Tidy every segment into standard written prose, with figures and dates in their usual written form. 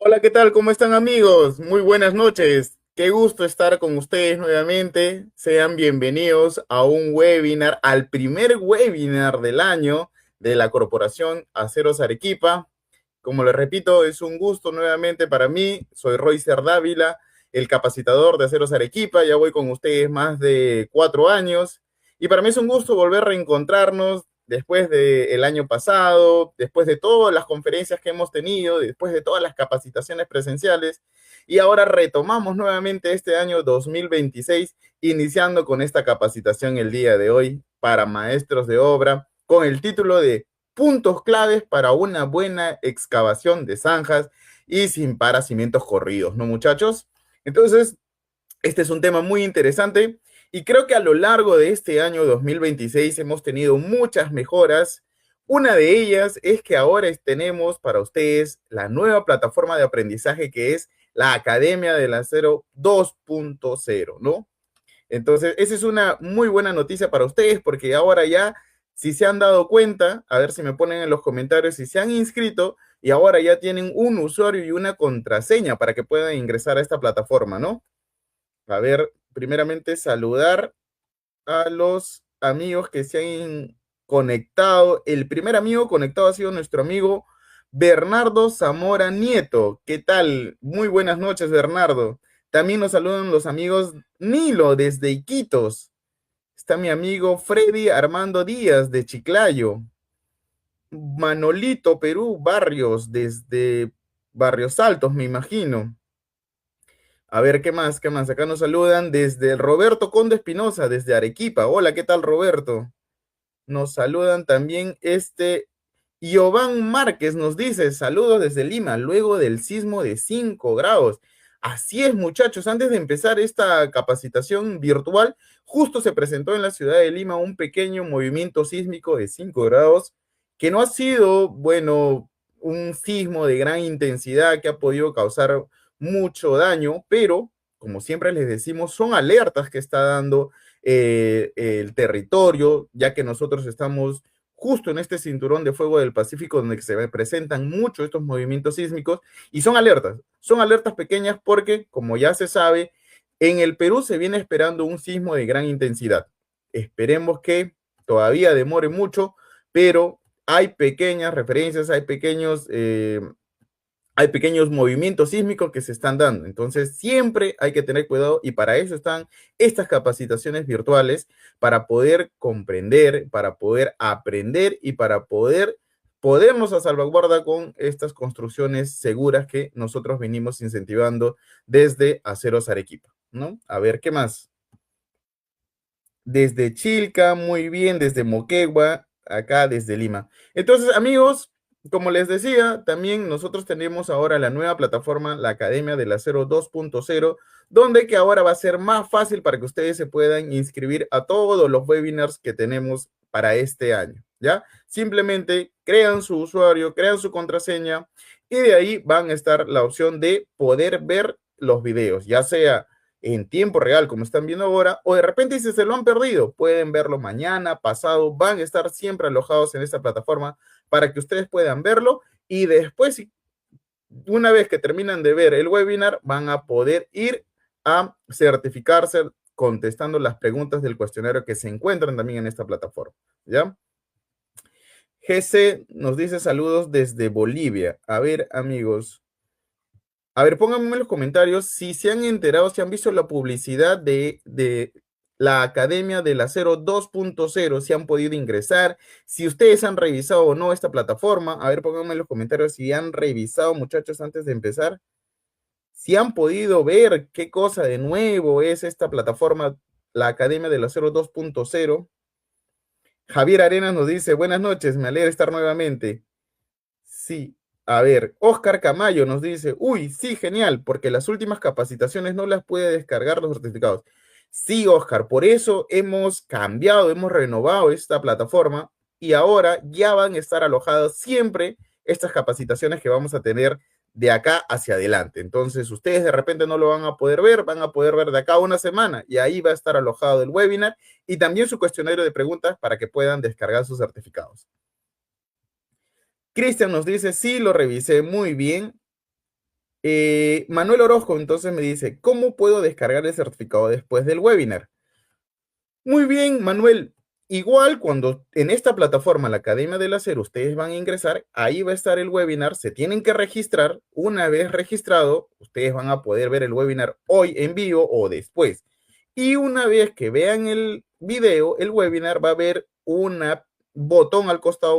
Hola, ¿qué tal? ¿Cómo están amigos? Muy buenas noches. Qué gusto estar con ustedes nuevamente. Sean bienvenidos a un webinar, al primer webinar del año de la Corporación Aceros Arequipa. Como les repito, es un gusto nuevamente para mí. Soy Roycer Dávila, el capacitador de Aceros Arequipa. Ya voy con ustedes más de 4 años. Y para mí es un gusto volver a reencontrarnos después del año pasado, después de todas las conferencias que hemos tenido, después de todas las capacitaciones presenciales. Y ahora retomamos nuevamente este año 2026, iniciando con esta capacitación el día de hoy para maestros de obra, con el título de Puntos claves para una buena excavación de zanjas y sin paracimientos corridos, ¿no, muchachos? Entonces, este es un tema muy interesante y creo que a lo largo de este año 2026 hemos tenido muchas mejoras. Una de ellas es que ahora tenemos para ustedes la nueva plataforma de aprendizaje que es la Academia del Acero 2.0, ¿no? Entonces, esa es una muy buena noticia para ustedes porque ahora ya, si se han dado cuenta, a ver si me ponen en los comentarios si se han inscrito y ahora ya tienen un usuario y una contraseña para que puedan ingresar a esta plataforma, ¿no? A ver, primeramente saludar a los amigos que se han conectado. El primer amigo conectado ha sido nuestro amigo Bernardo Zamora Nieto. ¿Qué tal? Muy buenas noches, Bernardo. También nos saludan los amigos Nilo desde Iquitos. Está mi amigo Freddy Armando Díaz de Chiclayo. Manolito Perú Barrios desde Barrios Altos, me imagino. A ver, ¿qué más? ¿Qué más? Acá nos saludan desde Roberto Conde Espinosa, desde Arequipa. Hola, ¿qué tal, Roberto? Nos saludan también Giovanni Márquez nos dice, saludos desde Lima, luego del sismo de 5 grados. Así es, muchachos, antes de empezar esta capacitación virtual, justo se presentó en la ciudad de Lima un pequeño movimiento sísmico de 5 grados, que no ha sido, bueno, un sismo de gran intensidad que ha podido causar mucho daño, pero, como siempre les decimos, son alertas que está dando el territorio, ya que nosotros estamos justo en este cinturón de fuego del Pacífico donde se presentan mucho estos movimientos sísmicos y son alertas pequeñas porque, como ya se sabe, en el Perú se viene esperando un sismo de gran intensidad. Esperemos que todavía demore mucho, pero hay pequeñas referencias, hay pequeños movimientos sísmicos que se están dando. Entonces, siempre hay que tener cuidado y para eso están estas capacitaciones virtuales, para poder comprender, para poder aprender y para podernos a salvaguarda con estas construcciones seguras que nosotros venimos incentivando desde Aceros Arequipa, ¿no? A ver, ¿qué más? Desde Chilca, muy bien, desde Moquegua, acá desde Lima. Entonces, amigos, como les decía, también nosotros tenemos ahora la nueva plataforma, la Academia del Acero 2.0, donde que ahora va a ser más fácil para que ustedes se puedan inscribir a todos los webinars que tenemos para este año, ¿ya? Simplemente crean su usuario, crean su contraseña y de ahí van a estar la opción de poder ver los videos, ya sea en tiempo real, como están viendo ahora, o de repente si se lo han perdido, pueden verlo mañana, pasado, van a estar siempre alojados en esta plataforma para que ustedes puedan verlo y después, una vez que terminan de ver el webinar, van a poder ir a certificarse contestando las preguntas del cuestionario que se encuentran también en esta plataforma, ¿ya? GC nos dice saludos desde Bolivia. A ver, amigos, a ver, pónganme en los comentarios si se han enterado, si han visto la publicidad de la Academia del Acero 2.0, si han podido ingresar, si ustedes han revisado o no esta plataforma. A ver, pónganme en los comentarios si han revisado, muchachos, antes de empezar. Si han podido ver qué cosa de nuevo es esta plataforma, la Academia del Acero 2.0. Javier Arenas nos dice, buenas noches, me alegra estar nuevamente. Sí, a ver, Oscar Camayo nos dice, uy, sí, genial, porque las últimas capacitaciones no las puede descargar los certificados. Sí, Oscar, por eso hemos cambiado, hemos renovado esta plataforma y ahora ya van a estar alojadas siempre estas capacitaciones que vamos a tener de acá hacia adelante. Entonces, ustedes de repente no lo van a poder ver de acá a una semana y ahí va a estar alojado el webinar y también su cuestionario de preguntas para que puedan descargar sus certificados. Cristian nos dice, sí, lo revisé muy bien. Manuel Orozco entonces me dice, ¿cómo puedo descargar el certificado después del webinar? Muy bien, Manuel. Igual cuando en esta plataforma, la Academia del Acero, ustedes van a ingresar, ahí va a estar el webinar, se tienen que registrar. Una vez registrado, ustedes van a poder ver el webinar hoy en vivo o después. Y una vez que vean el video, el webinar, va a haber un botón al costado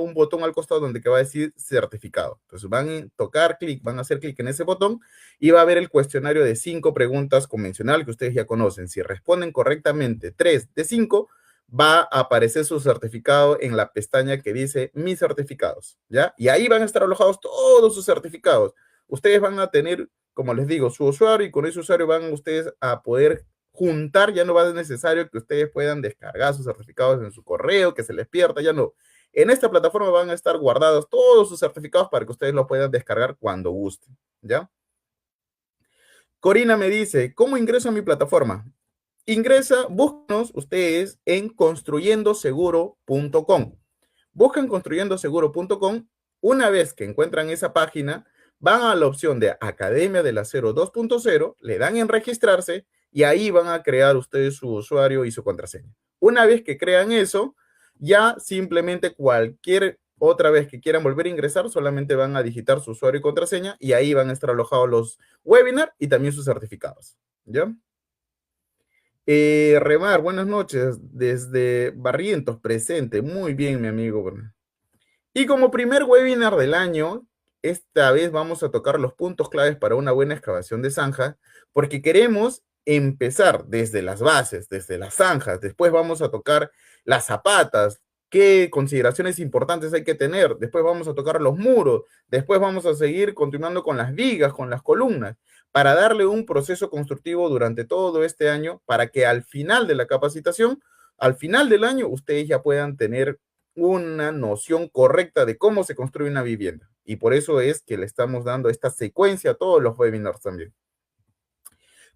donde que va a decir certificado. Entonces van a tocar clic, van a hacer clic en ese botón y va a haber el cuestionario de 5 preguntas convencional que ustedes ya conocen. Si responden correctamente 3 de 5, va a aparecer su certificado en la pestaña que dice mis certificados, ¿ya? Y ahí van a estar alojados todos sus certificados. Ustedes van a tener, como les digo, su usuario y con ese usuario van ustedes a poder juntar, ya no va a ser necesario que ustedes puedan descargar sus certificados en su correo, que se les pierda, ya no. En esta plataforma van a estar guardados todos sus certificados para que ustedes lo puedan descargar cuando gusten, ¿ya? Corina me dice, ¿cómo ingreso a mi plataforma? Búscanos ustedes en construyendoseguro.com. Buscan construyendoseguro.com. Una vez que encuentran esa página, van a la opción de Academia del Acero 2.0, le dan en registrarse y ahí van a crear ustedes su usuario y su contraseña. Una vez que crean eso, ya simplemente cualquier otra vez que quieran volver a ingresar, solamente van a digitar su usuario y contraseña y ahí van a estar alojados los webinars y también sus certificados. ¿Ya? Remar, buenas noches, desde Barrientos, presente. Muy bien, mi amigo. Y como primer webinar del año, esta vez vamos a tocar los puntos claves para una buena excavación de zanja, porque queremos empezar desde las bases, desde las zanjas. Después vamos a tocar las zapatas, qué consideraciones importantes hay que tener. Después vamos a tocar los muros. Después vamos a seguir continuando con las vigas, con las columnas, para darle un proceso constructivo durante todo este año, para que al final de la capacitación, al final del año, ustedes ya puedan tener una noción correcta de cómo se construye una vivienda. Y por eso es que le estamos dando esta secuencia a todos los webinars también.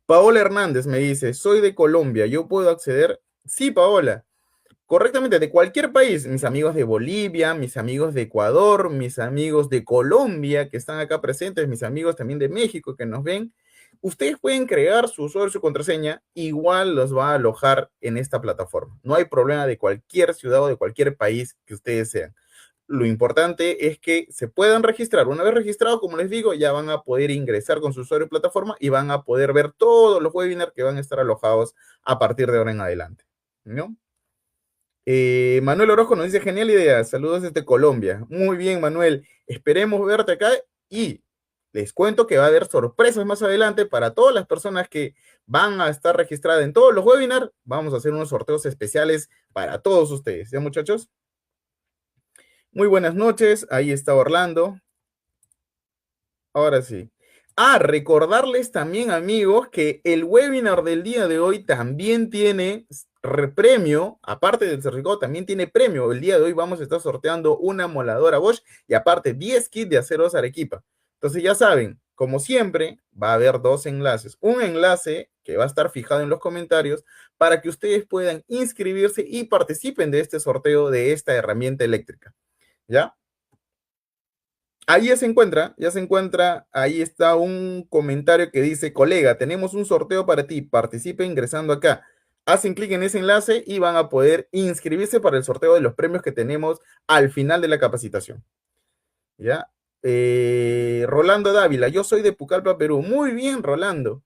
Paola Hernández me dice, soy de Colombia, ¿yo puedo acceder? Sí, Paola, correctamente, de cualquier país. Mis amigos de Bolivia, mis amigos de Ecuador, mis amigos de Colombia que están acá presentes, mis amigos también de México que nos ven. Ustedes pueden crear su usuario y su contraseña, igual los va a alojar en esta plataforma. No hay problema de cualquier ciudad o de cualquier país que ustedes sean. Lo importante es que se puedan registrar. Una vez registrados, como les digo, ya van a poder ingresar con su usuario y plataforma y van a poder ver todos los webinars que van a estar alojados a partir de ahora en adelante, ¿no? Manuel Orozco nos dice, genial idea, saludos desde Colombia. Muy bien, Manuel, esperemos verte acá y les cuento que va a haber sorpresas más adelante para todas las personas que van a estar registradas en todos los webinars. Vamos a hacer unos sorteos especiales para todos ustedes, ¿ya, muchachos? Muy buenas noches, ahí está Orlando. Ahora sí. Recordarles también, amigos, que el webinar del día de hoy también tiene premio, aparte del certificado, también tiene premio. El día de hoy vamos a estar sorteando una moladora Bosch y aparte 10 kits de aceros Arequipa. Entonces ya saben, como siempre, va a haber dos enlaces. Un enlace que va a estar fijado en los comentarios para que ustedes puedan inscribirse y participen de este sorteo de esta herramienta eléctrica. ¿Ya? Ahí ya se encuentra, ahí está un comentario que dice, colega, tenemos un sorteo para ti, participe ingresando acá. Hacen clic en ese enlace y van a poder inscribirse para el sorteo de los premios que tenemos al final de la capacitación. ¿Ya? Rolando Dávila, yo soy de Pucallpa, Perú. Muy bien, Rolando.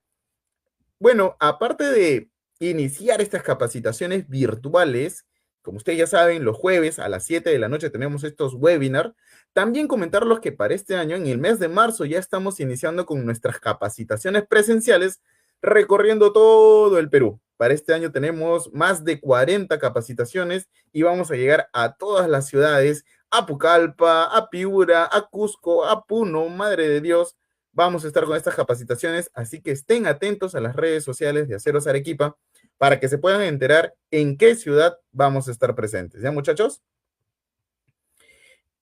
Bueno, aparte de iniciar estas capacitaciones virtuales, como ustedes ya saben, los jueves a las 7 de la noche tenemos estos webinars. También comentarlos que para este año, en el mes de marzo, ya estamos iniciando con nuestras capacitaciones presenciales recorriendo todo el Perú. Para este año tenemos más de 40 capacitaciones y vamos a llegar a todas las ciudades, a Pucallpa, a Piura, a Cusco, a Puno, Madre de Dios. Vamos a estar con estas capacitaciones, así que estén atentos a las redes sociales de Aceros Arequipa para que se puedan enterar en qué ciudad vamos a estar presentes. ¿Ya, muchachos?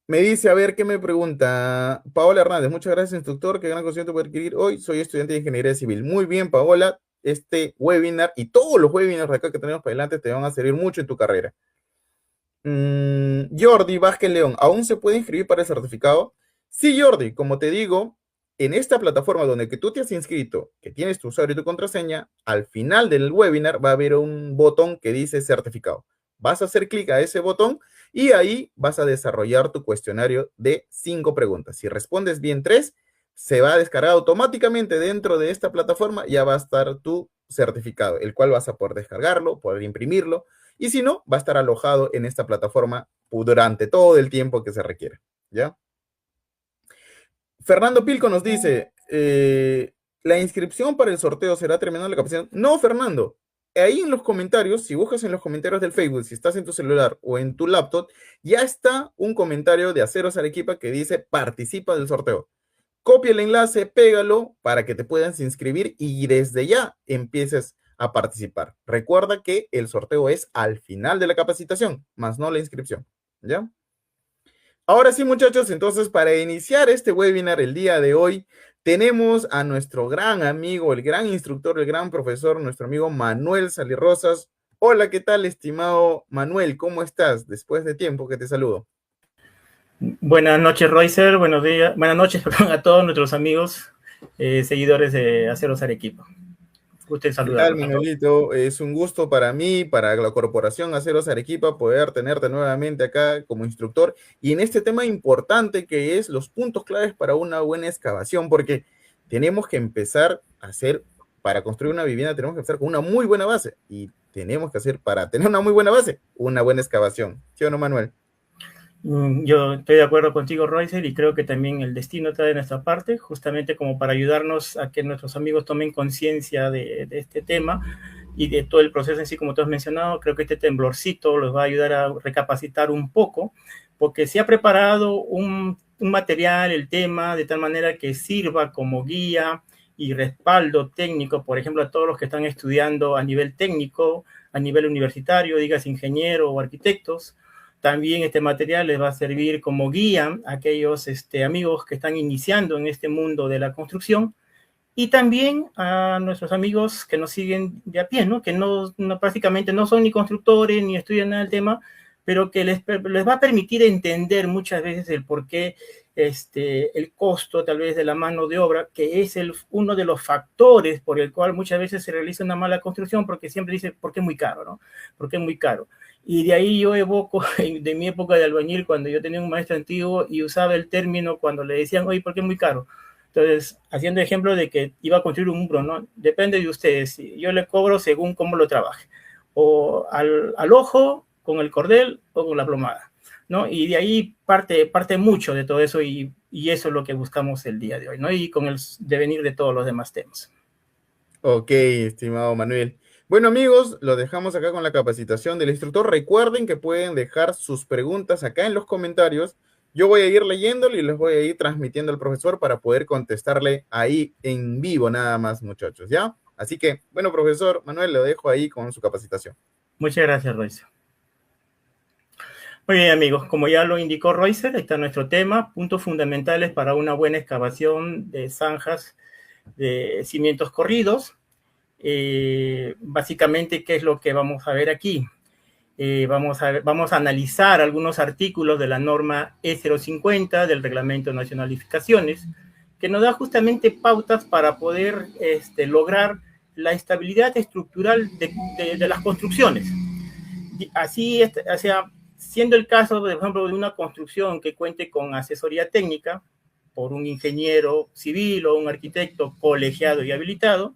Me dice, a ver, ¿qué me pregunta? Paola Hernández, muchas gracias, instructor. Qué gran conocimiento poder adquirir hoy. Soy estudiante de Ingeniería Civil. Muy bien, Paola. Este webinar y todos los webinars de acá que tenemos para adelante te van a servir mucho en tu carrera. Jordi Vázquez León, ¿aún se puede inscribir para el certificado? Sí, Jordi, como te digo, en esta plataforma donde que tú te has inscrito, que tienes tu usuario y tu contraseña, al final del webinar va a haber un botón que dice certificado. Vas a hacer clic a ese botón y ahí vas a desarrollar tu cuestionario de 5 preguntas. Si respondes bien 3, se va a descargar automáticamente dentro de esta plataforma, ya va a estar tu certificado, el cual vas a poder descargarlo, poder imprimirlo, y si no, va a estar alojado en esta plataforma durante todo el tiempo que se requiere, ¿ya? Fernando Pilco nos dice, ¿la inscripción para el sorteo será terminando la capacitación? No, Fernando. Ahí en los comentarios, si buscas en los comentarios del Facebook, si estás en tu celular o en tu laptop, ya está un comentario de Aceros Arequipa que dice participa del sorteo. Copia el enlace, pégalo para que te puedas inscribir y desde ya empieces a participar. Recuerda que el sorteo es al final de la capacitación, más no la inscripción, ¿ya? Ahora sí, muchachos, entonces para iniciar este webinar el día de hoy, tenemos a nuestro gran amigo, el gran instructor, el gran profesor, nuestro amigo Manuel Salirrosas. Hola, ¿qué tal, estimado Manuel? ¿Cómo estás? Después de tiempo que te saludo. Buenas noches, Roycer. Buenos días. Buenas noches, perdón, a todos nuestros amigos seguidores de Aceros Arequipa. Gusto en ¿Qué tal, saludarlos a todos. Manuelito? Es un gusto para mí, para la Corporación Aceros Arequipa, poder tenerte nuevamente acá como instructor y en este tema importante que es los puntos claves para una buena excavación, porque tenemos que empezar a hacer, para construir una vivienda, tenemos que empezar con una muy buena base y tenemos que hacer, para tener una muy buena base, una buena excavación. ¿Sí o no, Manuel? Yo estoy de acuerdo contigo, Roycer, y creo que también el destino está de nuestra parte, justamente como para ayudarnos a que nuestros amigos tomen conciencia de este tema y de todo el proceso en sí, como tú has mencionado. Creo que este temblorcito los va a ayudar a recapacitar un poco, porque se ha preparado un material, el tema, de tal manera que sirva como guía y respaldo técnico, por ejemplo, a todos los que están estudiando a nivel técnico, a nivel universitario, digas ingeniero o arquitectos. También este material les va a servir como guía a aquellos amigos que están iniciando en este mundo de la construcción y también a nuestros amigos que nos siguen de a pie, ¿no? Que prácticamente no son ni constructores ni estudian nada del tema, pero que les va a permitir entender muchas veces el por qué el costo tal vez de la mano de obra, que es uno de los factores por el cual muchas veces se realiza una mala construcción, porque siempre dice, ¿por qué es muy caro, no? ¿Por qué es muy caro? Y de ahí yo evoco de mi época de albañil, cuando yo tenía un maestro antiguo y usaba el término cuando le decían, oye, ¿por qué es muy caro? Entonces, haciendo ejemplo de que iba a construir un muro, ¿no? Depende de ustedes. Yo le cobro según cómo lo trabaje. O al ojo, con el cordel o con la plomada, ¿no? Y de ahí parte mucho de todo eso y eso es lo que buscamos el día de hoy, ¿no? Y con el devenir de todos los demás temas. Ok, estimado Manuel. Bueno, amigos, lo dejamos acá con la capacitación del instructor. Recuerden que pueden dejar sus preguntas acá en los comentarios. Yo voy a ir leyéndolo y les voy a ir transmitiendo al profesor para poder contestarle ahí en vivo nada más, muchachos, ¿ya? Así que, bueno, profesor Manuel, lo dejo ahí con su capacitación. Muchas gracias, Royce. Muy bien, amigos, como ya lo indicó Royce, ahí está nuestro tema, puntos fundamentales para una buena excavación de zanjas de cimientos corridos. Básicamente, ¿qué es lo que vamos a ver aquí? Vamos a analizar algunos artículos de la norma E050 del Reglamento Nacional de Edificaciones, que nos da justamente pautas para poder lograr la estabilidad estructural de las construcciones. Así, o sea, siendo el caso, por ejemplo, de una construcción que cuente con asesoría técnica por un ingeniero civil o un arquitecto colegiado y habilitado,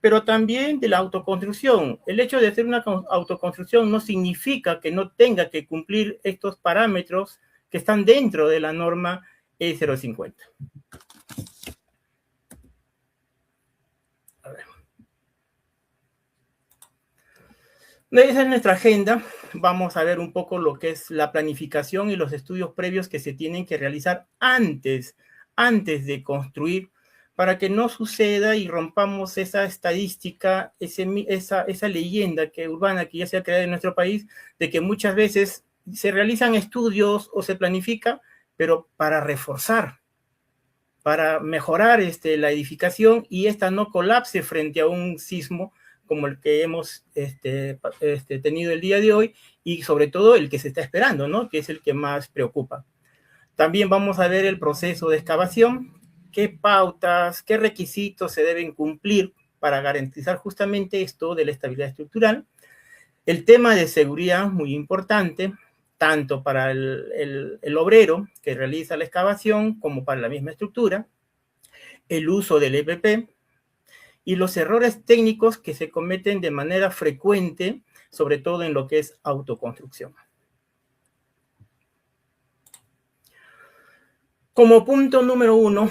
pero también de la autoconstrucción. El hecho de hacer una autoconstrucción no significa que no tenga que cumplir estos parámetros que están dentro de la norma E050. A ver. Esa es nuestra agenda. Vamos a ver un poco lo que es la planificación y los estudios previos que se tienen que realizar antes de construir, para que no suceda y rompamos esa estadística, esa leyenda urbana que ya se ha creado en nuestro país, de que muchas veces se realizan estudios o se planifica, pero para reforzar, para mejorar la edificación y esta no colapse frente a un sismo como el que hemos tenido el día de hoy y sobre todo el que se está esperando, ¿no? Que es el que más preocupa. También vamos a ver el proceso de excavación, qué pautas, qué requisitos se deben cumplir para garantizar justamente esto de la estabilidad estructural. El tema de seguridad, muy importante, tanto para el obrero que realiza la excavación como para la misma estructura. El uso del EPP y los errores técnicos que se cometen de manera frecuente, sobre todo en lo que es autoconstrucción. Como punto número uno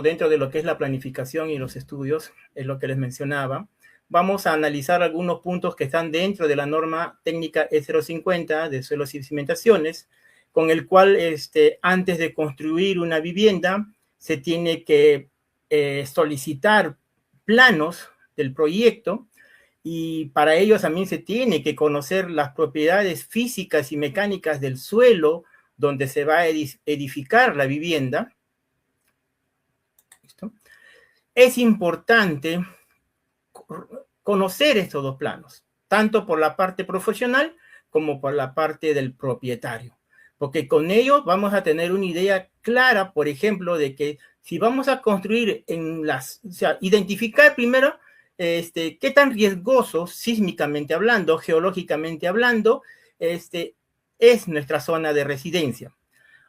dentro de lo que es la planificación y los estudios, es lo que les mencionaba, vamos a analizar algunos puntos que están dentro de la norma técnica E050 de suelos y cimentaciones, con el cual antes de construir una vivienda se tiene que solicitar planos del proyecto, y para ello también se tiene que conocer las propiedades físicas y mecánicas del suelo donde se va a edificar la vivienda. ¿Listo? Es importante conocer estos dos planos, tanto por la parte profesional como por la parte del propietario, porque con ello vamos a tener una idea clara, por ejemplo, de que si vamos a construir o sea, identificar primero qué tan riesgoso, sísmicamente hablando, geológicamente hablando, es nuestra zona de residencia.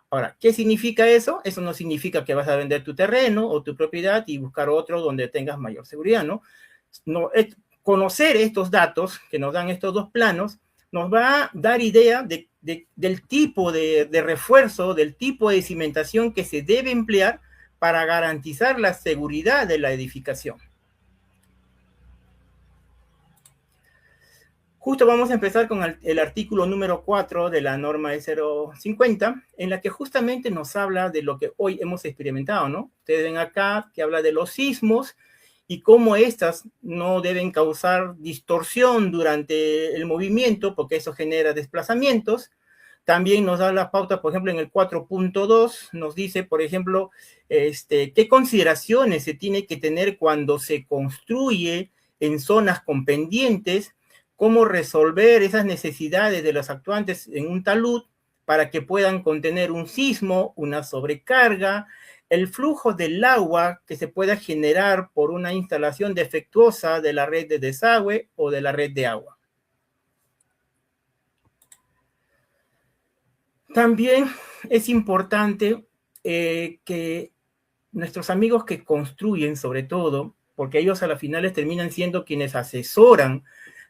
Ahora, ¿qué significa eso? Eso no significa que vas a vender tu terreno o tu propiedad y buscar otro donde tengas mayor seguridad, ¿no? Conocer estos datos que nos dan estos dos planos nos va a dar idea del tipo de refuerzo, del tipo de cimentación que se debe emplear para garantizar la seguridad de la edificación. Justo vamos a empezar con el artículo número 4 de la norma E050, en la que justamente nos habla de lo que hoy hemos experimentado, ¿no? Ustedes ven acá que habla de los sismos y cómo estas no deben causar distorsión durante el movimiento, porque eso genera desplazamientos. También nos da la pauta, por ejemplo, en el 4.2, nos dice, por ejemplo, qué consideraciones se tiene que tener cuando se construye en zonas con pendientes, cómo resolver esas necesidades de los actuantes en un talud para que puedan contener un sismo, una sobrecarga, el flujo del agua que se pueda generar por una instalación defectuosa de la red de desagüe o de la red de agua. También es importante que nuestros amigos que construyen, sobre todo, porque ellos a las finales terminan siendo quienes asesoran,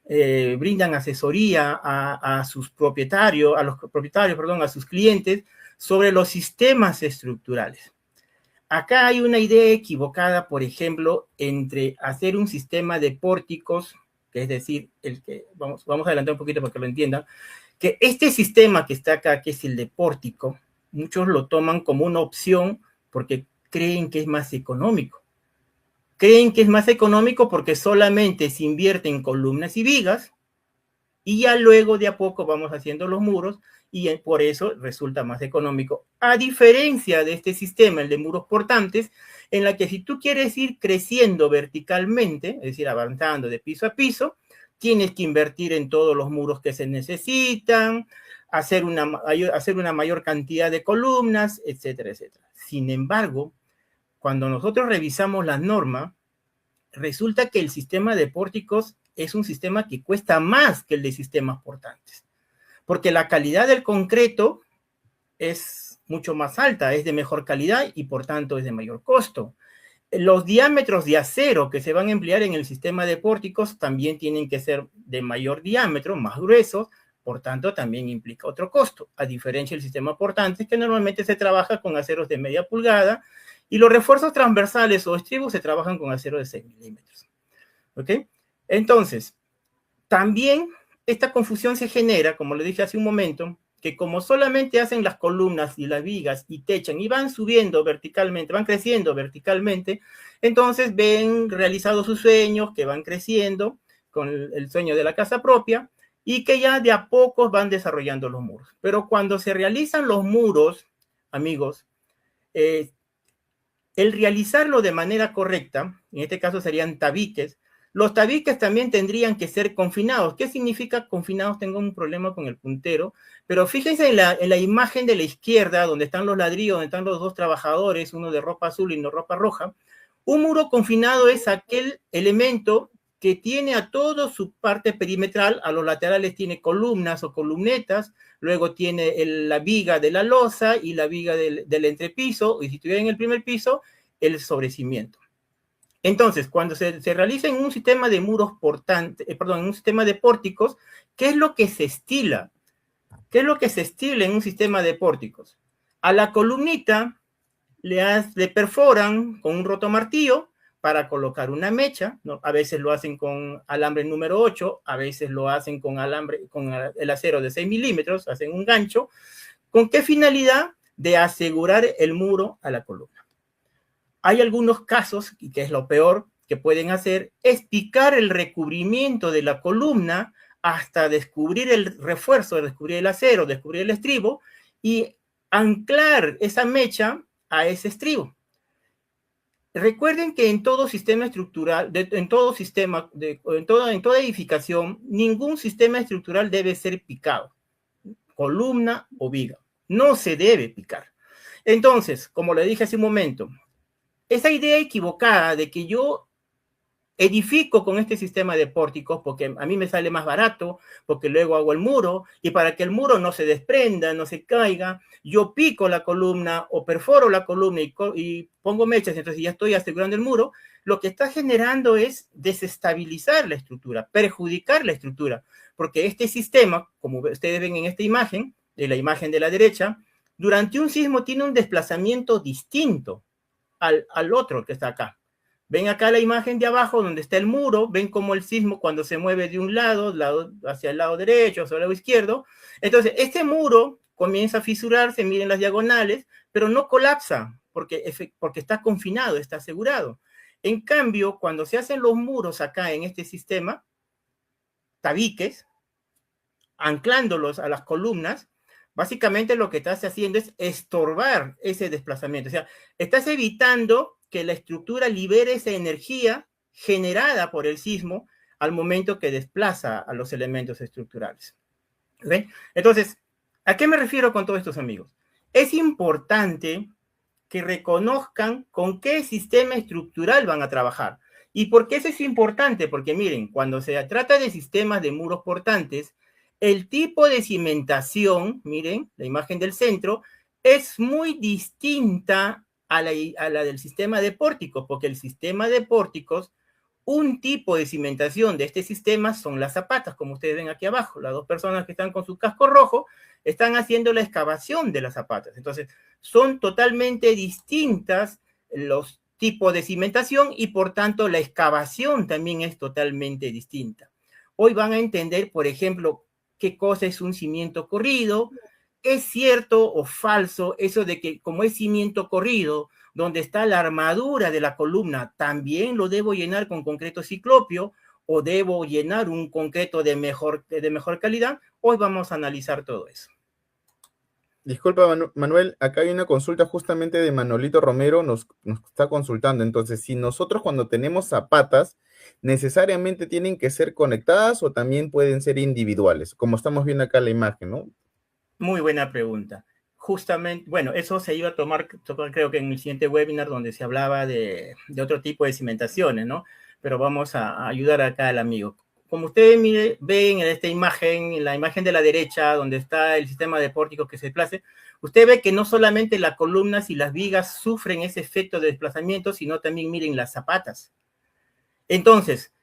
brindan asesoría a sus propietarios, a sus clientes, sobre los sistemas estructurales. Acá hay una idea equivocada, por ejemplo, entre hacer un sistema de pórticos, que es decir, vamos a adelantar un poquito para que lo entiendan, que este sistema que está acá, que es el de pórtico, muchos lo toman como una opción porque creen que es más económico. Creen que es más económico porque solamente se invierte en columnas y vigas y ya luego de a poco vamos haciendo los muros y por eso resulta más económico. A diferencia de este sistema, el de muros portantes, en la que si tú quieres ir creciendo verticalmente, es decir, avanzando de piso a piso, tienes que invertir en todos los muros que se necesitan, hacer una mayor cantidad de columnas, etcétera, etcétera. Sin embargo, cuando nosotros revisamos la norma, resulta que el sistema de pórticos es un sistema que cuesta más que el de sistemas portantes, porque la calidad del concreto es mucho más alta, es de mejor calidad y por tanto es de mayor costo. Los diámetros de acero que se van a emplear en el sistema de pórticos también tienen que ser de mayor diámetro, más gruesos, por tanto también implica otro costo, a diferencia del sistema portante, que normalmente se trabaja con aceros de media pulgada, y los refuerzos transversales o estribos se trabajan con acero de 6 milímetros. ¿Ok? Entonces, también esta confusión se genera, como le dije hace un momento, que como solamente hacen las columnas y las vigas y techan y van subiendo verticalmente, van creciendo verticalmente, entonces ven realizados sus sueños, que van creciendo con el sueño de la casa propia y que ya de a poco van desarrollando los muros. Pero cuando se realizan los muros, amigos, el realizarlo de manera correcta, en este caso serían tabiques, Los tabiques también tendrían que ser confinados. ¿Qué significa confinados? Tengo un problema con el puntero, pero fíjense en la imagen de la izquierda, donde están los ladrillos, donde están los dos trabajadores, uno de ropa azul y uno de ropa roja. Un muro confinado es aquel elemento que tiene a toda su parte perimetral, a los laterales tiene columnas o columnetas, luego tiene la viga de la losa y la viga del entrepiso, y si estuviera en el primer piso, el sobrecimiento. Entonces, cuando se realiza en un sistema de muros portantes, en un sistema de pórticos, ¿qué es lo que se estila? ¿Qué es lo que se estila en un sistema de pórticos? A la columnita le perforan con un rotomartillo para colocar una mecha, ¿no? A veces lo hacen con alambre número 8, a veces lo hacen con el acero de 6 milímetros, hacen un gancho. ¿Con qué finalidad? De asegurar el muro a la columna. Hay algunos casos, y que es lo peor que pueden hacer, es picar el recubrimiento de la columna hasta descubrir el refuerzo, descubrir el acero, descubrir el estribo y anclar esa mecha a ese estribo. Recuerden que en todo sistema estructural, en toda edificación, ningún sistema estructural debe ser picado, columna o viga. No se debe picar. Entonces, como le dije hace un momento, esa idea equivocada de que yo edifico con este sistema de pórticos porque a mí me sale más barato, porque luego hago el muro, y para que el muro no se desprenda, no se caiga, yo pico la columna o perforo la columna y pongo mechas, entonces ya estoy asegurando el muro, lo que está generando es desestabilizar la estructura, perjudicar la estructura, porque este sistema, como ustedes ven en esta imagen, de la imagen de la derecha, durante un sismo tiene un desplazamiento distinto al otro que está acá. Ven acá la imagen de abajo donde está el muro, ven cómo el sismo cuando se mueve de un lado hacia el lado derecho, hacia el lado izquierdo. Entonces, este muro comienza a fisurarse, miren las diagonales, pero no colapsa porque está confinado, está asegurado. En cambio, cuando se hacen los muros acá en este sistema, tabiques, anclándolos a las columnas, básicamente lo que estás haciendo es estorbar ese desplazamiento. O sea, estás evitando que la estructura libere esa energía generada por el sismo al momento que desplaza a los elementos estructurales. ¿Ven? Entonces, ¿a qué me refiero con todos estos amigos? Es importante que reconozcan con qué sistema estructural van a trabajar. ¿Y por qué eso es importante? Porque miren, cuando se trata de sistemas de muros portantes, el tipo de cimentación, miren, la imagen del centro, es muy distinta a la del sistema de pórticos, porque el sistema de pórticos, un tipo de cimentación de este sistema son las zapatas, como ustedes ven aquí abajo. Las dos personas que están con su casco rojo están haciendo la excavación de las zapatas. Entonces, son totalmente distintas los tipos de cimentación y, por tanto, la excavación también es totalmente distinta. Hoy van a entender, por ejemplo, qué cosa es un cimiento corrido. ¿Es cierto o falso eso de que como es cimiento corrido, donde está la armadura de la columna, también lo debo llenar con concreto ciclopio o debo llenar un concreto de mejor calidad? Hoy vamos a analizar todo eso. Disculpa, Manuel, acá hay una consulta justamente de Manolito Romero, nos está consultando. Entonces, si nosotros cuando tenemos zapatas, ¿necesariamente tienen que ser conectadas o también pueden ser individuales? Como estamos viendo acá en la imagen, ¿no? Muy buena pregunta. Justamente, bueno, eso se iba a tomar creo que en el siguiente webinar donde se hablaba de otro tipo de cimentaciones, ¿no? Pero vamos a ayudar acá al amigo. Como ustedes ven en esta imagen, en la imagen de la derecha, donde está el sistema de pórticos que se desplace, usted ve que no solamente las columnas y las vigas sufren ese efecto de desplazamiento, sino también miren las zapatas. Entonces,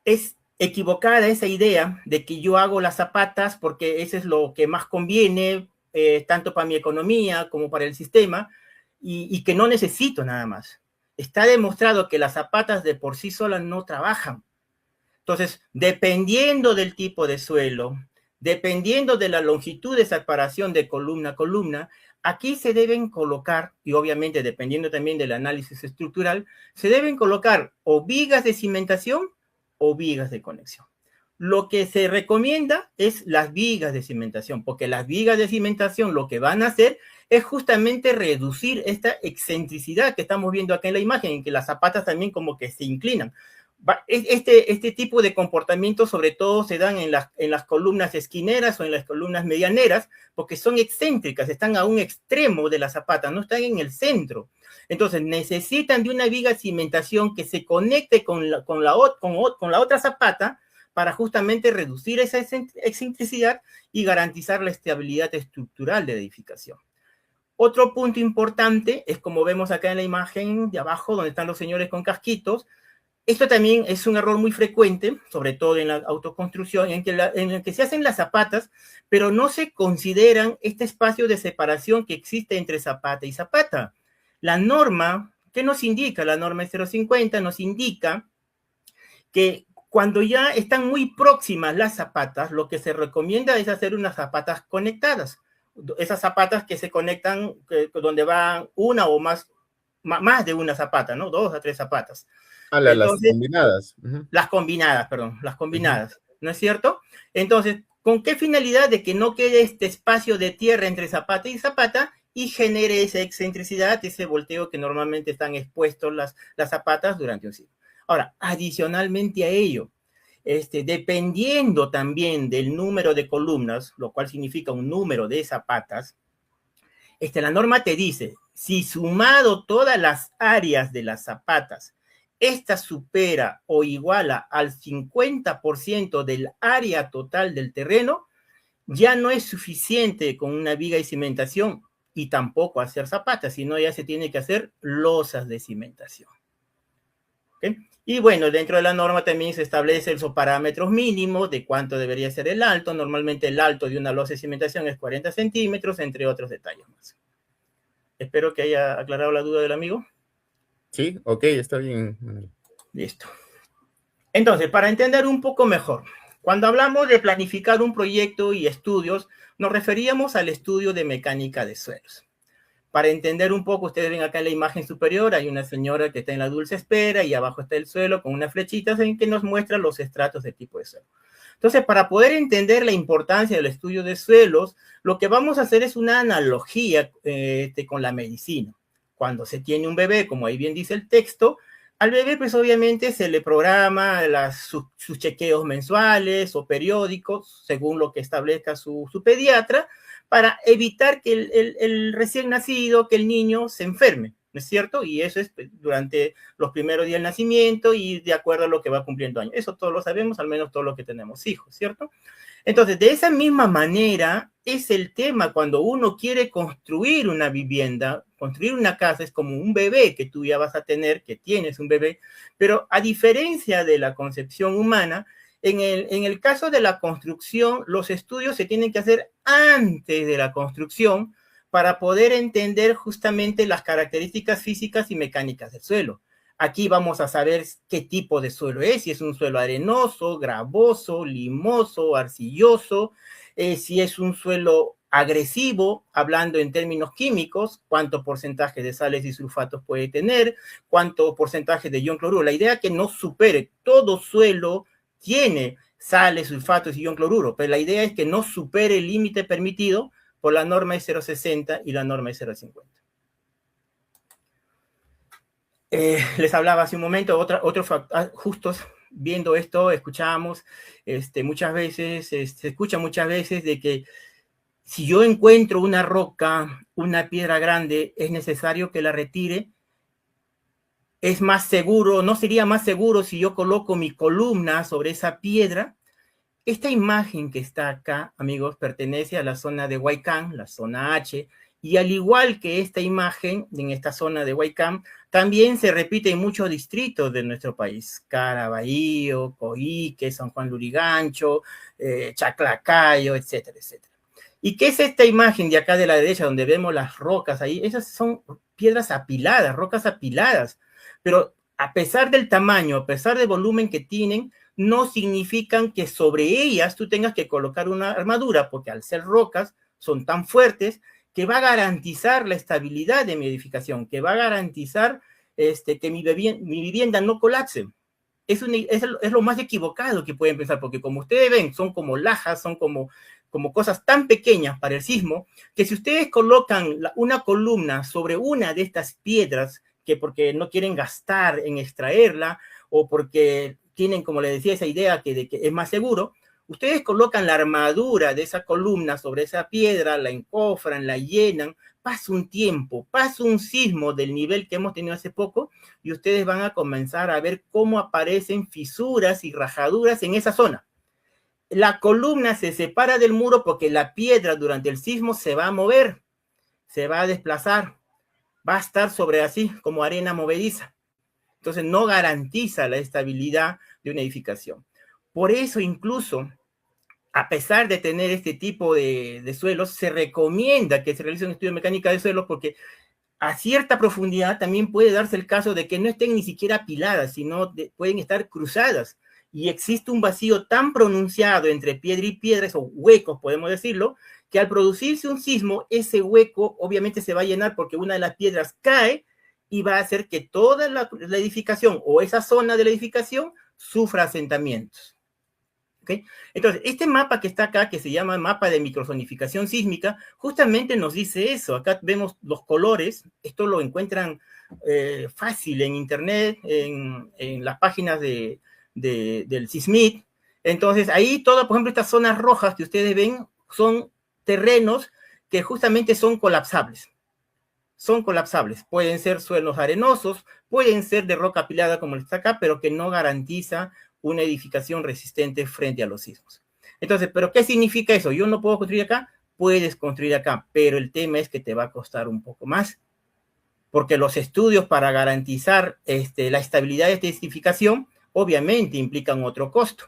es equivocada esa idea de que yo hago las zapatas porque eso es lo que más conviene, tanto para mi economía como para el sistema, y que no necesito nada más. Está demostrado que las zapatas de por sí solas no trabajan. Entonces, dependiendo del tipo de suelo, dependiendo de la longitud de separación de columna a columna, aquí se deben colocar, y obviamente dependiendo también del análisis estructural, se deben colocar o vigas de cimentación o vigas de conexión. Lo que se recomienda es las vigas de cimentación, porque las vigas de cimentación lo que van a hacer es justamente reducir esta excentricidad que estamos viendo acá en la imagen, en que las zapatas también como que se inclinan. Este tipo de comportamientos sobre todo se dan en las columnas esquineras o en las columnas medianeras, porque son excéntricas, están a un extremo de la zapata, no están en el centro. Entonces necesitan de una viga de cimentación que se conecte con la otra zapata para justamente reducir esa excentricidad y garantizar la estabilidad estructural de la edificación. Otro punto importante es, como vemos acá en la imagen de abajo, donde están los señores con casquitos. Esto también es un error muy frecuente, sobre todo en la autoconstrucción, en el que se hacen las zapatas, pero no se consideran este espacio de separación que existe entre zapata y zapata. La norma, ¿qué nos indica? La norma 050 nos indica que cuando ya están muy próximas las zapatas, lo que se recomienda es hacer unas zapatas conectadas. Esas zapatas que se conectan, donde van una o más de una zapata, ¿no? 2 a 3 zapatas. Las Entonces, combinadas. las combinadas, ¿no es cierto? Entonces, ¿con qué finalidad? De que no quede este espacio de tierra entre zapata y zapata y genere esa excentricidad, ese volteo que normalmente están expuestos las zapatas durante un siglo. Ahora, adicionalmente a ello, dependiendo también del número de columnas, lo cual significa un número de zapatas, la norma te dice, si sumado todas las áreas de las zapatas, esta supera o iguala al 50% del área total del terreno, ya no es suficiente con una viga y cimentación y tampoco hacer zapatas, sino ya se tiene que hacer losas de cimentación. ¿Okay? Y bueno, dentro de la norma también se establecen esos parámetros mínimos de cuánto debería ser el alto. Normalmente el alto de una losa de cimentación es 40 centímetros, entre otros detalles más. Espero que haya aclarado la duda del amigo. Sí, ok, está bien. Listo. Entonces, para entender un poco mejor, cuando hablamos de planificar un proyecto y estudios, nos referíamos al estudio de mecánica de suelos. Para entender un poco, ustedes ven acá en la imagen superior, hay una señora que está en la dulce espera y abajo está el suelo con unas flechitas en que nos muestra los estratos de tipo de suelo. Entonces, para poder entender la importancia del estudio de suelos, lo que vamos a hacer es una analogía con la medicina. Cuando se tiene un bebé, como ahí bien dice el texto, al bebé pues obviamente se le programa sus chequeos mensuales o periódicos, según lo que establezca su pediatra, para evitar que el recién nacido, que el niño se enferme, ¿no es cierto? Y eso es durante los primeros días del nacimiento y de acuerdo a lo que va cumpliendo años. Eso todos lo sabemos, al menos todos los que tenemos hijos, ¿cierto? Entonces, de esa misma manera es el tema cuando uno quiere construir una vivienda, construir una casa, es como un bebé que tú ya vas a tener, que tienes un bebé, pero a diferencia de la concepción humana, en el caso de la construcción, los estudios se tienen que hacer antes de la construcción para poder entender justamente las características físicas y mecánicas del suelo. Aquí vamos a saber qué tipo de suelo es, si es un suelo arenoso, gravoso, limoso, arcilloso, si es un suelo agresivo, hablando en términos químicos, cuánto porcentaje de sales y sulfatos puede tener, cuánto porcentaje de ion cloruro. La idea es que no supere todo suelo tiene sales, sulfatos y ion cloruro, pero la idea es que no supere el límite permitido por la norma de 0,60 y la norma de 0,50. Les hablaba hace un momento, otro factor, justo viendo esto, escuchamos muchas veces, se escucha muchas veces de que si yo encuentro una roca, una piedra grande, es necesario que la retire. Es más seguro, no sería más seguro si yo coloco mi columna sobre esa piedra. Esta imagen que está acá, amigos, pertenece a la zona de Huaycán, la zona H, y al igual que esta imagen en esta zona de Huaycán, también se repite en muchos distritos de nuestro país: Caraballo, Coique, San Juan Lurigancho, Chaclacayo, etcétera, etcétera. ¿Y qué es esta imagen de acá de la derecha, donde vemos las rocas ahí? Esas son piedras apiladas, rocas apiladas, pero a pesar del tamaño, a pesar del volumen que tienen, no significan que sobre ellas tú tengas que colocar una armadura, porque al ser rocas son tan fuertes que va a garantizar la estabilidad de mi edificación, que va a garantizar que mi vivienda no colapse. Es lo más equivocado que pueden pensar, porque como ustedes ven, son como lajas, son como cosas tan pequeñas para el sismo, que si ustedes colocan una columna sobre una de estas piedras que porque no quieren gastar en extraerla o porque tienen, como les decía, esa idea de que es más seguro, ustedes colocan la armadura de esa columna sobre esa piedra, la encofran, la llenan, pasa un tiempo, pasa un sismo del nivel que hemos tenido hace poco y ustedes van a comenzar a ver cómo aparecen fisuras y rajaduras en esa zona. La columna se separa del muro porque la piedra durante el sismo se va a mover, se va a desplazar, va a estar sobre así como arena movediza. Entonces no garantiza la estabilidad de una edificación. Por eso incluso, a pesar de tener este tipo de suelos, se recomienda que se realice un estudio de mecánica de suelos porque a cierta profundidad también puede darse el caso de que no estén ni siquiera apiladas, sino pueden estar cruzadas. Y existe un vacío tan pronunciado entre piedra y piedra, esos huecos, podemos decirlo, que al producirse un sismo, ese hueco obviamente se va a llenar porque una de las piedras cae y va a hacer que toda la edificación o esa zona de la edificación sufra asentamientos. ¿Okay? Entonces, este mapa que está acá, que se llama mapa de microzonificación sísmica, justamente nos dice eso. Acá vemos los colores, esto lo encuentran fácil en internet, en las páginas del SISMIT. Entonces, ahí todo, por ejemplo, estas zonas rojas que ustedes ven son terrenos que justamente son colapsables. Son colapsables. Pueden ser suelos arenosos, pueden ser de roca apilada como está acá, pero que no garantiza una edificación resistente frente a los sismos. Entonces, ¿pero qué significa eso? Yo no puedo construir acá, puedes construir acá, pero el tema es que te va a costar un poco más, porque los estudios para garantizar la estabilidad de esta edificación obviamente implican otro costo.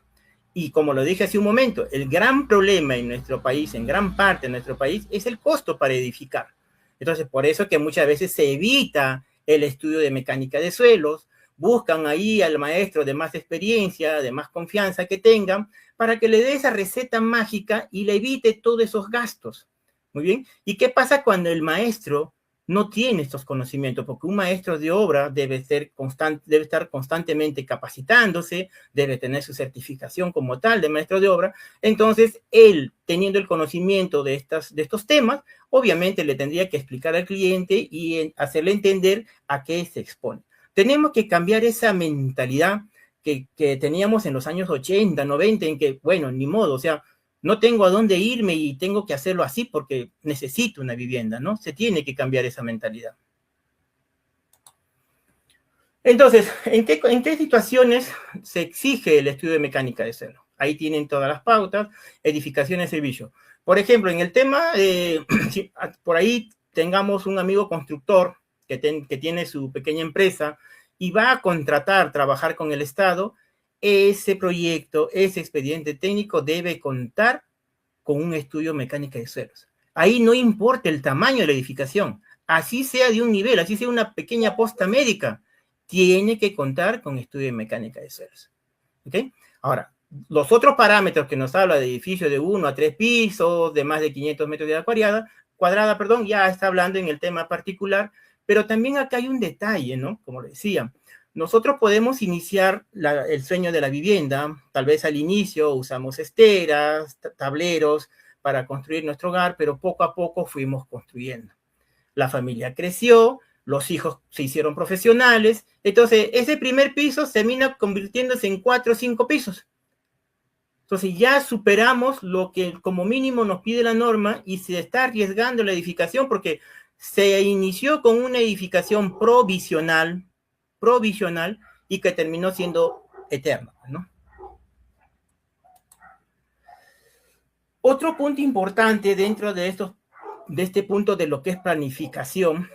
Y como lo dije hace un momento, el gran problema en nuestro país, en gran parte de nuestro país, es el costo para edificar. Entonces, por eso que muchas veces se evita el estudio de mecánica de suelos, buscan ahí al maestro de más experiencia, de más confianza que tengan, para que le dé esa receta mágica y le evite todos esos gastos. Muy bien. ¿Y qué pasa cuando el maestro no tiene estos conocimientos? Porque un maestro de obra debe estar constantemente capacitándose, debe tener su certificación como tal de maestro de obra. Entonces, él, teniendo el conocimiento de estos temas, obviamente le tendría que explicar al cliente y hacerle entender a qué se expone. Tenemos que cambiar esa mentalidad que teníamos en los años 80, 90, en que, bueno, ni modo, o sea, no tengo a dónde irme y tengo que hacerlo así porque necesito una vivienda, ¿no? Se tiene que cambiar esa mentalidad. Entonces, ¿en qué situaciones se exige el estudio de mecánica de suelo? Ahí tienen todas las pautas, edificaciones, servicio. Por ejemplo, en el tema, si por ahí tengamos un amigo constructor que tiene su pequeña empresa y va a trabajar con el Estado, ese proyecto, ese expediente técnico debe contar con un estudio mecánica de suelos. Ahí no importa el tamaño de la edificación, así sea de un nivel, así sea una pequeña posta médica, tiene que contar con estudio de mecánica de suelos. ¿Okay? Ahora, los otros parámetros que nos habla de edificios de 1 a 3 pisos, de más de 500 metros de cuadrada, ya está hablando en el tema particular, pero también acá hay un detalle, ¿no? Como le decía, nosotros podemos iniciar el sueño de la vivienda, tal vez al inicio usamos esteras, tableros para construir nuestro hogar, pero poco a poco fuimos construyendo. La familia creció, los hijos se hicieron profesionales, entonces ese primer piso termina convirtiéndose en 4 o 5 pisos. Entonces ya superamos lo que como mínimo nos pide la norma y se está arriesgando la edificación porque se inició con una edificación provisional y que terminó siendo eterna, ¿no? Otro punto importante dentro de este punto de lo que es planificación,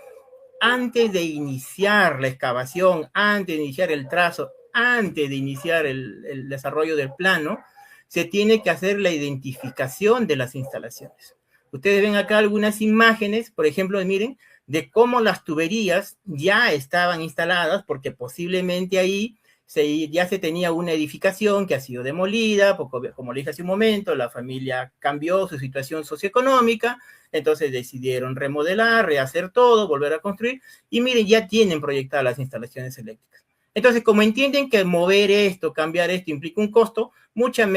antes de iniciar la excavación, antes de iniciar el trazo, antes de iniciar el desarrollo del plano, se tiene que hacer la identificación de las instalaciones. Ustedes ven acá algunas imágenes, por ejemplo, miren, de cómo las tuberías ya estaban instaladas, porque posiblemente ahí ya se tenía una edificación que ha sido demolida, porque, como le dije hace un momento, la familia cambió su situación socioeconómica, entonces decidieron remodelar, rehacer todo, volver a construir, y miren, ya tienen proyectadas las instalaciones eléctricas. Entonces, como entienden que mover esto, cambiar esto implica un costo, muchas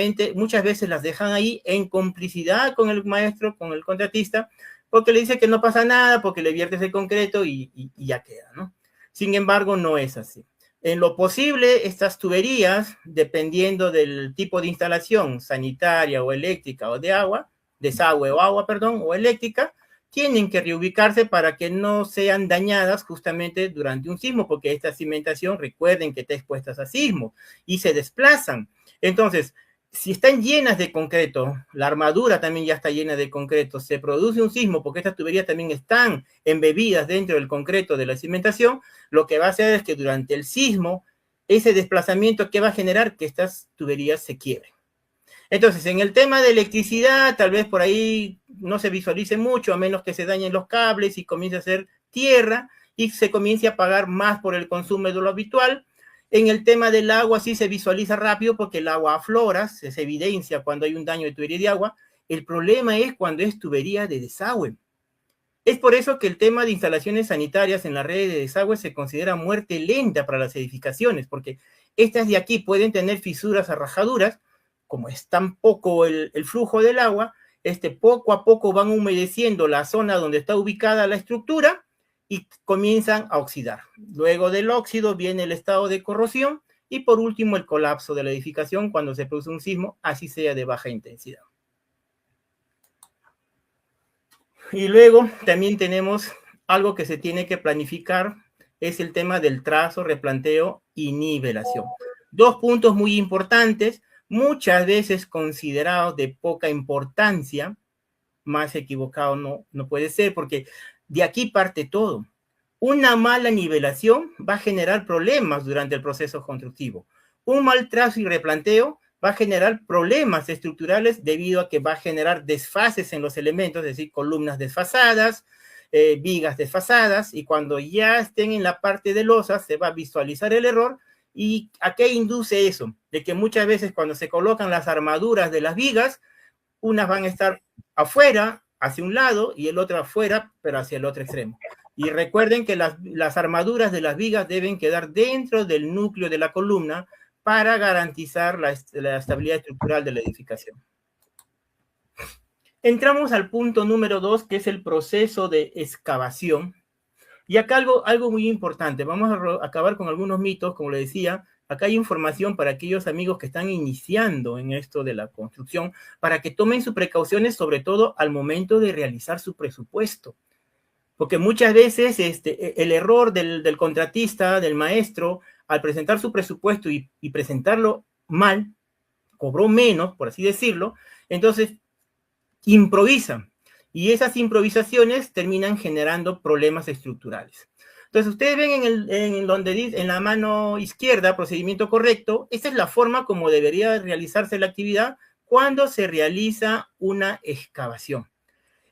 veces las dejan ahí en complicidad con el maestro, con el contratista, porque le dice que no pasa nada, porque le viertes el concreto y ya queda, ¿no? Sin embargo, no es así. En lo posible, estas tuberías, dependiendo del tipo de instalación, sanitaria o eléctrica o de agua, desagüe o agua, perdón, o eléctrica, tienen que reubicarse para que no sean dañadas justamente durante un sismo, porque esta cimentación, recuerden que está expuesta a sismo y se desplazan. Entonces, si están llenas de concreto, la armadura también ya está llena de concreto, se produce un sismo porque estas tuberías también están embebidas dentro del concreto de la cimentación, lo que va a hacer es que durante el sismo, ese desplazamiento que va a generar que estas tuberías se quiebren. Entonces, en el tema de electricidad, tal vez por ahí no se visualice mucho, a menos que se dañen los cables y comience a ser tierra y se comience a pagar más por el consumo de lo habitual. En el tema del agua sí se visualiza rápido porque el agua aflora, se evidencia cuando hay un daño de tubería de agua. El problema es cuando es tubería de desagüe. Es por eso que el tema de instalaciones sanitarias en la red de desagüe se considera muerte lenta para las edificaciones, porque estas de aquí pueden tener fisuras a rajaduras, como es tan poco el flujo del agua, poco a poco van humedeciendo la zona donde está ubicada la estructura y comienzan a oxidar. Luego del óxido viene el estado de corrosión y por último el colapso de la edificación cuando se produce un sismo, así sea de baja intensidad. Y luego también tenemos algo que se tiene que planificar, es el tema del trazo, replanteo y nivelación. Dos puntos muy importantes, muchas veces considerados de poca importancia, más equivocado no puede ser, porque de aquí parte todo. Una mala nivelación va a generar problemas durante el proceso constructivo. Un mal trazo y replanteo va a generar problemas estructurales debido a que va a generar desfases en los elementos, es decir, columnas desfasadas, vigas desfasadas, y cuando ya estén en la parte de losas se va a visualizar el error. ¿Y a qué induce eso? De que muchas veces cuando se colocan las armaduras de las vigas, unas van a estar afuera, hacia un lado, y el otro afuera, pero hacia el otro extremo. Y recuerden que las armaduras de las vigas deben quedar dentro del núcleo de la columna para garantizar la estabilidad estructural de la edificación. Entramos al punto número 2, que es el proceso de excavación. Y acá algo muy importante. Vamos a acabar con algunos mitos, como le decía. Acá hay información para aquellos amigos que están iniciando en esto de la construcción, para que tomen sus precauciones, sobre todo al momento de realizar su presupuesto. Porque muchas veces el error del contratista, del maestro, al presentar su presupuesto y presentarlo mal, cobró menos, por así decirlo, entonces improvisan. Y esas improvisaciones terminan generando problemas estructurales. Entonces, ustedes ven en la mano izquierda, procedimiento correcto. Esa es la forma como debería realizarse la actividad cuando se realiza una excavación.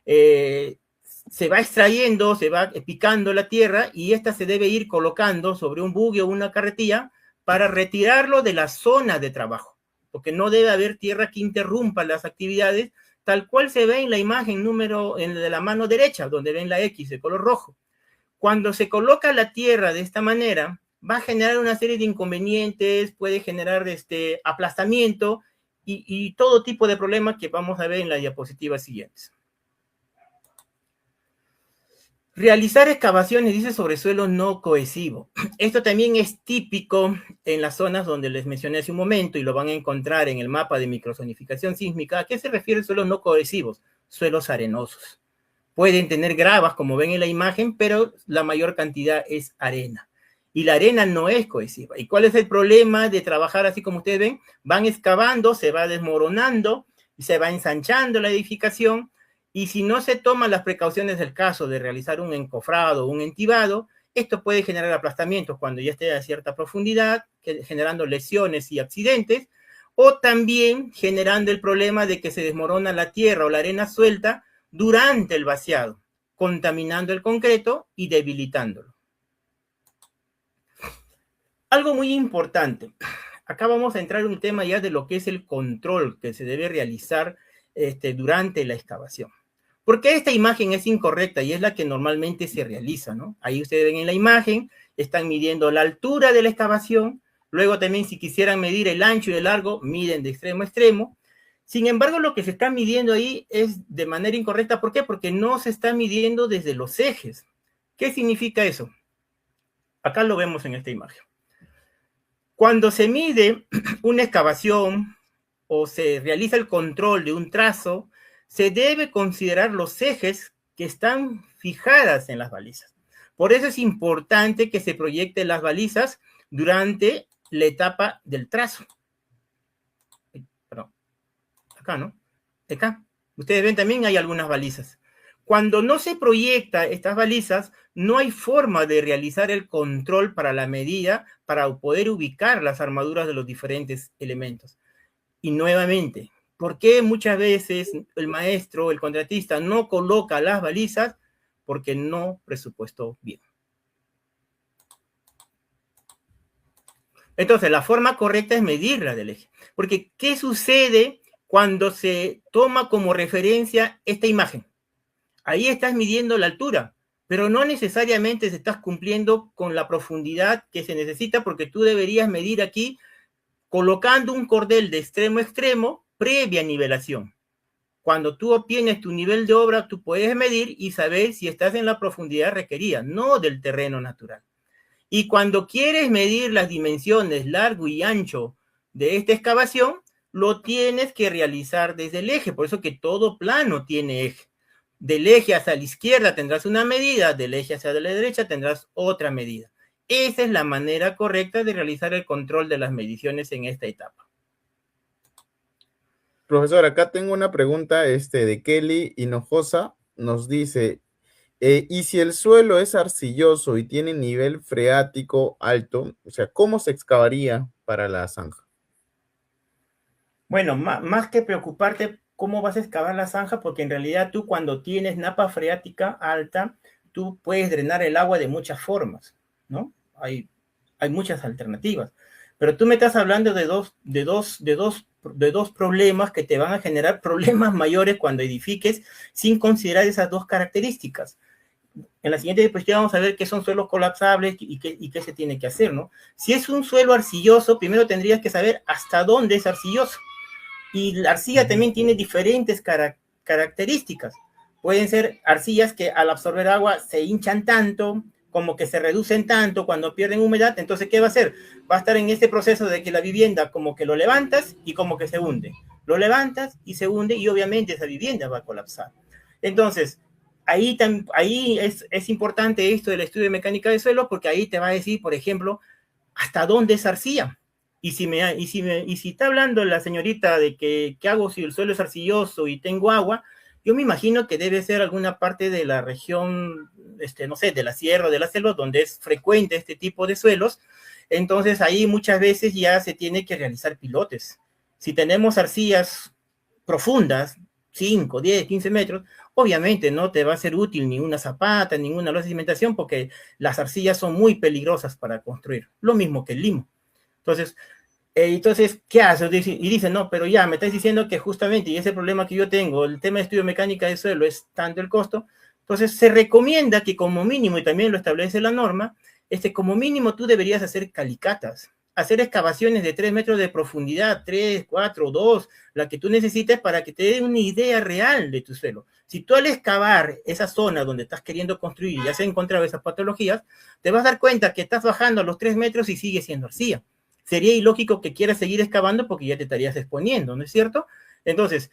Se va extrayendo, se va picando la tierra y esta se debe ir colocando sobre un buggy o una carretilla para retirarlo de la zona de trabajo, porque no debe haber tierra que interrumpa las actividades, tal cual se ve en la imagen de la mano derecha, donde ven la X de color rojo. Cuando se coloca la tierra de esta manera, va a generar una serie de inconvenientes, puede generar aplastamiento y todo tipo de problemas que vamos a ver en las diapositivas siguientes. Realizar excavaciones, dice, sobre suelo no cohesivo. Esto también es típico en las zonas donde les mencioné hace un momento y lo van a encontrar en el mapa de microzonificación sísmica. ¿A qué se refiere suelos no cohesivos? Suelos arenosos. Pueden tener gravas, como ven en la imagen, pero la mayor cantidad es arena. Y la arena no es cohesiva. ¿Y cuál es el problema de trabajar así como ustedes ven? Van excavando, se va desmoronando, se va ensanchando la edificación. Y si no se toman las precauciones del caso de realizar un encofrado o un entibado, esto puede generar aplastamientos cuando ya esté a cierta profundidad, generando lesiones y accidentes, o también generando el problema de que se desmorona la tierra o la arena suelta durante el vaciado, contaminando el concreto y debilitándolo. Algo muy importante. Acá vamos a entrar en un tema ya de lo que es el control que se debe realizar durante la excavación. Porque esta imagen es incorrecta y es la que normalmente se realiza, ¿no? Ahí ustedes ven en la imagen, están midiendo la altura de la excavación, luego también si quisieran medir el ancho y el largo, miden de extremo a extremo. Sin embargo, lo que se está midiendo ahí es de manera incorrecta. ¿Por qué? Porque no se está midiendo desde los ejes. ¿Qué significa eso? Acá lo vemos en esta imagen. Cuando se mide una excavación o se realiza el control de un trazo, se debe considerar los ejes que están fijadas en las balizas. Por eso es importante que se proyecten las balizas durante la etapa del trazo. Perdón, acá, ¿no? Acá. Ustedes ven también hay algunas balizas. Cuando no se proyecta estas balizas, no hay forma de realizar el control para la medida, para poder ubicar las armaduras de los diferentes elementos. Y nuevamente, ¿por qué muchas veces el maestro, el contratista, no coloca las balizas? Porque no presupuestó bien. Entonces, la forma correcta es medirla del eje. Porque, ¿qué sucede cuando se toma como referencia esta imagen? Ahí estás midiendo la altura, pero no necesariamente se estás cumpliendo con la profundidad que se necesita, porque tú deberías medir aquí colocando un cordel de extremo a extremo previa nivelación. Cuando tú obtienes tu nivel de obra, tú puedes medir y saber si estás en la profundidad requerida, no del terreno natural. Y cuando quieres medir las dimensiones largo y ancho de esta excavación, lo tienes que realizar desde el eje. Por eso que todo plano tiene eje. Del eje hacia la izquierda tendrás una medida, del eje hacia la derecha tendrás otra medida. Esa es la manera correcta de realizar el control de las mediciones en esta etapa. Profesor, acá tengo una pregunta de Kelly Hinojosa. Nos dice, ¿y si el suelo es arcilloso y tiene nivel freático alto? O sea, ¿cómo se excavaría para la zanja? Bueno, más que preocuparte cómo vas a excavar la zanja, porque en realidad tú cuando tienes napa freática alta, tú puedes drenar el agua de muchas formas, ¿no? Hay muchas alternativas. Pero tú me estás hablando de dos problemas que te van a generar problemas mayores cuando edifiques sin considerar esas dos características. En la siguiente diapositiva vamos a ver qué son suelos colapsables y qué se tiene que hacer, ¿no? Si es un suelo arcilloso, primero tendrías que saber hasta dónde es arcilloso. Y la arcilla también tiene diferentes características. Pueden ser arcillas que al absorber agua se hinchan tanto, como que se reducen tanto cuando pierden humedad. Entonces, ¿qué va a hacer? Va a estar en este proceso de que la vivienda como que lo levantas y como que se hunde. Lo levantas y se hunde y obviamente esa vivienda va a colapsar. Entonces, ahí es importante esto del estudio de mecánica de suelo, porque ahí te va a decir, por ejemplo, hasta dónde es arcilla. Y si está hablando la señorita de que qué hago si el suelo es arcilloso y tengo agua, yo me imagino que debe ser alguna parte de la región, no sé, de la sierra o de la selva, donde es frecuente este tipo de suelos. Entonces ahí muchas veces ya se tiene que realizar pilotes. Si tenemos arcillas profundas, 5, 10, 15 metros, obviamente no te va a ser útil ni una zapata, ninguna losa de cimentación, porque las arcillas son muy peligrosas para construir. Lo mismo que el limo. Entonces, ¿qué hace? Y dice, no, pero ya me estás diciendo que justamente, y ese problema que yo tengo, el tema de estudio mecánica de suelo es tanto el costo. Entonces, se recomienda que como mínimo, y también lo establece la norma, como mínimo tú deberías hacer calicatas, hacer excavaciones de 3 metros de profundidad, 3, 4, 2, la que tú necesites para que te dé una idea real de tu suelo. Si tú al excavar esa zona donde estás queriendo construir y ya se han encontrado esas patologías, te vas a dar cuenta que estás bajando a los 3 metros y sigue siendo arcilla. Sería ilógico que quieras seguir excavando porque ya te estarías exponiendo, ¿no es cierto? Entonces,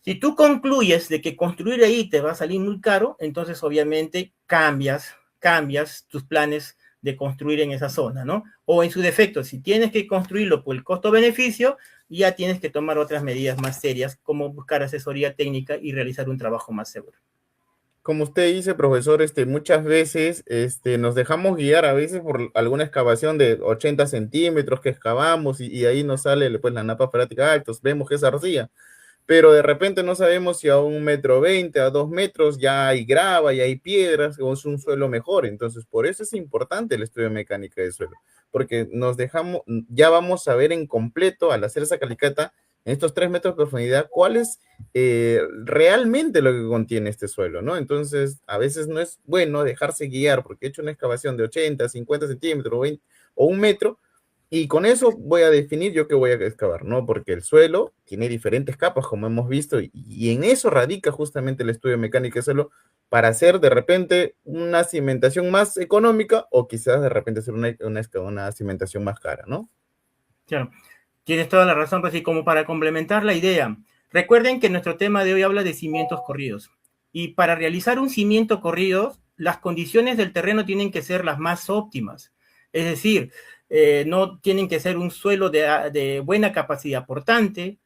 si tú concluyes de que construir ahí te va a salir muy caro, entonces obviamente cambias tus planes de construir en esa zona, ¿no? O en su defecto, si tienes que construirlo por el costo-beneficio, ya tienes que tomar otras medidas más serias, como buscar asesoría técnica y realizar un trabajo más seguro. Como usted dice, profesor, muchas veces nos dejamos guiar a veces por alguna excavación de 80 centímetros que excavamos y ahí nos sale pues, la napa freática alta, vemos que es arcilla, pero de repente no sabemos si a 1,20 m, a 2 metros ya hay grava, ya hay piedras, o es un suelo mejor. Entonces, por eso es importante el estudio de mecánica de suelo, porque ya vamos a ver en completo al hacer esa calicata en estos 3 metros de profundidad, cuál es realmente lo que contiene este suelo, ¿no? Entonces, a veces no es bueno dejarse guiar, porque he hecho una excavación de 80, 50 centímetros o 1 metro, y con eso voy a definir yo qué voy a excavar, ¿no? Porque el suelo tiene diferentes capas, como hemos visto, y en eso radica justamente el estudio de mecánica de suelo, para hacer de repente una cimentación más económica o quizás de repente hacer una cimentación más cara, ¿no? Claro, tienes toda la razón, pues, y como para complementar la idea, recuerden que nuestro tema de hoy habla de cimientos corridos. Y para realizar un cimiento corrido, las condiciones del terreno tienen que ser las más óptimas. Es decir, no tienen que ser un suelo de buena capacidad portante,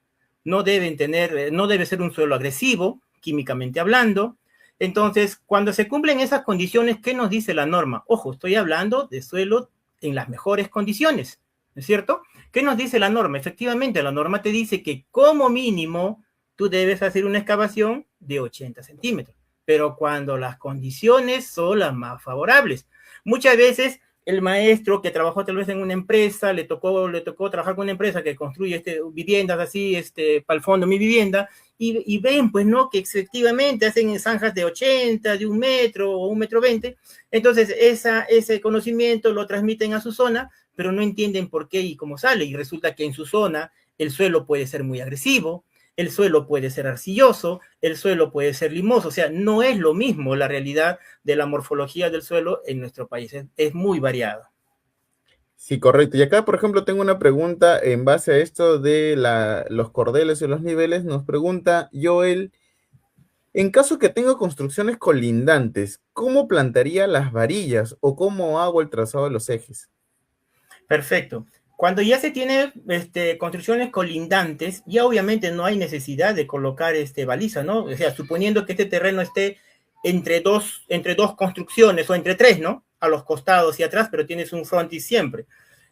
no debe ser un suelo agresivo, químicamente hablando. Entonces, cuando se cumplen esas condiciones, ¿qué nos dice la norma? Ojo, estoy hablando de suelo en las mejores condiciones, ¿no es cierto? ¿Qué nos dice la norma? Efectivamente, la norma te dice que como mínimo tú debes hacer una excavación de 80 centímetros, pero cuando las condiciones son las más favorables. Muchas veces el maestro que trabajó tal vez en una empresa, le tocó trabajar con una empresa que construye viviendas así, para el fondo mi vivienda, y ven, pues, ¿no? Que efectivamente hacen zanjas de 80, de 1 metro o 1,20 m. Entonces, ese conocimiento lo transmiten a su zona, pero no entienden por qué y cómo sale. Y resulta que en su zona el suelo puede ser muy agresivo, el suelo puede ser arcilloso, el suelo puede ser limoso. O sea, no es lo mismo la realidad de la morfología del suelo en nuestro país. Es muy variado. Sí, correcto. Y acá, por ejemplo, tengo una pregunta en base a esto de los cordeles y los niveles. Nos pregunta Joel, en caso que tenga construcciones colindantes, ¿cómo plantaría las varillas o cómo hago el trazado de los ejes? Perfecto. Cuando ya se tiene construcciones colindantes, ya obviamente no hay necesidad de colocar baliza, ¿no? O sea, suponiendo que este terreno esté entre dos construcciones o entre tres, ¿no? A los costados y atrás, pero tienes un frontis siempre.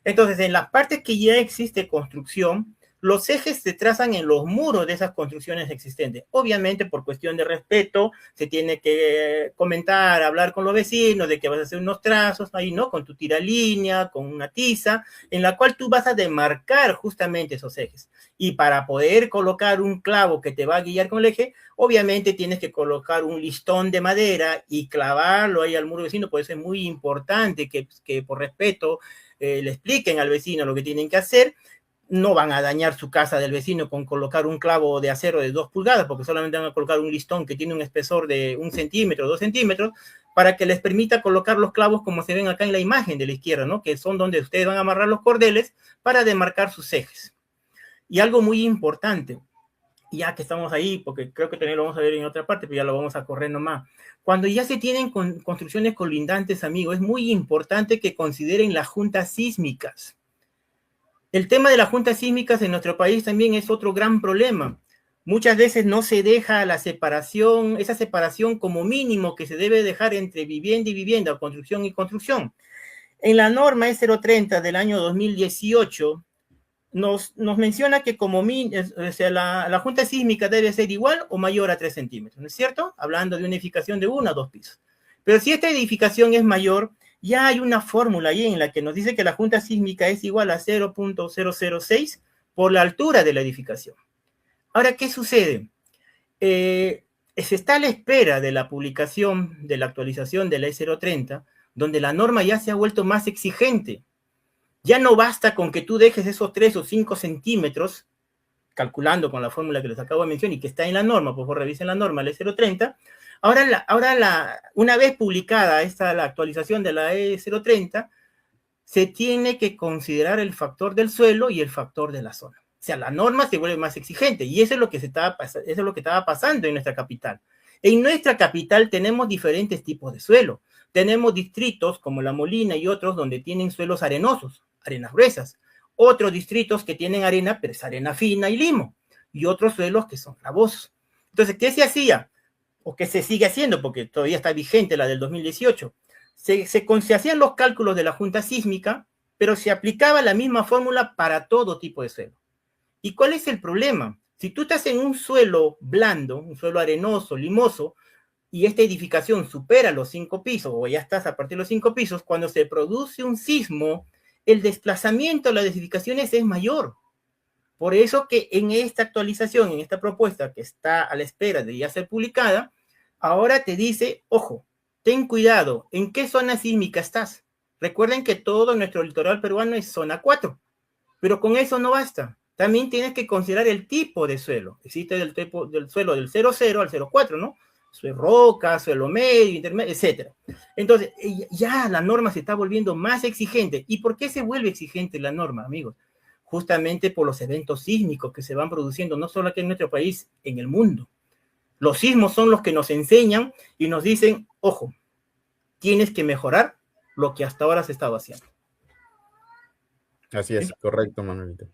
Entonces, en las partes que ya existe construcción, los ejes se trazan en los muros de esas construcciones existentes. Obviamente, por cuestión de respeto, se tiene que comentar, hablar con los vecinos de que vas a hacer unos trazos ahí, ¿no? Con tu tiralínea, con una tiza, en la cual tú vas a demarcar justamente esos ejes. Y para poder colocar un clavo que te va a guiar con el eje, obviamente tienes que colocar un listón de madera y clavarlo ahí al muro vecino. Por eso es muy importante que por respeto le expliquen al vecino lo que tienen que hacer. No van a dañar su casa del vecino con colocar un clavo de acero de 2 pulgadas, porque solamente van a colocar un listón que tiene un espesor de 1 centímetro, 2 centímetros, para que les permita colocar los clavos como se ven acá en la imagen de la izquierda, ¿no? Que son donde ustedes van a amarrar los cordeles para demarcar sus ejes. Y algo muy importante, ya que estamos ahí, porque creo que también lo vamos a ver en otra parte, pero ya lo vamos a correr nomás. Cuando ya se tienen construcciones colindantes, amigos, es muy importante que consideren las juntas sísmicas. El tema de las juntas sísmicas en nuestro país también es otro gran problema. Muchas veces no se deja esa separación como mínimo que se debe dejar entre vivienda y vivienda, o construcción y construcción. En la norma E030 del año 2018 nos menciona que la junta sísmica debe ser igual o mayor a 3 centímetros, ¿no es cierto? Hablando de una edificación de 1 o 2 pisos. Pero si esta edificación es mayor, ya hay una fórmula ahí en la que nos dice que la junta sísmica es igual a 0.006 por la altura de la edificación. Ahora, ¿qué sucede? Se está a la espera de la publicación, de la actualización de la E030, donde la norma ya se ha vuelto más exigente. Ya no basta con que tú dejes esos 3 o 5 centímetros, calculando con la fórmula que les acabo de mencionar y que está en la norma, por favor revisen la norma, la E030. Una vez publicada la actualización de la E030, se tiene que considerar el factor del suelo y el factor de la zona. O sea, la norma se vuelve más exigente y eso es lo que estaba pasando en nuestra capital. En nuestra capital tenemos diferentes tipos de suelo. Tenemos distritos como La Molina y otros donde tienen suelos arenosos, arenas gruesas. Otros distritos que tienen arena, pero es arena fina y limo. Y otros suelos que son gravosos. Entonces, ¿qué se hacía? O que se sigue haciendo, porque todavía está vigente la del 2018. Se hacían los cálculos de la junta sísmica, pero se aplicaba la misma fórmula para todo tipo de suelo. ¿Y cuál es el problema? Si tú estás en un suelo blando, un suelo arenoso, limoso, y esta edificación supera los 5 pisos, o ya estás a partir de los 5 pisos, cuando se produce un sismo, el desplazamiento de las edificaciones es mayor. Por eso que en esta actualización, en esta propuesta que está a la espera de ya ser publicada, ahora te dice, ojo, ten cuidado, ¿en qué zona sísmica estás? Recuerden que todo nuestro litoral peruano es zona 4, pero con eso no basta. También tienes que considerar el tipo de suelo. Existe del suelo del 00 al 04, ¿no? roca, suelo medio, intermedio, etc. Entonces, ya la norma se está volviendo más exigente. ¿Y por qué se vuelve exigente la norma, amigos? Justamente por los eventos sísmicos que se van produciendo, no solo aquí en nuestro país, en el mundo. Los sismos son los que nos enseñan y nos dicen, ojo, tienes que mejorar lo que hasta ahora se estaba haciendo. Así es, correcto, Manuelito.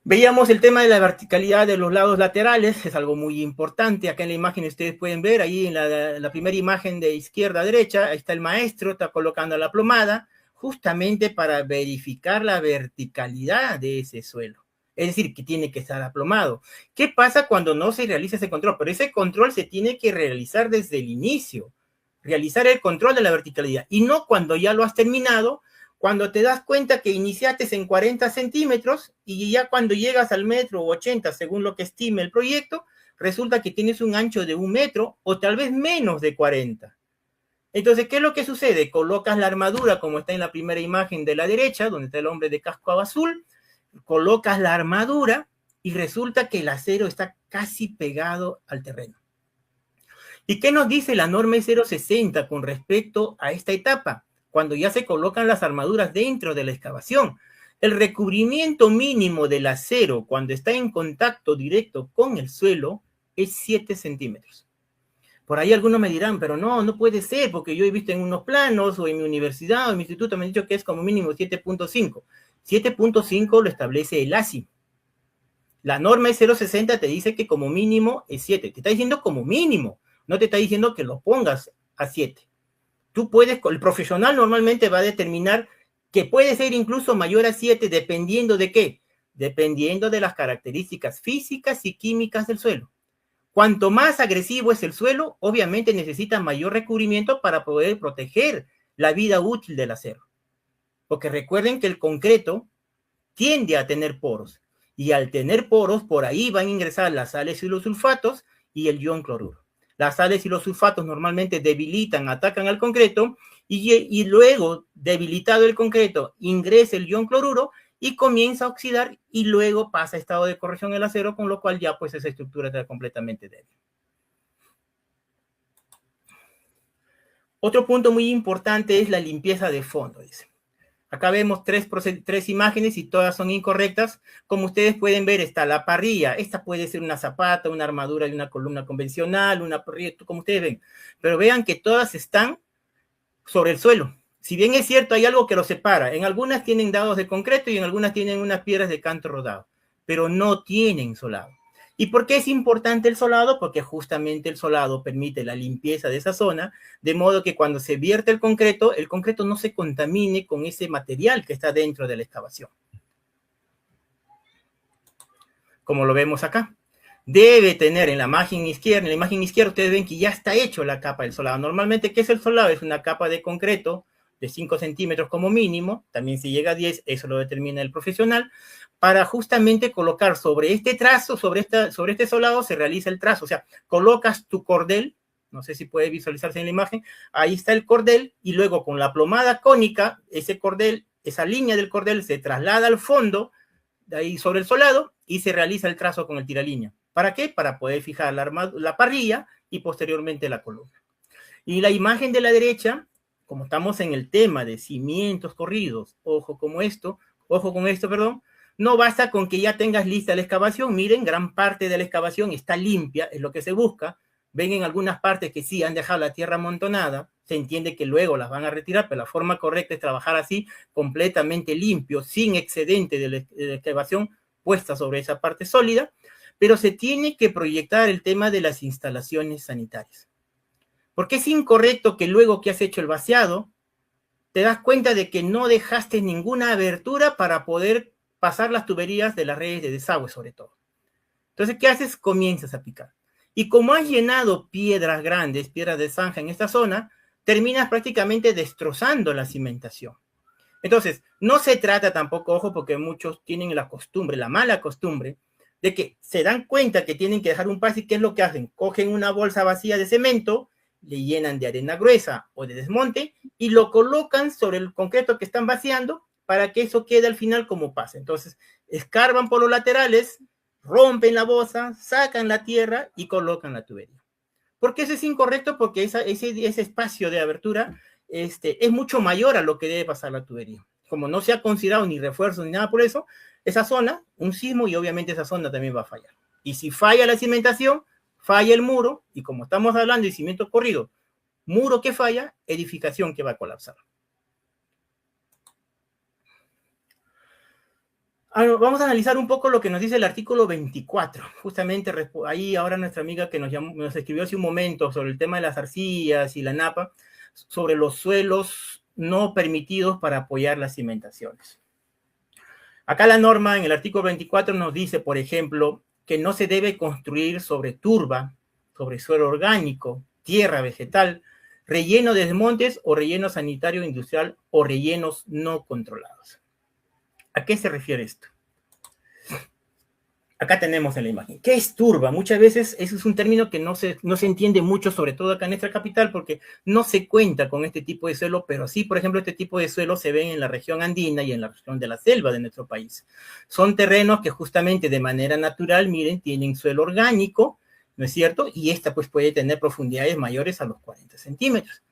Veíamos el tema de la verticalidad de los lados laterales, es algo muy importante. Acá en la imagen ustedes pueden ver, ahí en la primera imagen de izquierda a derecha, ahí está el maestro, está colocando la plomada, justamente para verificar la verticalidad de ese suelo. Es decir, que tiene que estar aplomado. ¿Qué pasa cuando no se realiza ese control? Pero ese control se tiene que realizar desde el inicio. Realizar el control de la verticalidad. Y no cuando ya lo has terminado, cuando te das cuenta que iniciaste en 40 centímetros y ya cuando llegas al metro o 80, según lo que estime el proyecto, resulta que tienes un ancho de 1 metro o tal vez menos de 40. Entonces, ¿qué es lo que sucede? Colocas la armadura, como está en la primera imagen de la derecha, donde está el hombre de casco azul, colocas la armadura y resulta que el acero está casi pegado al terreno. ¿Y qué nos dice la norma 060 con respecto a esta etapa? Cuando ya se colocan las armaduras dentro de la excavación. El recubrimiento mínimo del acero cuando está en contacto directo con el suelo es 7 centímetros. Por ahí algunos me dirán, pero no puede ser, porque yo he visto en unos planos o en mi universidad o en mi instituto me han dicho que es como mínimo 7.5. 7.5 lo establece el ASI. La norma 060 te dice que como mínimo es 7. Te está diciendo como mínimo, no te está diciendo que lo pongas a 7. Tú puedes, el profesional normalmente va a determinar que puede ser incluso mayor a 7 dependiendo de qué, dependiendo de las características físicas y químicas del suelo. Cuanto más agresivo es el suelo, obviamente necesita mayor recubrimiento para poder proteger la vida útil del acero. Porque recuerden que el concreto tiende a tener poros. Y al tener poros, por ahí van a ingresar las sales y los sulfatos y el ion cloruro. Las sales y los sulfatos normalmente debilitan, atacan al concreto y luego, debilitado el concreto, ingresa el ion cloruro y comienza a oxidar y luego pasa a estado de corrosión el acero, con lo cual ya pues esa estructura está completamente débil. Otro punto muy importante es la limpieza de fondo, dice. Acá vemos tres imágenes y todas son incorrectas. Como ustedes pueden ver, está la parrilla. Esta puede ser una zapata, una armadura de una columna convencional, una parrilla, como ustedes ven. Pero vean que todas están sobre el suelo. Si bien es cierto, hay algo que los separa. En algunas tienen dados de concreto y en algunas tienen unas piedras de canto rodado. Pero no tienen solado. ¿Y por qué es importante el solado? Porque justamente el solado permite la limpieza de esa zona, de modo que cuando se vierte el concreto no se contamine con ese material que está dentro de la excavación. Como lo vemos acá. Debe tener en la imagen izquierda, ustedes ven que ya está hecho la capa del solado. Normalmente, ¿qué es el solado? Es una capa de concreto de 5 centímetros como mínimo, también si llega a 10, eso lo determina el profesional, para justamente colocar sobre este trazo, sobre este solado se realiza el trazo, o sea, colocas tu cordel, no sé si puede visualizarse en la imagen, ahí está el cordel, y luego con la plomada cónica, ese cordel, esa línea del cordel se traslada al fondo, de ahí sobre el solado, y se realiza el trazo con el tiralínea. ¿Para qué? Para poder fijar la parrilla y posteriormente la columna. Y la imagen de la derecha, como estamos en el tema de cimientos corridos, ojo con esto, perdón, no basta con que ya tengas lista la excavación. Miren, gran parte de la excavación está limpia, es lo que se busca. Ven en algunas partes que sí han dejado la tierra amontonada, se entiende que luego las van a retirar, pero la forma correcta es trabajar así, completamente limpio, sin excedente de la excavación puesta sobre esa parte sólida, pero se tiene que proyectar el tema de las instalaciones sanitarias. Porque es incorrecto que luego que has hecho el vaciado, te das cuenta de que no dejaste ninguna abertura para poder pasar las tuberías de las redes de desagüe, sobre todo. Entonces, ¿qué haces? Comienzas a picar. Y como has llenado piedras grandes, piedras de zanja en esta zona, terminas prácticamente destrozando la cimentación. Entonces, no se trata tampoco, ojo, porque muchos tienen la costumbre, la mala costumbre, de que se dan cuenta que tienen que dejar un paso y ¿qué es lo que hacen? Cogen una bolsa vacía de cemento, le llenan de arena gruesa o de desmonte y lo colocan sobre el concreto que están vaciando para que eso quede al final como pase. Entonces, escarban por los laterales, rompen la bolsa, sacan la tierra y colocan la tubería. ¿Por qué eso es incorrecto? Porque ese espacio de abertura es mucho mayor a lo que debe pasar la tubería. Como no se ha considerado ni refuerzo ni nada por eso, esa zona, un sismo y obviamente esa zona también va a fallar. Y si falla la cimentación, falla el muro, y como estamos hablando de cimiento corrido, muro que falla, edificación que va a colapsar. Vamos a analizar un poco lo que nos dice el artículo 24. Justamente ahí ahora nuestra amiga que nos escribió hace un momento sobre el tema de las arcillas y la napa, sobre los suelos no permitidos para apoyar las cimentaciones. Acá la norma en el artículo 24 nos dice, por ejemplo, que no se debe construir sobre turba, sobre suelo orgánico, tierra vegetal, relleno de desmontes o relleno sanitario industrial o rellenos no controlados. ¿A qué se refiere esto? Acá tenemos en la imagen. ¿Qué es turba? Muchas veces eso es un término que no se entiende mucho, sobre todo acá en nuestra capital, porque no se cuenta con este tipo de suelo, pero sí, por ejemplo, este tipo de suelo se ve en la región andina y en la región de la selva de nuestro país. Son terrenos que justamente de manera natural, miren, tienen suelo orgánico, ¿no es cierto? Y esta pues puede tener profundidades mayores a los 40 centímetros.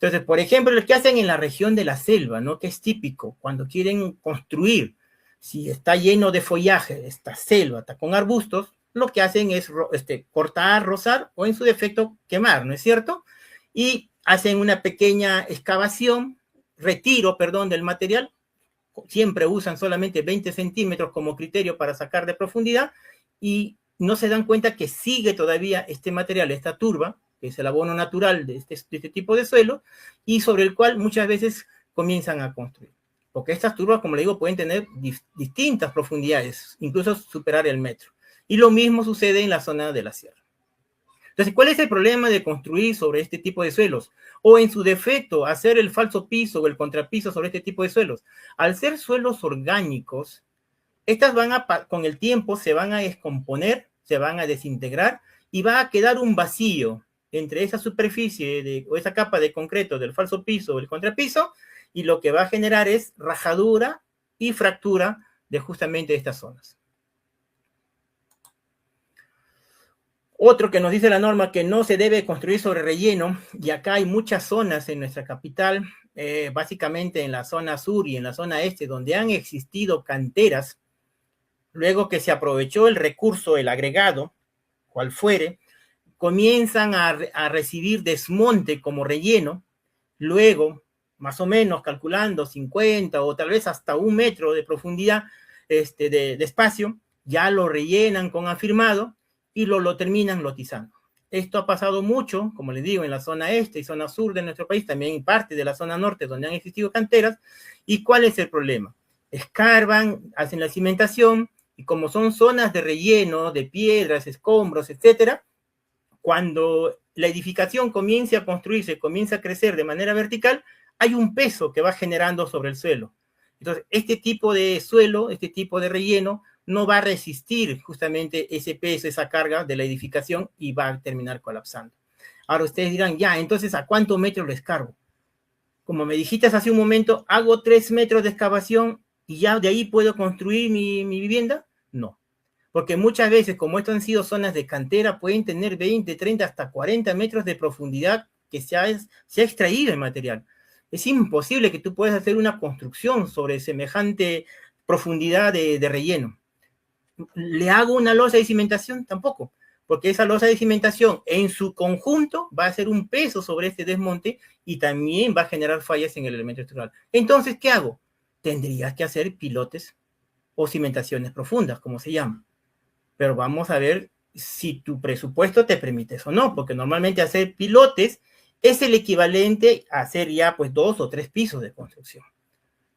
Entonces, por ejemplo, lo que hacen en la región de la selva, ¿no? Que es típico, cuando quieren construir, si está lleno de follaje, esta selva, está con arbustos, lo que hacen es cortar, rozar o en su defecto quemar, ¿no es cierto? Y hacen una pequeña excavación, retiro, perdón, del material, siempre usan solamente 20 centímetros como criterio para sacar de profundidad y no se dan cuenta que sigue todavía este material, esta turba, que es el abono natural de este tipo de suelo, y sobre el cual muchas veces comienzan a construir. Porque estas turbas, como le digo, pueden tener distintas profundidades, incluso superar el metro. Y lo mismo sucede en la zona de la sierra. Entonces, ¿cuál es el problema de construir sobre este tipo de suelos? O en su defecto, hacer el falso piso o el contrapiso sobre este tipo de suelos. Al ser suelos orgánicos, estas con el tiempo se van a descomponer, se van a desintegrar y va a quedar un vacío entre esa superficie o esa capa de concreto del falso piso o el contrapiso, y lo que va a generar es rajadura y fractura de justamente estas zonas. Otro que nos dice la norma que no se debe construir sobre relleno, y acá hay muchas zonas en nuestra capital, básicamente en la zona sur y en la zona este, donde han existido canteras, luego que se aprovechó el recurso, el agregado, cual fuere, comienzan a recibir desmonte como relleno, luego, más o menos calculando 50 o tal vez hasta 1 metro de profundidad de espacio, ya lo rellenan con afirmado y lo terminan lotizando. Esto ha pasado mucho, como les digo, en la zona este y zona sur de nuestro país, también en parte de la zona norte donde han existido canteras. ¿Y cuál es el problema? Escarban, hacen la cimentación y como son zonas de relleno, de piedras, escombros, etcétera, cuando la edificación comience a construirse, comienza a crecer de manera vertical, hay un peso que va generando sobre el suelo. Entonces, este tipo de suelo, este tipo de relleno, no va a resistir justamente ese peso, esa carga de la edificación y va a terminar colapsando. Ahora ustedes dirán, ya, entonces, ¿a cuántos metros lo escarbo? Como me dijiste hace un momento, ¿hago 3 metros de excavación y ya de ahí puedo construir mi vivienda? No. Porque muchas veces, como esto han sido zonas de cantera, pueden tener 20, 30, hasta 40 metros de profundidad que se ha extraído el material. Es imposible que tú puedas hacer una construcción sobre semejante profundidad de relleno. ¿Le hago una losa de cimentación? Tampoco, porque esa losa de cimentación en su conjunto va a ser un peso sobre este desmonte y también va a generar fallas en el elemento estructural. Entonces, ¿qué hago? Tendrías que hacer pilotes o cimentaciones profundas, como se llama. Pero vamos a ver si tu presupuesto te permite eso o no, porque normalmente hacer pilotes es el equivalente a hacer ya pues 2 o 3 pisos de construcción.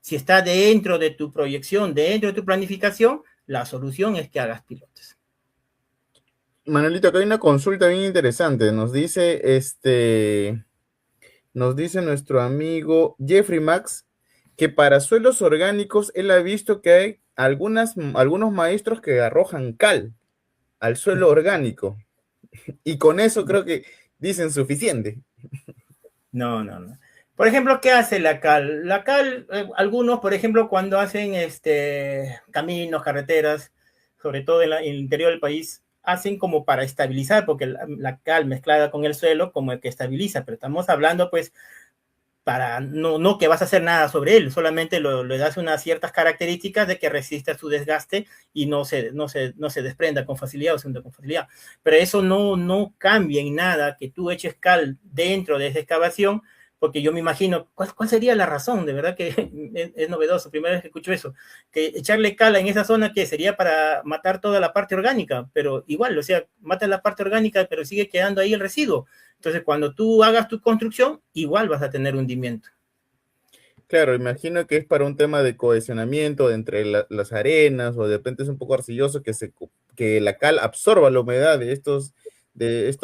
Si está dentro de tu proyección, dentro de tu planificación, la solución es que hagas pilotes. Manuelito, acá hay una consulta bien interesante. Nos dice nuestro amigo Jeffrey Max que para suelos orgánicos él ha visto que hay algunos maestros que arrojan cal al suelo orgánico y con eso creo que dicen suficiente. No. Por ejemplo, ¿qué hace la cal? La cal, algunos, por ejemplo, cuando hacen caminos, carreteras, sobre todo en el interior del país, hacen como para estabilizar, porque la cal mezclada con el suelo como que estabiliza, pero estamos hablando pues para no que vas a hacer nada sobre él, solamente le das unas ciertas características de que resiste a su desgaste y no se desprenda con facilidad o se hunde con facilidad. Pero eso no cambia en nada que tú eches cal dentro de esa excavación, porque yo me imagino, ¿cuál sería la razón? De verdad que es novedoso, primera vez que escucho eso, que echarle cal en esa zona que sería para matar toda la parte orgánica, pero igual, o sea, mata la parte orgánica, pero sigue quedando ahí el residuo. Entonces, cuando tú hagas tu construcción, igual vas a tener hundimiento. Claro, imagino que es para un tema de cohesionamiento entre las arenas o de repente es un poco arcilloso que la cal absorba la humedad de estos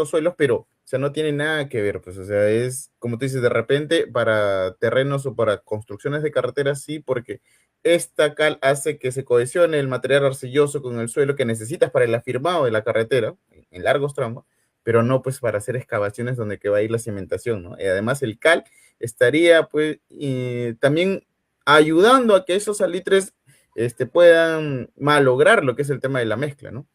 suelos, pero o sea, no tiene nada que ver, pues, o sea, es como tú dices, de repente para terrenos o para construcciones de carreteras sí, porque esta cal hace que se cohesione el material arcilloso con el suelo que necesitas para el afirmado de la carretera en largos tramos, pero no pues para hacer excavaciones donde que va a ir la cimentación, ¿no? Y además el cal estaría pues también ayudando a que esos salitres puedan malograr lo que es el tema de la mezcla, ¿no?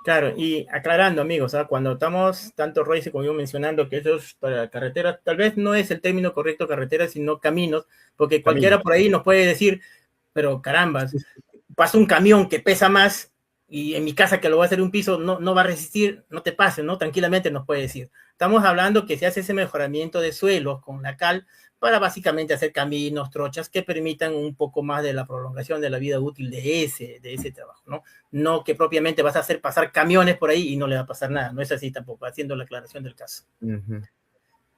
Claro, y aclarando, amigos, ¿ah? Cuando estamos, tanto Royce como yo mencionando que eso es para carreteras, tal vez no es el término correcto carreteras, sino caminos, porque Camino. cualquiera por ahí nos puede decir, pero carambas, pasa un camión que pesa más y en mi casa que lo va a hacer un piso no va a resistir, no te pases, ¿no? Tranquilamente nos puede decir. Estamos hablando que se hace ese mejoramiento de suelos con la cal para básicamente hacer caminos, trochas que permitan un poco más de la prolongación de la vida útil de ese trabajo, ¿no? No que propiamente vas a hacer pasar camiones por ahí y no le va a pasar nada, no es así tampoco, haciendo la aclaración del caso.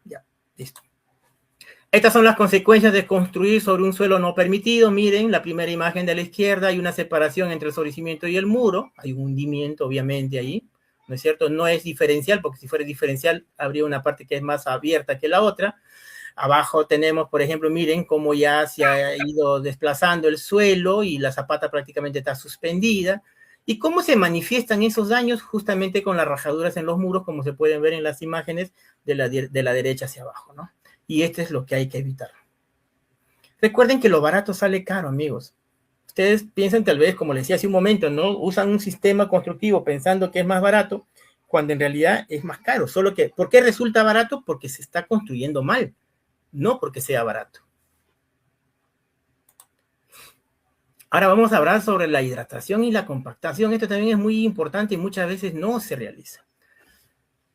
Ya, listo. Estas son las consecuencias de construir sobre un suelo no permitido. Miren, la primera imagen de la izquierda, hay una separación entre el sobrecimiento y el muro. Hay un hundimiento, obviamente, ahí. ¿No es cierto? No es diferencial, porque si fuera diferencial, habría una parte que es más abierta que la otra. Abajo tenemos, por ejemplo, miren cómo ya se ha ido desplazando el suelo y la zapata prácticamente está suspendida. ¿Y cómo se manifiestan esos daños? Justamente con las rajaduras en los muros, como se pueden ver en las imágenes de la derecha hacia abajo, ¿no? Y esto es lo que hay que evitar. Recuerden que lo barato sale caro, amigos. Ustedes piensan tal vez, como les decía hace un momento, ¿no? Usan un sistema constructivo pensando que es más barato, cuando en realidad es más caro. Solo que, ¿por qué resulta barato? Porque se está construyendo mal, no porque sea barato. Ahora vamos a hablar sobre la hidratación y la compactación. Esto también es muy importante y muchas veces no se realiza.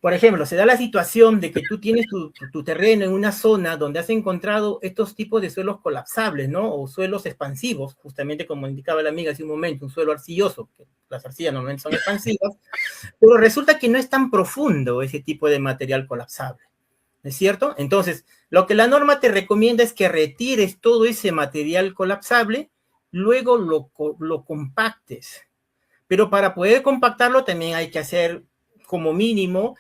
Por ejemplo, se da la situación de que tú tienes tu terreno en una zona donde has encontrado estos tipos de suelos colapsables, ¿no? O suelos expansivos, justamente como indicaba la amiga hace un momento, un suelo arcilloso, que las arcillas normalmente son expansivas, pero resulta que no es tan profundo ese tipo de material colapsable, ¿no es cierto? Entonces, lo que la norma te recomienda es que retires todo ese material colapsable, luego lo compactes. Pero para poder compactarlo también hay que hacer como mínimo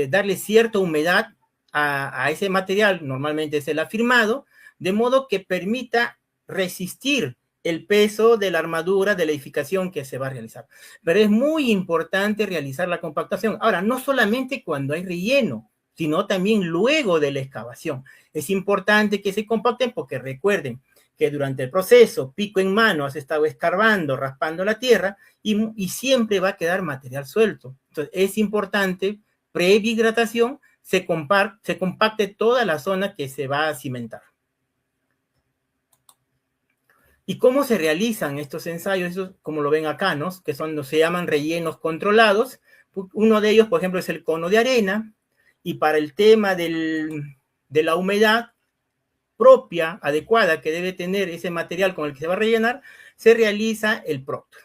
darle cierta humedad a ese material, normalmente es el afirmado, de modo que permita resistir el peso de la armadura de la edificación que se va a realizar. Pero es muy importante realizar la compactación. Ahora, no solamente cuando hay relleno, sino también luego de la excavación. Es importante que se compacten porque recuerden que durante el proceso, pico en mano, has estado escarbando, raspando la tierra y siempre va a quedar material suelto. Entonces, es importante previa hidratación, se compacte toda la zona que se va a cimentar. ¿Y cómo se realizan estos ensayos? Estos, como lo ven acá, ¿no? Que se llaman rellenos controlados. Uno de ellos, por ejemplo, es el cono de arena. Y para el tema de la humedad propia, adecuada, que debe tener ese material con el que se va a rellenar, se realiza el proctor.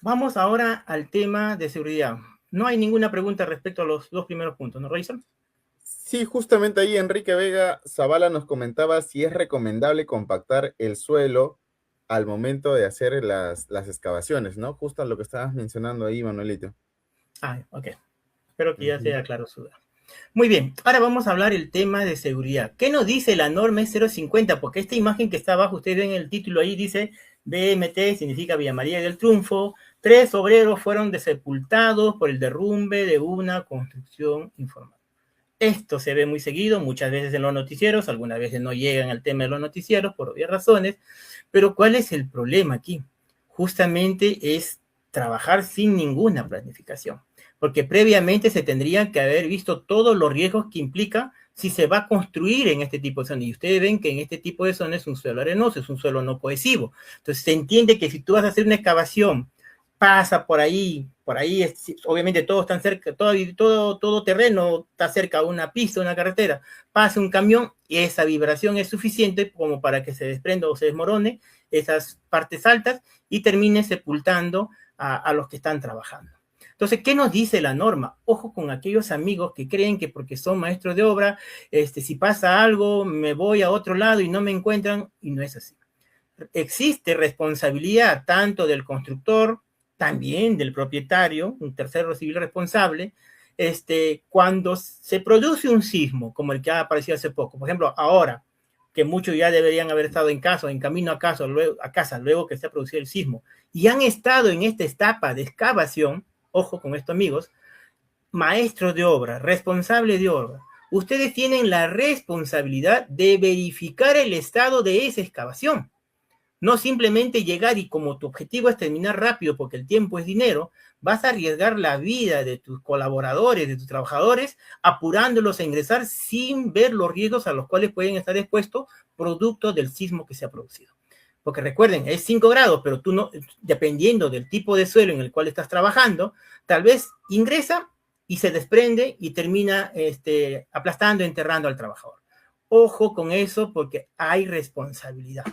Vamos ahora al tema de seguridad. No hay ninguna pregunta respecto a los dos primeros puntos, ¿no, Raiza? Sí, justamente ahí Enrique Vega Zavala nos comentaba si es recomendable compactar el suelo al momento de hacer las excavaciones, ¿no? Justo lo que estabas mencionando ahí, Manuelito. Ah, ok. Espero que ya sea claro su duda. Muy bien, ahora vamos a hablar el tema de seguridad. ¿Qué nos dice la norma 050? Porque esta imagen que está abajo, ustedes ven el título ahí, dice BMT, significa Villa María del Triunfo. 3 obreros fueron sepultados por el derrumbe de una construcción informal. Esto se ve muy seguido, muchas veces en los noticieros, algunas veces no llegan al tema de los noticieros por obvias razones, pero ¿cuál es el problema aquí? justamente es trabajar sin ninguna planificación, porque previamente se tendrían que haber visto todos los riesgos que implica si se va a construir en este tipo de zona. Y ustedes ven que en este tipo de zona es un suelo arenoso, es un suelo no cohesivo. Entonces se entiende que si tú vas a hacer una excavación, pasa por ahí obviamente todo está cerca, todo terreno está cerca de una pista, una carretera, pasa un camión y esa vibración es suficiente como para que se desprenda o se desmorone esas partes altas y termine sepultando a los que están trabajando. Entonces, ¿qué nos dice la norma? Ojo con aquellos amigos que creen que porque son maestros de obra, si pasa algo, me voy a otro lado y no me encuentran, y no es así. Existe responsabilidad tanto del constructor, también del propietario, un tercero civil responsable, cuando se produce un sismo, como el que ha aparecido hace poco. Por ejemplo, ahora, que muchos ya deberían haber estado en camino a casa, luego que se ha producido el sismo, y han estado en esta etapa de excavación. Ojo con esto, amigos, maestros de obra, responsables de obra, ustedes tienen la responsabilidad de verificar el estado de esa excavación. No simplemente llegar y como tu objetivo es terminar rápido porque el tiempo es dinero, vas a arriesgar la vida de tus colaboradores, de tus trabajadores, apurándolos a ingresar sin ver los riesgos a los cuales pueden estar expuestos producto del sismo que se ha producido. Porque recuerden, es 5 grados, pero tú no, dependiendo del tipo de suelo en el cual estás trabajando, tal vez ingresa y se desprende y termina aplastando, enterrando al trabajador. Ojo con eso porque hay responsabilidad.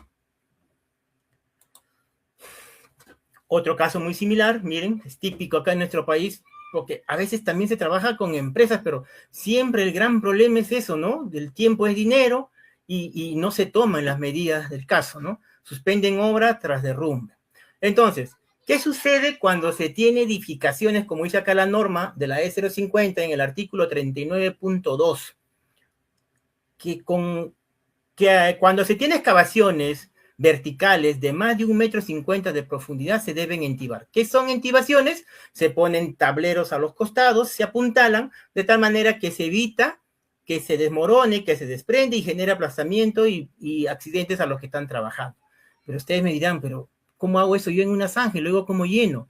Otro caso muy similar, miren, es típico acá en nuestro país, porque a veces también se trabaja con empresas, pero siempre el gran problema es eso, ¿no? El tiempo es dinero y no se toman las medidas del caso, ¿no? Suspenden obra tras derrumbe. Entonces, ¿qué sucede cuando se tiene edificaciones, como dice acá la norma de la E050 en el artículo 39.2? Que cuando se tiene excavaciones verticales de más de 1,50 m de profundidad se deben entibar. ¿Qué son entibaciones? Se ponen tableros a los costados, se apuntalan de tal manera que se evita que se desmorone, que se desprende y genera aplastamiento y accidentes a los que están trabajando. Pero ustedes me dirán, pero ¿cómo hago eso yo en una zanja y luego cómo lleno?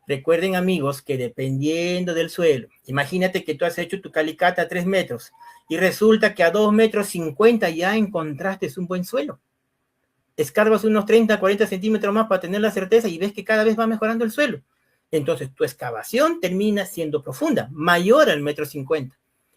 Recuerden, amigos, que dependiendo del suelo, imagínate que tú has hecho tu calicata a 3 metros y resulta que a 2,50 m ya encontraste un buen suelo. Escarbas unos 30, 40 centímetros más para tener la certeza y ves que cada vez va mejorando el suelo. Entonces, tu excavación termina siendo profunda, mayor al 1,50 m.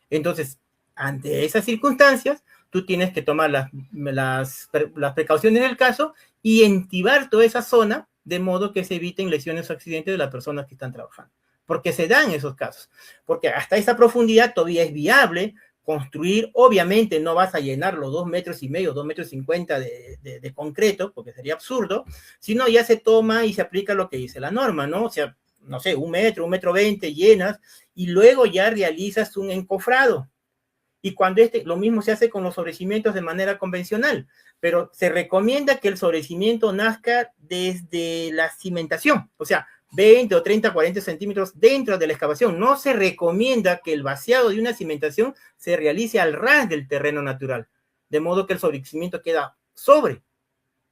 Entonces, ante esas circunstancias, tú tienes que tomar las precauciones del caso y entibar toda esa zona de modo que se eviten lesiones o accidentes de las personas que están trabajando. Porque se dan esos casos. Porque hasta esa profundidad todavía es viable construir. Obviamente no vas a llenar los 2,5 m, 2,50 m de concreto, porque sería absurdo, sino ya se toma y se aplica lo que dice la norma, ¿no? O sea, no sé, 1 metro, 1,20 m llenas, y luego ya realizas un encofrado. Y cuando lo mismo se hace con los sobrecimientos de manera convencional, pero se recomienda que el sobrecimiento nazca desde la cimentación, o sea, 20 o 30, 40 centímetros dentro de la excavación. No se recomienda que el vaciado de una cimentación se realice al ras del terreno natural, de modo que el sobrecimiento queda sobre,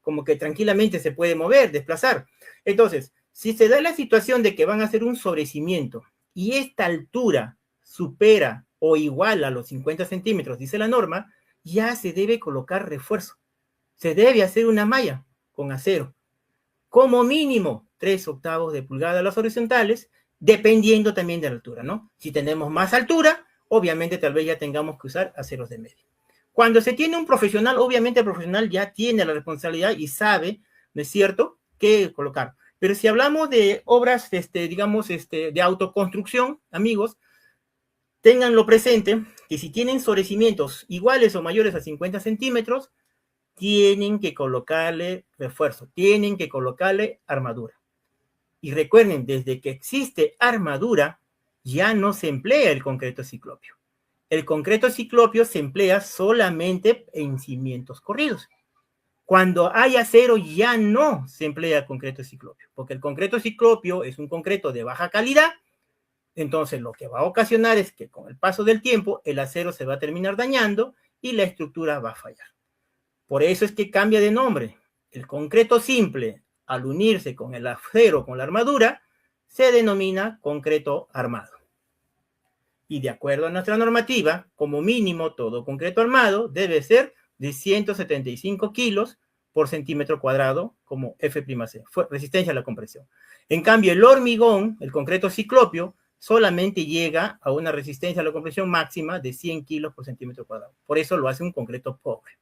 como que tranquilamente se puede mover, desplazar. Entonces, si se da la situación de que van a hacer un sobrecimiento y esta altura supera o igual a los 50 centímetros, dice la norma, ya se debe colocar refuerzo. Se debe hacer una malla con acero. Como mínimo 3/8 de pulgada las horizontales, dependiendo también de la altura, ¿no? Si tenemos más altura, obviamente tal vez ya tengamos que usar aceros de medio. Cuando se tiene un profesional, obviamente el profesional ya tiene la responsabilidad y sabe, ¿no es cierto?, qué colocar. Pero si hablamos de obras, digamos, de autoconstrucción, amigos, ténganlo presente que si tienen sobrecimientos iguales o mayores a 50 centímetros, tienen que colocarle refuerzo, tienen que colocarle armadura. Y recuerden, desde que existe armadura, ya no se emplea el concreto ciclopio. El concreto ciclopio se emplea solamente en cimientos corridos. Cuando hay acero ya no se emplea concreto ciclopio, porque el concreto ciclopio es un concreto de baja calidad. Entonces, lo que va a ocasionar es que con el paso del tiempo, el acero se va a terminar dañando y la estructura va a fallar. Por eso es que cambia de nombre. El concreto simple al unirse con el acero, con la armadura, se denomina concreto armado. Y de acuerdo a nuestra normativa, como mínimo todo concreto armado debe ser de 175 kilos por centímetro cuadrado como F'C, resistencia a la compresión. En cambio, el hormigón, el concreto ciclopio, solamente llega a una resistencia a la compresión máxima de 100 kilos por centímetro cuadrado. Por eso lo hace un concreto pobre.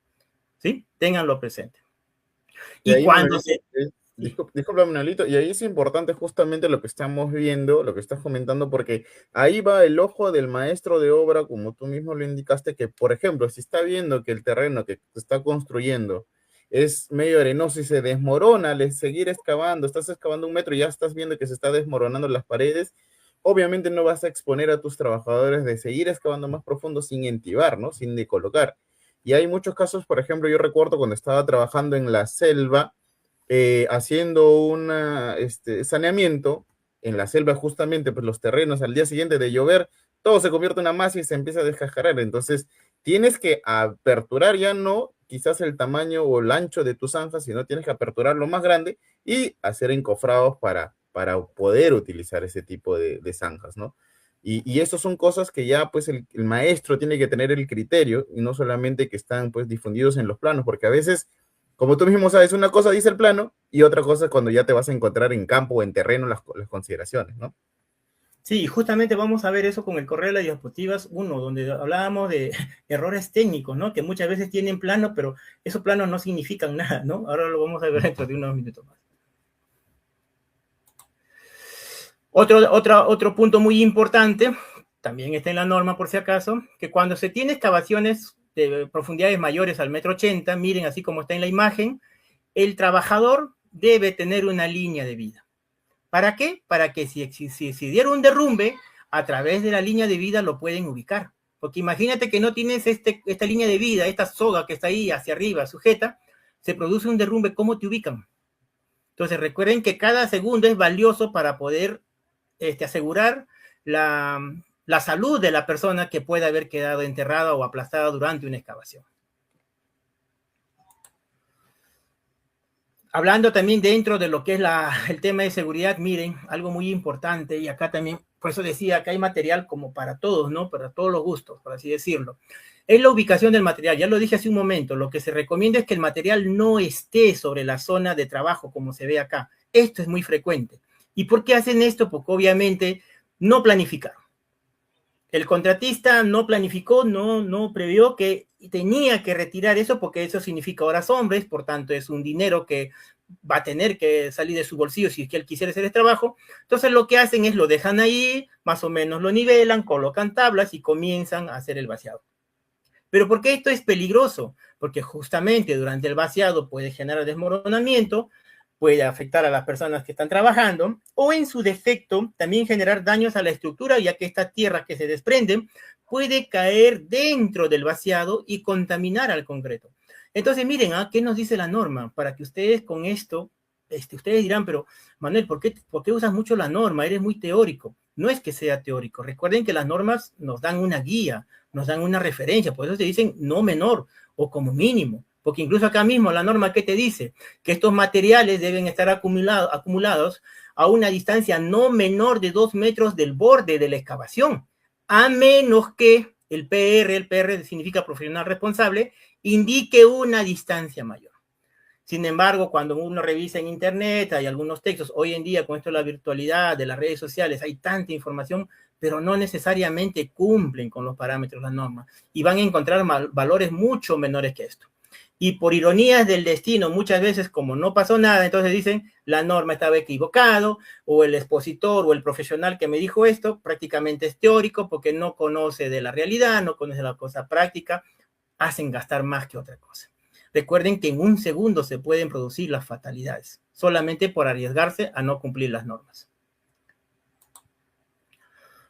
¿Sí? Ténganlo presente. Y Y ahí, cuando Manuelito, se... disculpa, Manuelito, y ahí es importante justamente lo que estamos viendo, lo que estás comentando, porque ahí va el ojo del maestro de obra, como tú mismo lo indicaste, que, por ejemplo, si está viendo que el terreno que se está construyendo es medio arenoso y se desmorona al seguir excavando, estás excavando 1 metro y ya estás viendo que se está desmoronando las paredes, obviamente no vas a exponer a tus trabajadores de seguir excavando más profundo sin entibar, ¿no? Sin decolocar. Y hay muchos casos, por ejemplo, yo recuerdo cuando estaba trabajando en la selva, haciendo un saneamiento en la selva justamente, pues los terrenos al día siguiente de llover, todo se convierte en una masa y se empieza a descascarar. Entonces, tienes que aperturar ya no quizás el tamaño o el ancho de tu zanja, sino tienes que aperturar lo más grande y hacer encofrados para poder utilizar ese tipo de zanjas, ¿no? Y eso son cosas que ya pues el maestro tiene que tener el criterio y no solamente que están pues difundidos en los planos, porque a veces, como tú mismo sabes, una cosa dice el plano y otra cosa cuando ya te vas a encontrar en campo o en terreno las consideraciones, ¿no? Sí, justamente vamos a ver eso con el correo de las diapositivas 1, donde hablábamos de errores técnicos, ¿no? Que muchas veces tienen plano, pero esos planos no significan nada, ¿no? Ahora lo vamos a ver dentro de unos minutos más. Otro punto muy importante, también está en la norma por si acaso, que cuando se tiene excavaciones de profundidades mayores al 1,80 m, miren así como está en la imagen, el trabajador debe tener una línea de vida. ¿Para qué? Para que si diera un derrumbe, a través de la línea de vida lo pueden ubicar. Porque imagínate que no tienes esta línea de vida, esta soga que está ahí hacia arriba, sujeta, se produce un derrumbe, ¿cómo te ubican? Entonces recuerden que cada segundo es valioso para poder asegurar la salud de la persona que puede haber quedado enterrada o aplastada durante una excavación. Hablando también dentro de lo que es el tema de seguridad, miren, algo muy importante, y acá también, por eso decía que hay material como para todos, ¿no? Para todos los gustos, por así decirlo. Es la ubicación del material, ya lo dije hace un momento, lo que se recomienda es que el material no esté sobre la zona de trabajo, como se ve acá. Esto es muy frecuente. ¿Y por qué hacen esto? Porque obviamente no planificaron. El contratista no planificó, no previó que tenía que retirar eso porque eso significa horas hombres, por tanto es un dinero que va a tener que salir de su bolsillo si es que él quisiera hacer el trabajo. Entonces lo que hacen es lo dejan ahí, más o menos lo nivelan, colocan tablas y comienzan a hacer el vaciado. ¿Pero por qué esto es peligroso? Porque justamente durante el vaciado puede generar desmoronamiento, puede afectar a las personas que están trabajando, o en su defecto también generar daños a la estructura, ya que esta tierra que se desprende puede caer dentro del vaciado y contaminar al concreto. Entonces, miren, ¿qué nos dice la norma? Para que ustedes con esto, ustedes dirán, pero Manuel, ¿por qué usas mucho la norma? Eres muy teórico. No es que sea teórico. Recuerden que las normas nos dan una guía, nos dan una referencia, por eso te dicen no menor o como mínimo. Porque incluso acá mismo la norma que te dice que estos materiales deben estar acumulados a una distancia no menor de 2 metros del borde de la excavación, a menos que el PR significa profesional responsable, indique una distancia mayor. Sin embargo, cuando uno revisa en internet, hay algunos textos, hoy en día con esto de la virtualidad, de las redes sociales, hay tanta información, pero no necesariamente cumplen con los parámetros de la norma y van a encontrar valores mucho menores que esto. Y por ironías del destino, muchas veces como no pasó nada, entonces dicen, la norma estaba equivocado, o el expositor o el profesional que me dijo esto prácticamente es teórico porque no conoce de la realidad, no conoce la cosa práctica, hacen gastar más que otra cosa. Recuerden que en un segundo se pueden producir las fatalidades, solamente por arriesgarse a no cumplir las normas.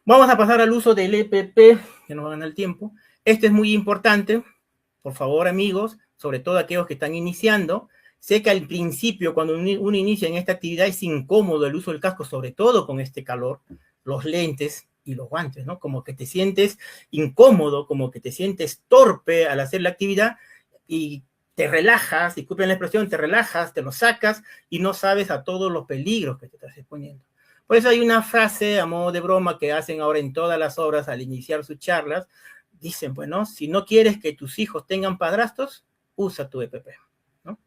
Vamos a pasar al uso del EPP, que nos va a ganar el tiempo. Esto es muy importante, por favor amigos, sobre todo aquellos que están iniciando. Sé que al principio, cuando uno inicia en esta actividad, es incómodo el uso del casco, sobre todo con este calor, los lentes y los guantes, ¿no? Como que te sientes incómodo, como que te sientes torpe al hacer la actividad y te relajas, disculpen la expresión, te relajas, te lo sacas y no sabes a todos los peligros que te estás exponiendo. Por eso hay una frase a modo de broma que hacen ahora en todas las obras al iniciar sus charlas. Dicen, bueno, si no quieres que tus hijos tengan padrastros, usa tu EPP, ¿no?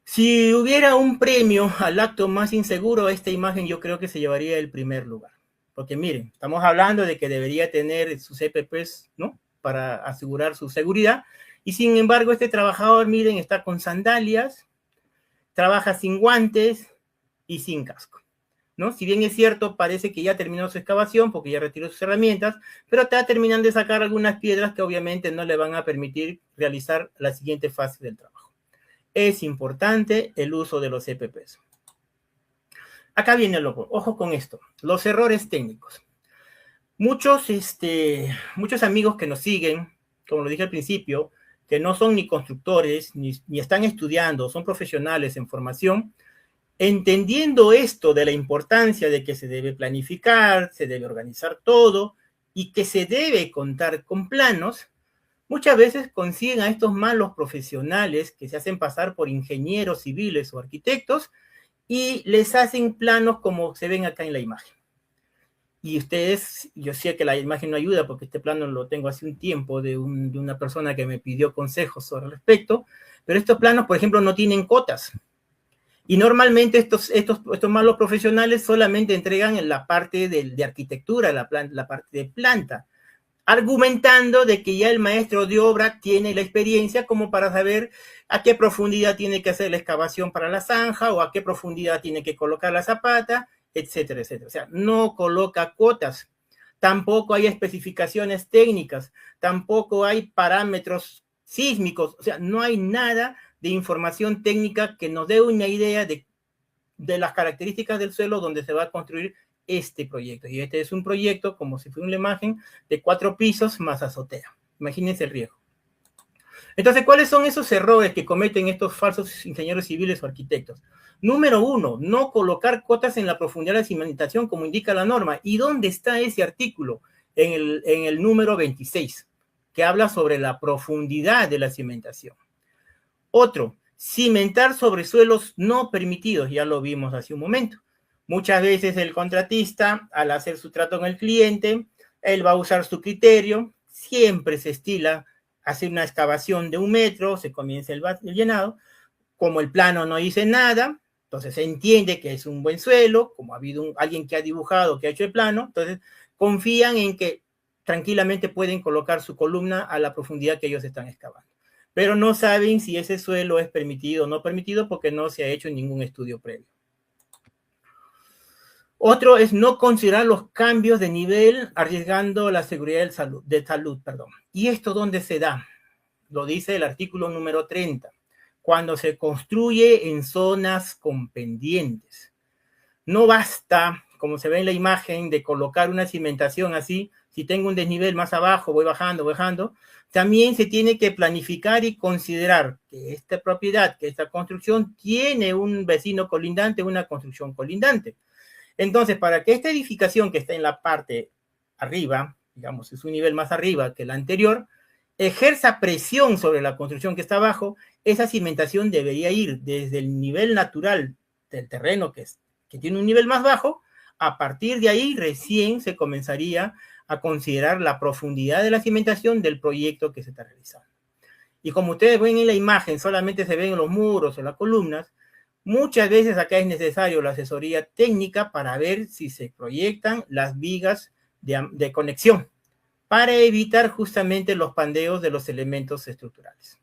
Si hubiera un premio al acto más inseguro, esta imagen yo creo que se llevaría el primer lugar. Porque miren, estamos hablando de que debería tener sus EPPs, ¿no? Para asegurar su seguridad. Y sin embargo, este trabajador, miren, está con sandalias, trabaja sin guantes y sin casco, ¿no? Si bien es cierto, parece que ya terminó su excavación porque ya retiró sus herramientas, pero está terminando de sacar algunas piedras que obviamente no le van a permitir realizar la siguiente fase del trabajo. Es importante el uso de los EPPs. Acá viene el ojo. Ojo con esto. Los errores técnicos. Muchos amigos que nos siguen, como lo dije al principio, que no son ni constructores, ni están estudiando, son profesionales en formación, entendiendo esto de la importancia de que se debe planificar, se debe organizar todo y que se debe contar con planos, muchas veces consiguen a estos malos profesionales que se hacen pasar por ingenieros civiles o arquitectos y les hacen planos como se ven acá en la imagen. Y ustedes, yo sé que la imagen no ayuda porque este plano lo tengo hace un tiempo de una persona que me pidió consejos sobre el respecto, pero estos planos, por ejemplo, no tienen cotas. Y normalmente estos malos profesionales solamente entregan en la parte de arquitectura, la parte de planta, argumentando de que ya el maestro de obra tiene la experiencia como para saber a qué profundidad tiene que hacer la excavación para la zanja o a qué profundidad tiene que colocar la zapata, etcétera, etcétera. O sea, no coloca cuotas, tampoco hay especificaciones técnicas, tampoco hay parámetros sísmicos, o sea, no hay nada de información técnica que nos dé una idea de las características del suelo donde se va a construir este proyecto. Y este es un proyecto, como si fuera una imagen, de 4 pisos más azotea. Imagínense el riesgo. Entonces, ¿cuáles son esos errores que cometen estos falsos ingenieros civiles o arquitectos? Número 1, no colocar cotas en la profundidad de la cimentación como indica la norma. ¿Y dónde está ese artículo? En el número 26, que habla sobre la profundidad de la cimentación. Otro, cimentar sobre suelos no permitidos, ya lo vimos hace un momento. Muchas veces el contratista, al hacer su trato con el cliente, él va a usar su criterio, siempre se estila hacer una excavación de 1 metro, se comienza el llenado, como el plano no dice nada, entonces se entiende que es un buen suelo, como ha habido alguien que ha dibujado, que ha hecho el plano, entonces confían en que tranquilamente pueden colocar su columna a la profundidad que ellos están excavando. Pero no saben si ese suelo es permitido o no permitido porque no se ha hecho ningún estudio previo. Otro es no considerar los cambios de nivel arriesgando la seguridad de salud. ¿Y esto dónde se da? Lo dice el artículo número 30. Cuando se construye en zonas con pendientes. No basta, como se ve en la imagen, de colocar una cimentación así. Si tengo un desnivel más abajo, voy bajando, bajando. También se tiene que planificar y considerar que esta propiedad, que esta construcción tiene un vecino colindante, una construcción colindante. Entonces, para que esta edificación que está en la parte arriba, digamos, es un nivel más arriba que la anterior, ejerza presión sobre la construcción que está abajo, esa cimentación debería ir desde el nivel natural del terreno que tiene un nivel más bajo. A partir de ahí recién se comenzaría a considerar la profundidad de la cimentación del proyecto que se está realizando. Y como ustedes ven en la imagen, solamente se ven los muros o las columnas. Muchas veces acá es necesario la asesoría técnica para ver si se proyectan las vigas de conexión para evitar justamente los pandeos de los elementos estructurales.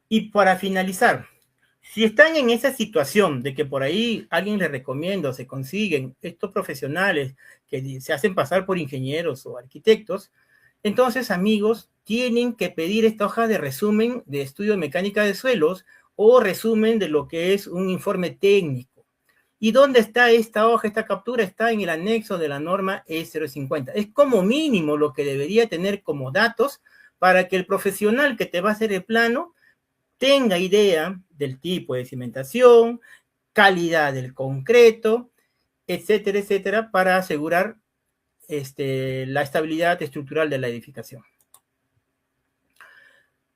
Y para finalizar, si están en esa situación de que por ahí alguien les recomienda o se consiguen estos profesionales que se hacen pasar por ingenieros o arquitectos, entonces, amigos, tienen que pedir esta hoja de resumen de estudio de mecánica de suelos o resumen de lo que es un informe técnico. ¿Y dónde está esta hoja, esta captura? Está en el anexo de la norma E050. Es como mínimo lo que debería tener como datos para que el profesional que te va a hacer el plano tenga idea del tipo de cimentación, calidad del concreto, etcétera, etcétera, para asegurar la estabilidad estructural de la edificación.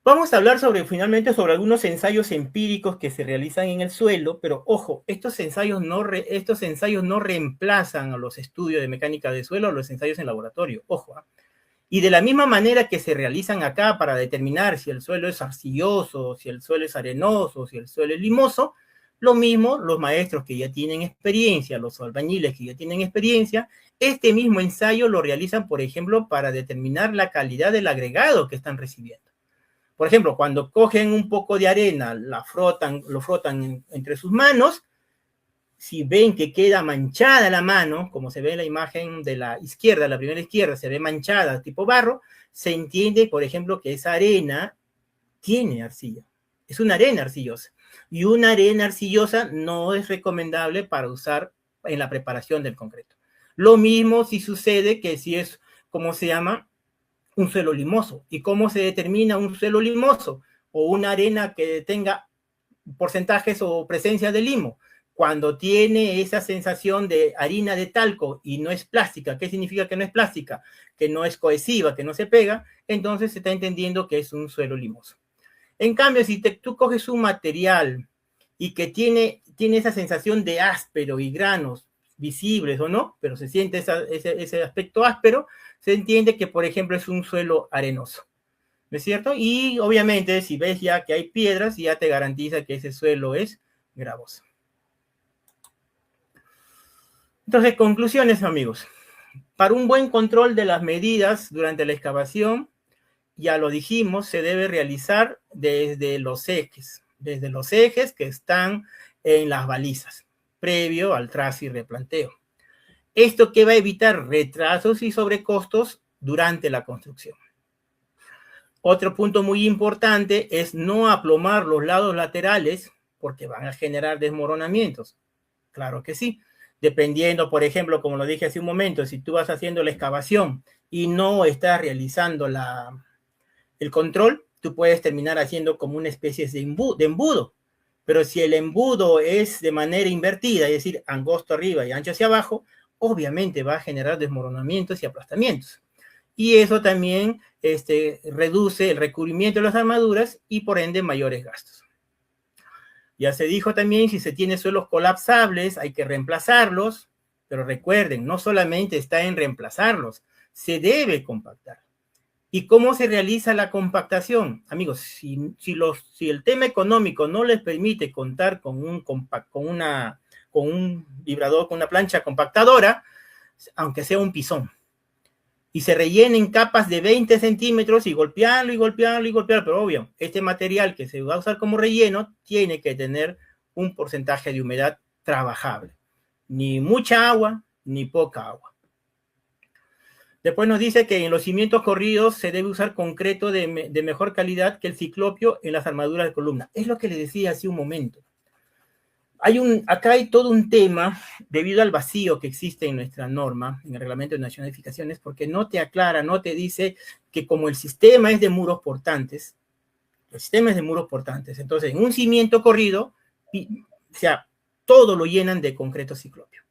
Vamos a hablar finalmente sobre algunos ensayos empíricos que se realizan en el suelo, pero ojo, estos ensayos no reemplazan a los estudios de mecánica de suelo o los ensayos en laboratorio, ojo. Y de la misma manera que se realizan acá para determinar si el suelo es arcilloso, si el suelo es arenoso, si el suelo es limoso, lo mismo los maestros que ya tienen experiencia, los albañiles que ya tienen experiencia, este mismo ensayo lo realizan, por ejemplo, para determinar la calidad del agregado que están recibiendo. Por ejemplo, cuando cogen un poco de arena, lo frotan entre sus manos, si ven que queda manchada la mano, como se ve en la imagen de la izquierda, la primera izquierda, se ve manchada tipo barro, se entiende, por ejemplo, que esa arena tiene arcilla. Es una arena arcillosa. Y una arena arcillosa no es recomendable para usar en la preparación del concreto. Lo mismo si sucede que si es, ¿cómo se llama? Un suelo limoso. ¿Y cómo se determina un suelo limoso? O una arena que tenga porcentajes o presencia de limo. Cuando tiene esa sensación de harina de talco y no es plástica, ¿qué significa que no es plástica? Que no es cohesiva, que no se pega, entonces se está entendiendo que es un suelo limoso. En cambio, si tú coges un material y que tiene esa sensación de áspero y granos visibles o no, pero se siente ese aspecto áspero, se entiende que, por ejemplo, es un suelo arenoso. ¿No es cierto? Y obviamente, si ves ya que hay piedras, ya te garantiza que ese suelo es gravoso. Entonces, conclusiones, amigos. Para un buen control de las medidas durante la excavación, ya lo dijimos, se debe realizar desde los ejes que están en las balizas, previo al trazo y replanteo. Esto que va a evitar retrasos y sobrecostos durante la construcción. Otro punto muy importante es no aplomar los lados laterales porque van a generar desmoronamientos. Claro que sí. Dependiendo, por ejemplo, como lo dije hace un momento, si tú vas haciendo la excavación y no estás realizando el control, tú puedes terminar haciendo como una especie de embudo. Pero si el embudo es de manera invertida, es decir, angosto arriba y ancho hacia abajo, obviamente va a generar desmoronamientos y aplastamientos. Y eso también reduce el recubrimiento de las armaduras y por ende mayores gastos. Ya se dijo también, si se tiene suelos colapsables, hay que reemplazarlos, pero recuerden, no solamente está en reemplazarlos, se debe compactar. ¿Y cómo se realiza la compactación? Amigos, si el tema económico no les permite contar con un vibrador, con una plancha compactadora, aunque sea un pisón, y se rellenen capas de 20 centímetros y golpearlo y golpearlo y golpearlo, pero obvio, este material que se va a usar como relleno tiene que tener un porcentaje de humedad trabajable. Ni mucha agua, ni poca agua. Después nos dice que en los cimientos corridos se debe usar concreto de mejor calidad que el ciclopio en las armaduras de columna. Es lo que le decía hace un momento. Acá hay todo un tema debido al vacío que existe en nuestra norma, en el Reglamento Nacional de Edificaciones, porque no te aclara, no te dice que como el sistema es de muros portantes, entonces en un cimiento corrido, o sea, todo lo llenan de concreto ciclopio.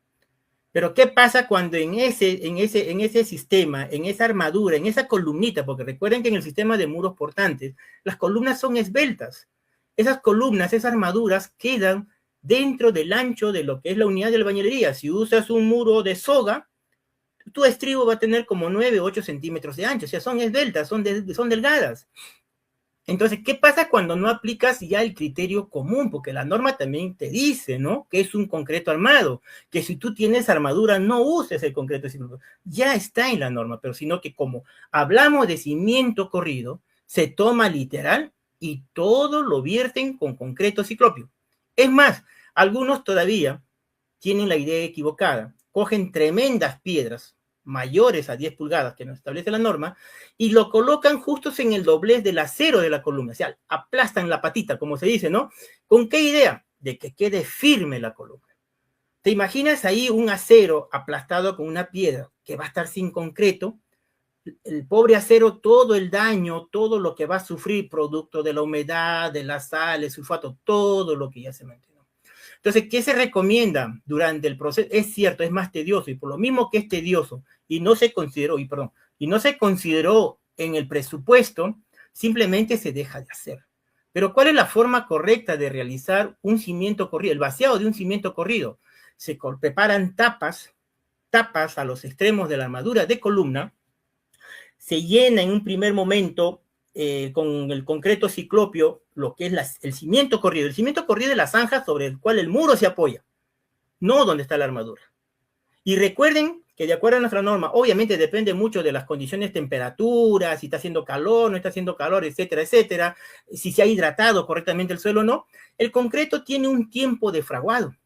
Pero ¿qué pasa cuando en ese sistema, en esa armadura, en esa columnita? Porque recuerden que en el sistema de muros portantes, las columnas son esbeltas. Esas columnas, esas armaduras quedan dentro del ancho de lo que es la unidad de albañilería. Si usas un muro de soga, tu estribo va a tener como 9 o 8 centímetros de ancho. O sea, son esbeltas, son delgadas. Entonces, ¿qué pasa cuando no aplicas ya el criterio común? Porque la norma también te dice, ¿no? Que es un concreto armado, que si tú tienes armadura no uses el concreto ciclopio. Ya está en la norma, pero sino que como hablamos de cimiento corrido, se toma literal y todo lo vierten con concreto ciclopio. Es más, algunos todavía tienen la idea equivocada, cogen tremendas piedras mayores a 10 pulgadas que nos establece la norma y lo colocan justo en el doblez del acero de la columna, o sea, aplastan la patita, como se dice, ¿no? ¿Con qué idea? De que quede firme la columna. ¿Te imaginas ahí un acero aplastado con una piedra que va a estar sin concreto? El pobre acero, todo el daño, todo lo que va a sufrir producto de la humedad, de la sal, el sulfato, todo lo que ya se mencionó. Entonces, ¿qué se recomienda durante el proceso? Es cierto, es más tedioso y por lo mismo que es tedioso y no se consideró en el presupuesto, simplemente se deja de hacer. Pero ¿cuál es la forma correcta de realizar un cimiento corrido? El vaciado de un cimiento corrido. Se preparan tapas a los extremos de la armadura de columna, se llena en un primer momento con el concreto ciclopio lo que es el cimiento corrido. El cimiento corrido es la zanja sobre el cual el muro se apoya, no donde está la armadura. Y recuerden que de acuerdo a nuestra norma, obviamente depende mucho de las condiciones, temperaturas, si está haciendo calor, no está haciendo calor, etcétera, etcétera, si se ha hidratado correctamente el suelo o no, el concreto tiene un tiempo de fraguado.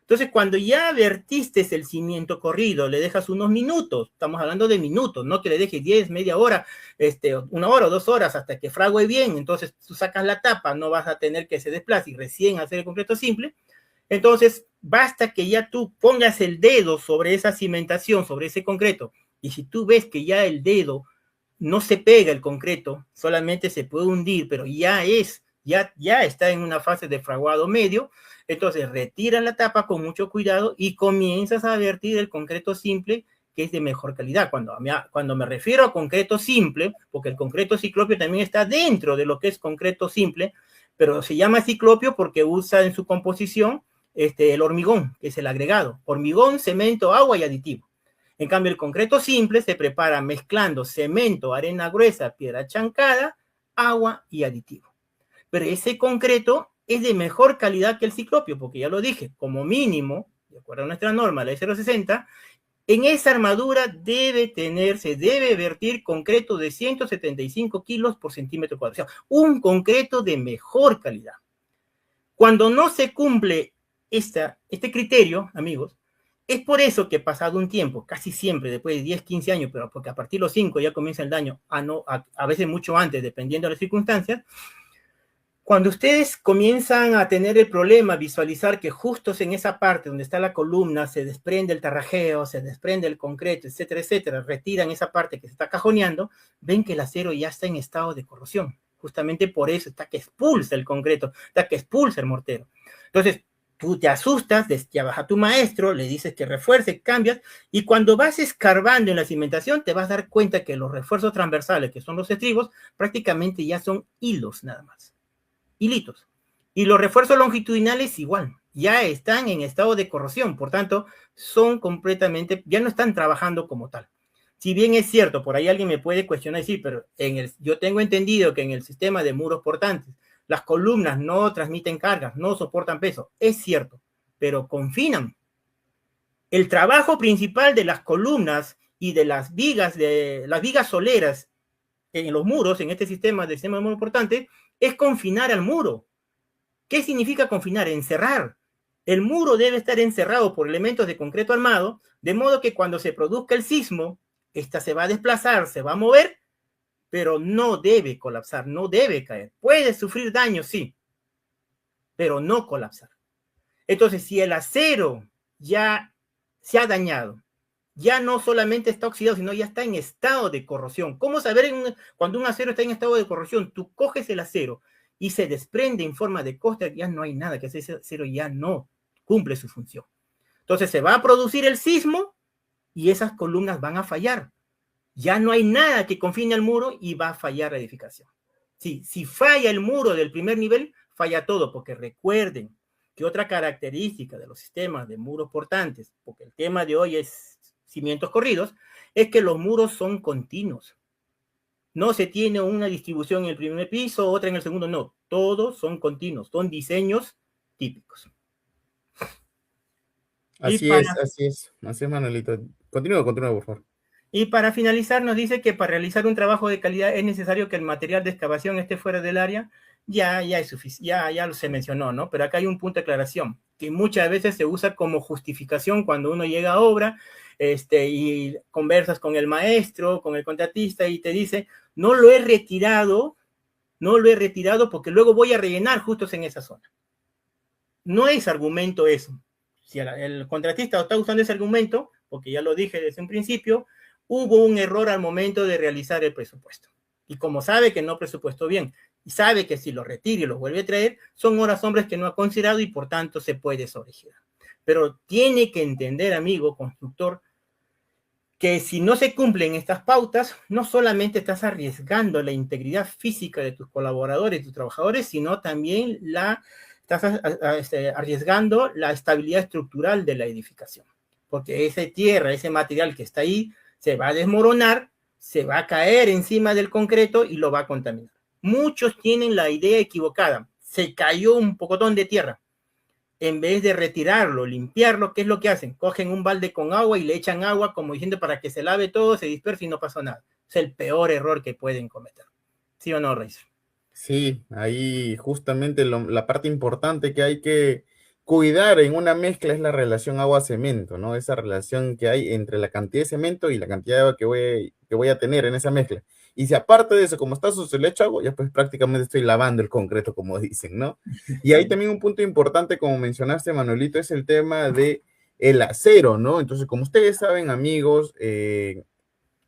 Entonces, cuando ya vertiste el cimiento corrido, le dejas unos minutos, estamos hablando de minutos, no que le dejes 10, media hora, 1 hora o 2 horas hasta que frague bien, entonces tú sacas la tapa, no vas a tener que se desplace y recién hacer el concreto simple. Entonces, basta que ya tú pongas el dedo sobre esa cimentación, sobre ese concreto, y si tú ves que ya el dedo no se pega el concreto, solamente se puede hundir, pero ya está en una fase de fraguado medio, entonces retira la tapa con mucho cuidado y comienzas a vertir el concreto simple, que es de mejor calidad. Cuando me refiero a concreto simple, porque el concreto ciclopio también está dentro de lo que es concreto simple, pero se llama ciclopio porque usa en su composición el hormigón, que es el agregado. Hormigón, cemento, agua y aditivo. En cambio, el concreto simple se prepara mezclando cemento, arena gruesa, piedra chancada, agua y aditivo. Pero ese concreto es de mejor calidad que el ciclopio, porque ya lo dije, como mínimo, de acuerdo a nuestra norma, la E060, en esa armadura se debe vertir concreto de 175 kilos por centímetro cuadrado. O sea, un concreto de mejor calidad. Cuando no se cumple este criterio, amigos, es por eso que pasado un tiempo, casi siempre, después de 10, 15 años, pero porque a partir de los 5 ya comienza el daño, a veces mucho antes, dependiendo de las circunstancias, cuando ustedes comienzan a tener el problema, visualizar que justo en esa parte donde está la columna se desprende el tarrajeo, se desprende el concreto, etcétera, etcétera, retiran esa parte que se está cajoneando, ven que el acero ya está en estado de corrosión. Justamente por eso está que expulsa el concreto, está que expulsa el mortero. Entonces, tú te asustas, llamas a tu maestro, le dices que refuerce, cambias, y cuando vas escarbando en la cimentación, te vas a dar cuenta que los refuerzos transversales, que son los estribos, prácticamente ya son hilos nada más. Hilitos. Y los refuerzos longitudinales igual, ya están en estado de corrosión, por tanto, son completamente, ya no están trabajando como tal. Si bien es cierto, por ahí alguien me puede cuestionar y decir, pero yo tengo entendido que en el sistema de muros portantes, las columnas no transmiten cargas, no soportan peso. Es cierto, pero confinan. El trabajo principal de las columnas y de las vigas soleras en los muros, en este sistema de muro portante, es confinar al muro. ¿Qué significa confinar? Encerrar. El muro debe estar encerrado por elementos de concreto armado, de modo que cuando se produzca el sismo, esta se va a desplazar, se va a mover, pero no debe colapsar, no debe caer. Puede sufrir daño, sí, pero no colapsar. Entonces, si el acero ya se ha dañado, ya no solamente está oxidado, sino ya está en estado de corrosión. ¿Cómo saber cuando un acero está en estado de corrosión? Tú coges el acero y se desprende en forma de costra, ya no hay nada, que ese acero ya no cumple su función. Entonces se va a producir el sismo y esas columnas van a fallar. Ya no hay nada que confine al muro y va a fallar la edificación. Sí, si falla el muro del primer nivel, falla todo, porque recuerden que otra característica de los sistemas de muros portantes, porque el tema de hoy es cimientos corridos, es que los muros son continuos. No se tiene una distribución en el primer piso, otra en el segundo, no. Todos son continuos, son diseños típicos. Así es, Manuelito. Continúa, por favor. Y para finalizar, nos dice que para realizar un trabajo de calidad es necesario que el material de excavación esté fuera del área. Ya es suficiente, ya se mencionó, ¿no? Pero acá hay un punto de aclaración, que muchas veces se usa como justificación cuando uno llega a obra, y conversas con el maestro, con el contratista, y te dice, no lo he retirado porque luego voy a rellenar justo en esa zona. No es argumento eso. Si el contratista está usando ese argumento, porque ya lo dije desde un principio, hubo un error al momento de realizar el presupuesto. Y como sabe que no presupuestó bien, y sabe que si lo retira y lo vuelve a traer, son horas hombres que no ha considerado y por tanto se puede sobregirar. Pero tiene que entender, amigo constructor, que si no se cumplen estas pautas, no solamente estás arriesgando la integridad física de tus colaboradores, de tus trabajadores, sino también estás arriesgando la estabilidad estructural de la edificación. Porque esa tierra, ese material que está ahí, se va a desmoronar, se va a caer encima del concreto y lo va a contaminar. Muchos tienen la idea equivocada. Se cayó un pocotón de tierra. En vez de retirarlo, limpiarlo, ¿qué es lo que hacen? Cogen un balde con agua y le echan agua como diciendo para que se lave todo, se disperse y no pasó nada. Es el peor error que pueden cometer. ¿Sí o no, Reis? Sí, ahí justamente la parte importante que hay que cuidar en una mezcla es la relación agua-cemento, ¿no? Esa relación que hay entre la cantidad de cemento y la cantidad de agua que voy a tener en esa mezcla. Y si aparte de eso, como está sucio, le echo agua, ya pues prácticamente estoy lavando el concreto, como dicen, ¿no? Y ahí también un punto importante, como mencionaste, Manuelito, es el tema de el acero, ¿no? Entonces, como ustedes saben, amigos, en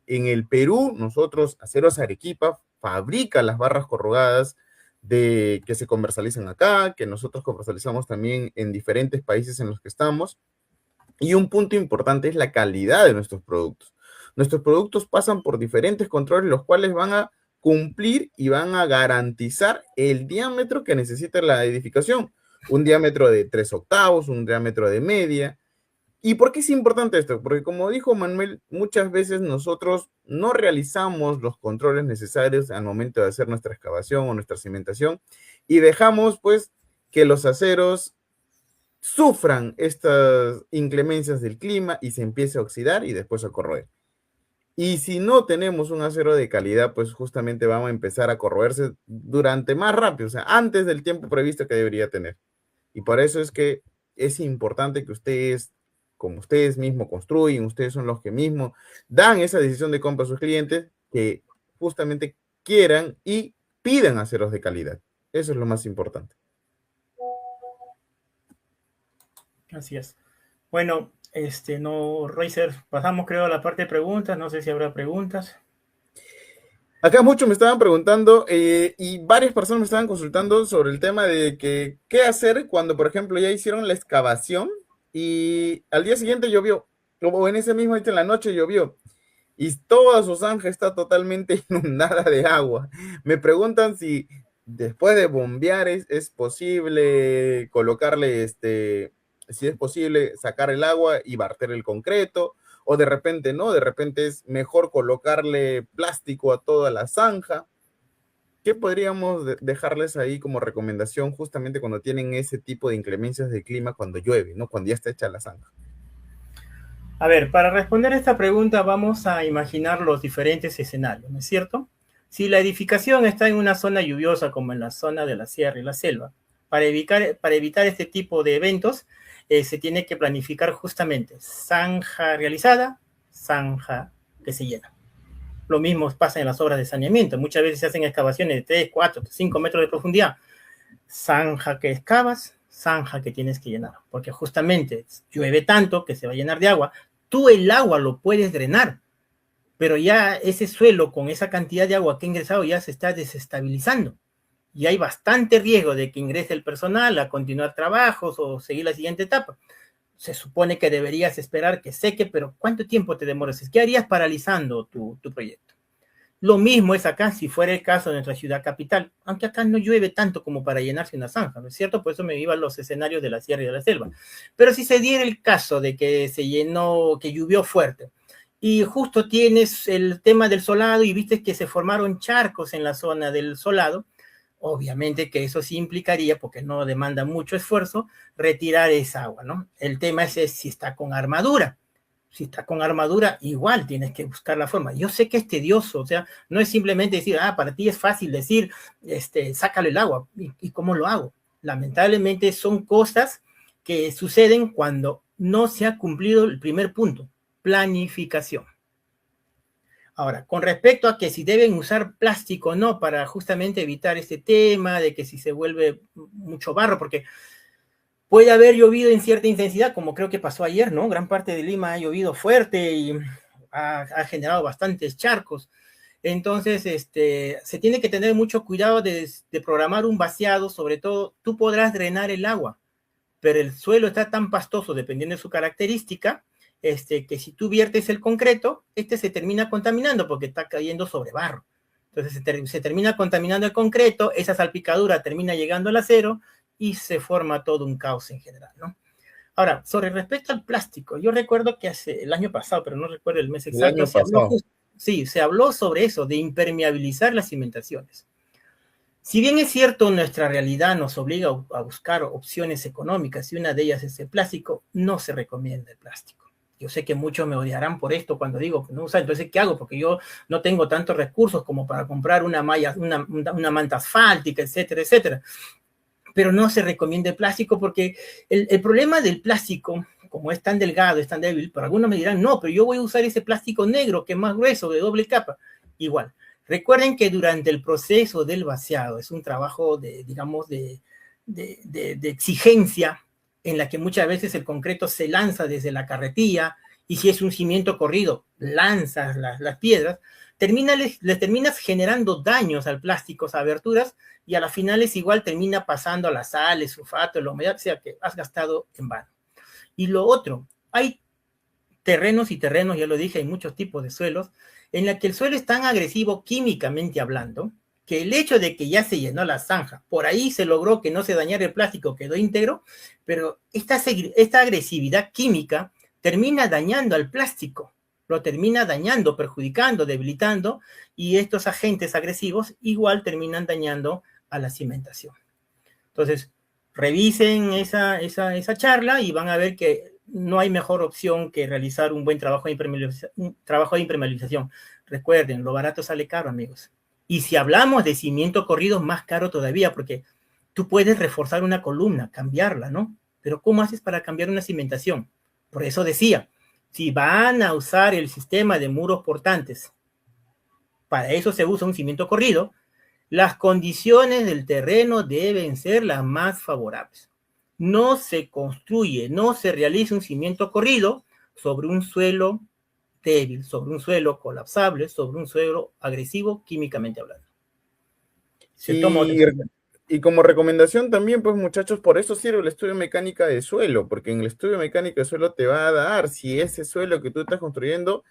el Perú, nosotros, Aceros Arequipa, fabrica las barras corrugadas que se comercializan acá, que nosotros comercializamos también en diferentes países en los que estamos. Y un punto importante es la calidad de nuestros productos. Nuestros productos pasan por diferentes controles, los cuales van a cumplir y van a garantizar el diámetro que necesita la edificación. Un diámetro de 3/8, un diámetro de media. ¿Y por qué es importante esto? Porque como dijo Manuel, muchas veces nosotros no realizamos los controles necesarios al momento de hacer nuestra excavación o nuestra cimentación y dejamos pues que los aceros sufran estas inclemencias del clima y se empiece a oxidar y después a corroer. Y si no tenemos un acero de calidad, pues justamente vamos a empezar a corroerse durante más rápido, o sea, antes del tiempo previsto que debería tener. Y por eso es que es importante que ustedes, como ustedes mismos construyen, ustedes son los que mismos dan esa decisión de compra a sus clientes, que justamente quieran y pidan aceros de calidad. Eso es lo más importante. Así es. Bueno, no, Racer, pasamos creo a la parte de preguntas, no sé si habrá preguntas. Acá muchos me estaban preguntando y varias personas me estaban consultando sobre el tema de que qué hacer cuando, por ejemplo, ya hicieron la excavación y al día siguiente llovió, o en ese mismo día en la noche llovió y toda su zanja está totalmente inundada de agua. Me preguntan si después de bombear es posible colocarle, si es posible sacar el agua y verter el concreto, o de repente no, de repente es mejor colocarle plástico a toda la zanja. ¿Qué podríamos dejarles ahí como recomendación justamente cuando tienen ese tipo de inclemencias de clima cuando llueve, ¿no? Cuando ya está hecha la zanja. A ver, para responder a esta pregunta vamos a imaginar los diferentes escenarios, ¿no es cierto? Si la edificación está en una zona lluviosa como en la zona de la sierra y la selva, para evitar este tipo de eventos, se tiene que planificar justamente zanja realizada, zanja que se llena. Lo mismo pasa en las obras de saneamiento. Muchas veces se hacen excavaciones de 3, 4, 5 metros de profundidad. Zanja que excavas, zanja que tienes que llenar. Porque justamente llueve tanto que se va a llenar de agua. Tú el agua lo puedes drenar, pero ya ese suelo con esa cantidad de agua que ha ingresado ya se está desestabilizando. Y hay bastante riesgo de que ingrese el personal a continuar trabajos o seguir la siguiente etapa. Se supone que deberías esperar que seque, pero ¿cuánto tiempo te demoras? ¿Qué harías paralizando tu proyecto? Lo mismo es acá, si fuera el caso de nuestra ciudad capital, aunque acá no llueve tanto como para llenarse una zanja, ¿no es cierto? Por eso me iba a los escenarios de la sierra y de la selva. Pero si se diera el caso de que se llenó, que llovió fuerte, y justo tienes el tema del solado y viste que se formaron charcos en la zona del solado, obviamente que eso sí implicaría, porque no demanda mucho esfuerzo, retirar esa agua, ¿no? El tema es si está con armadura. Si está con armadura, igual tienes que buscar la forma. Yo sé que es tedioso, o sea, no es simplemente decir, para ti es fácil decir, sácale el agua. ¿Y cómo lo hago? Lamentablemente son cosas que suceden cuando no se ha cumplido el primer punto, planificación. Ahora, con respecto a que si deben usar plástico o no para justamente evitar este tema de que si se vuelve mucho barro, porque puede haber llovido en cierta intensidad, como creo que pasó ayer, ¿no? Gran parte de Lima ha llovido fuerte y ha generado bastantes charcos. Entonces, se tiene que tener mucho cuidado de programar un vaciado, sobre todo, tú podrás drenar el agua, pero el suelo está tan pastoso, dependiendo de su característica, que si tú viertes el concreto, se termina contaminando porque está cayendo sobre barro. Entonces se termina contaminando el concreto, esa salpicadura termina llegando al acero y se forma todo un caos en general, ¿no? Ahora, sobre respecto al plástico, yo recuerdo que el año pasado, pero no recuerdo el mes El exacto, año pasado. se habló sobre eso, de impermeabilizar las cimentaciones. Si bien es cierto, nuestra realidad nos obliga a buscar opciones económicas y una de ellas es el plástico, no se recomienda el plástico. Yo sé que muchos me odiarán por esto cuando digo que no usa, entonces ¿qué hago? Porque yo no tengo tantos recursos como para comprar una malla, una manta asfáltica, etcétera, etcétera. Pero no se recomienda el plástico porque el problema del plástico, como es tan delgado, es tan débil, para algunos me dirán, no, pero yo voy a usar ese plástico negro que es más grueso, de doble capa. Igual, recuerden que durante el proceso del vaciado es un trabajo de, digamos, de exigencia en la que muchas veces el concreto se lanza desde la carretilla y si es un cimiento corrido, lanzas las piedras, les terminas generando daños al plástico, a aberturas, y a las finales igual termina pasando a la sal, el sulfato, la humedad, o sea que has gastado en vano. Y lo otro, hay terrenos y terrenos, ya lo dije, hay muchos tipos de suelos, en la que el suelo es tan agresivo químicamente hablando, que el hecho de que ya se llenó la zanja, por ahí se logró que no se dañara el plástico, quedó íntegro, pero esta agresividad química termina dañando al plástico, lo termina dañando, perjudicando, debilitando, y estos agentes agresivos igual terminan dañando a la cimentación. Entonces, revisen esa charla y van a ver que no hay mejor opción que realizar un buen trabajo de impermeabilización. Recuerden, lo barato sale caro, amigos. Y si hablamos de cimiento corrido, más caro todavía, porque tú puedes reforzar una columna, cambiarla, ¿no? Pero ¿cómo haces para cambiar una cimentación? Por eso decía, si van a usar el sistema de muros portantes, para eso se usa un cimiento corrido, las condiciones del terreno deben ser las más favorables. No se construye, no se realiza un cimiento corrido sobre un suelo débil, sobre un suelo colapsable, sobre un suelo agresivo químicamente hablando. Se toma otra Y, y como recomendación también, pues muchachos, por eso sirve el estudio mecánica de suelo, porque en el estudio mecánico de suelo te va a dar si ese suelo que tú estás construyendo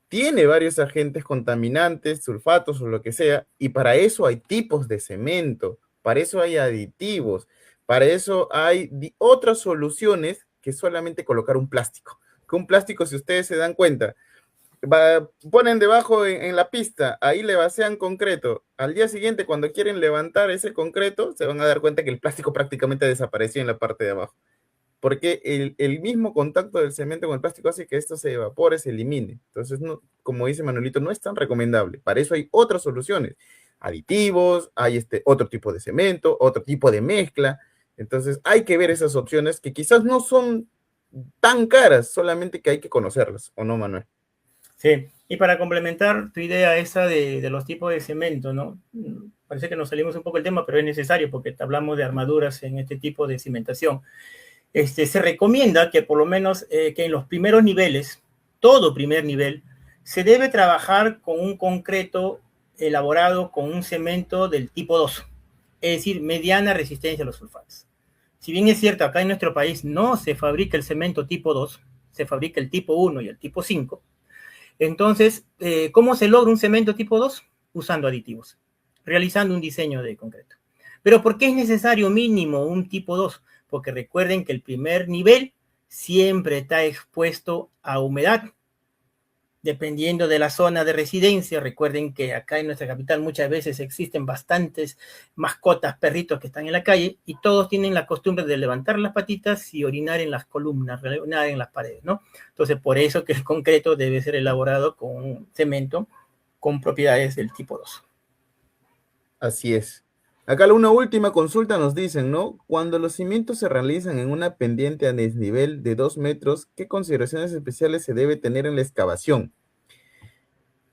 tiene varios agentes contaminantes, sulfatos o lo que sea, y para eso hay tipos de cemento, para eso hay aditivos, para eso hay otras soluciones que solamente colocar un plástico. Que un plástico, si ustedes se dan cuenta, ponen debajo en la pista, ahí le vacían concreto. Al día siguiente, cuando quieren levantar ese concreto, se van a dar cuenta que el plástico prácticamente desapareció en la parte de abajo. Porque el mismo contacto del cemento con el plástico hace que esto se evapore, se elimine. Entonces, no, como dice Manuelito, no es tan recomendable. Para eso hay otras soluciones. Aditivos, hay otro tipo de cemento, otro tipo de mezcla. Entonces, hay que ver esas opciones que quizás no son tan caras, solamente que hay que conocerlas, ¿o no, Manuel? Sí, y para complementar tu idea esa de los tipos de cemento, ¿no? Parece que nos salimos un poco del tema, pero es necesario porque hablamos de armaduras en este tipo de cimentación. Se recomienda que por lo menos que en los primeros niveles, todo primer nivel, se debe trabajar con un concreto elaborado con un cemento del tipo 2, es decir, mediana resistencia a los sulfatos. Si bien es cierto, acá en nuestro país no se fabrica el cemento tipo 2, se fabrica el tipo 1 y el tipo 5. Entonces, ¿cómo se logra un cemento tipo 2? Usando aditivos, realizando un diseño de concreto. Pero ¿por qué es necesario mínimo un tipo 2? Porque recuerden que el primer nivel siempre está expuesto a humedad. Dependiendo de la zona de residencia, recuerden que acá en nuestra capital muchas veces existen bastantes mascotas, perritos que están en la calle y todos tienen la costumbre de levantar las patitas y orinar en las columnas, orinar en las paredes, ¿no? Entonces, por eso que el concreto debe ser elaborado con un cemento con propiedades del tipo 2. Así es. Acá una última consulta nos dicen, ¿no? Cuando los cimientos se realizan en una pendiente a desnivel de 2 metros, ¿qué consideraciones especiales se debe tener en la excavación?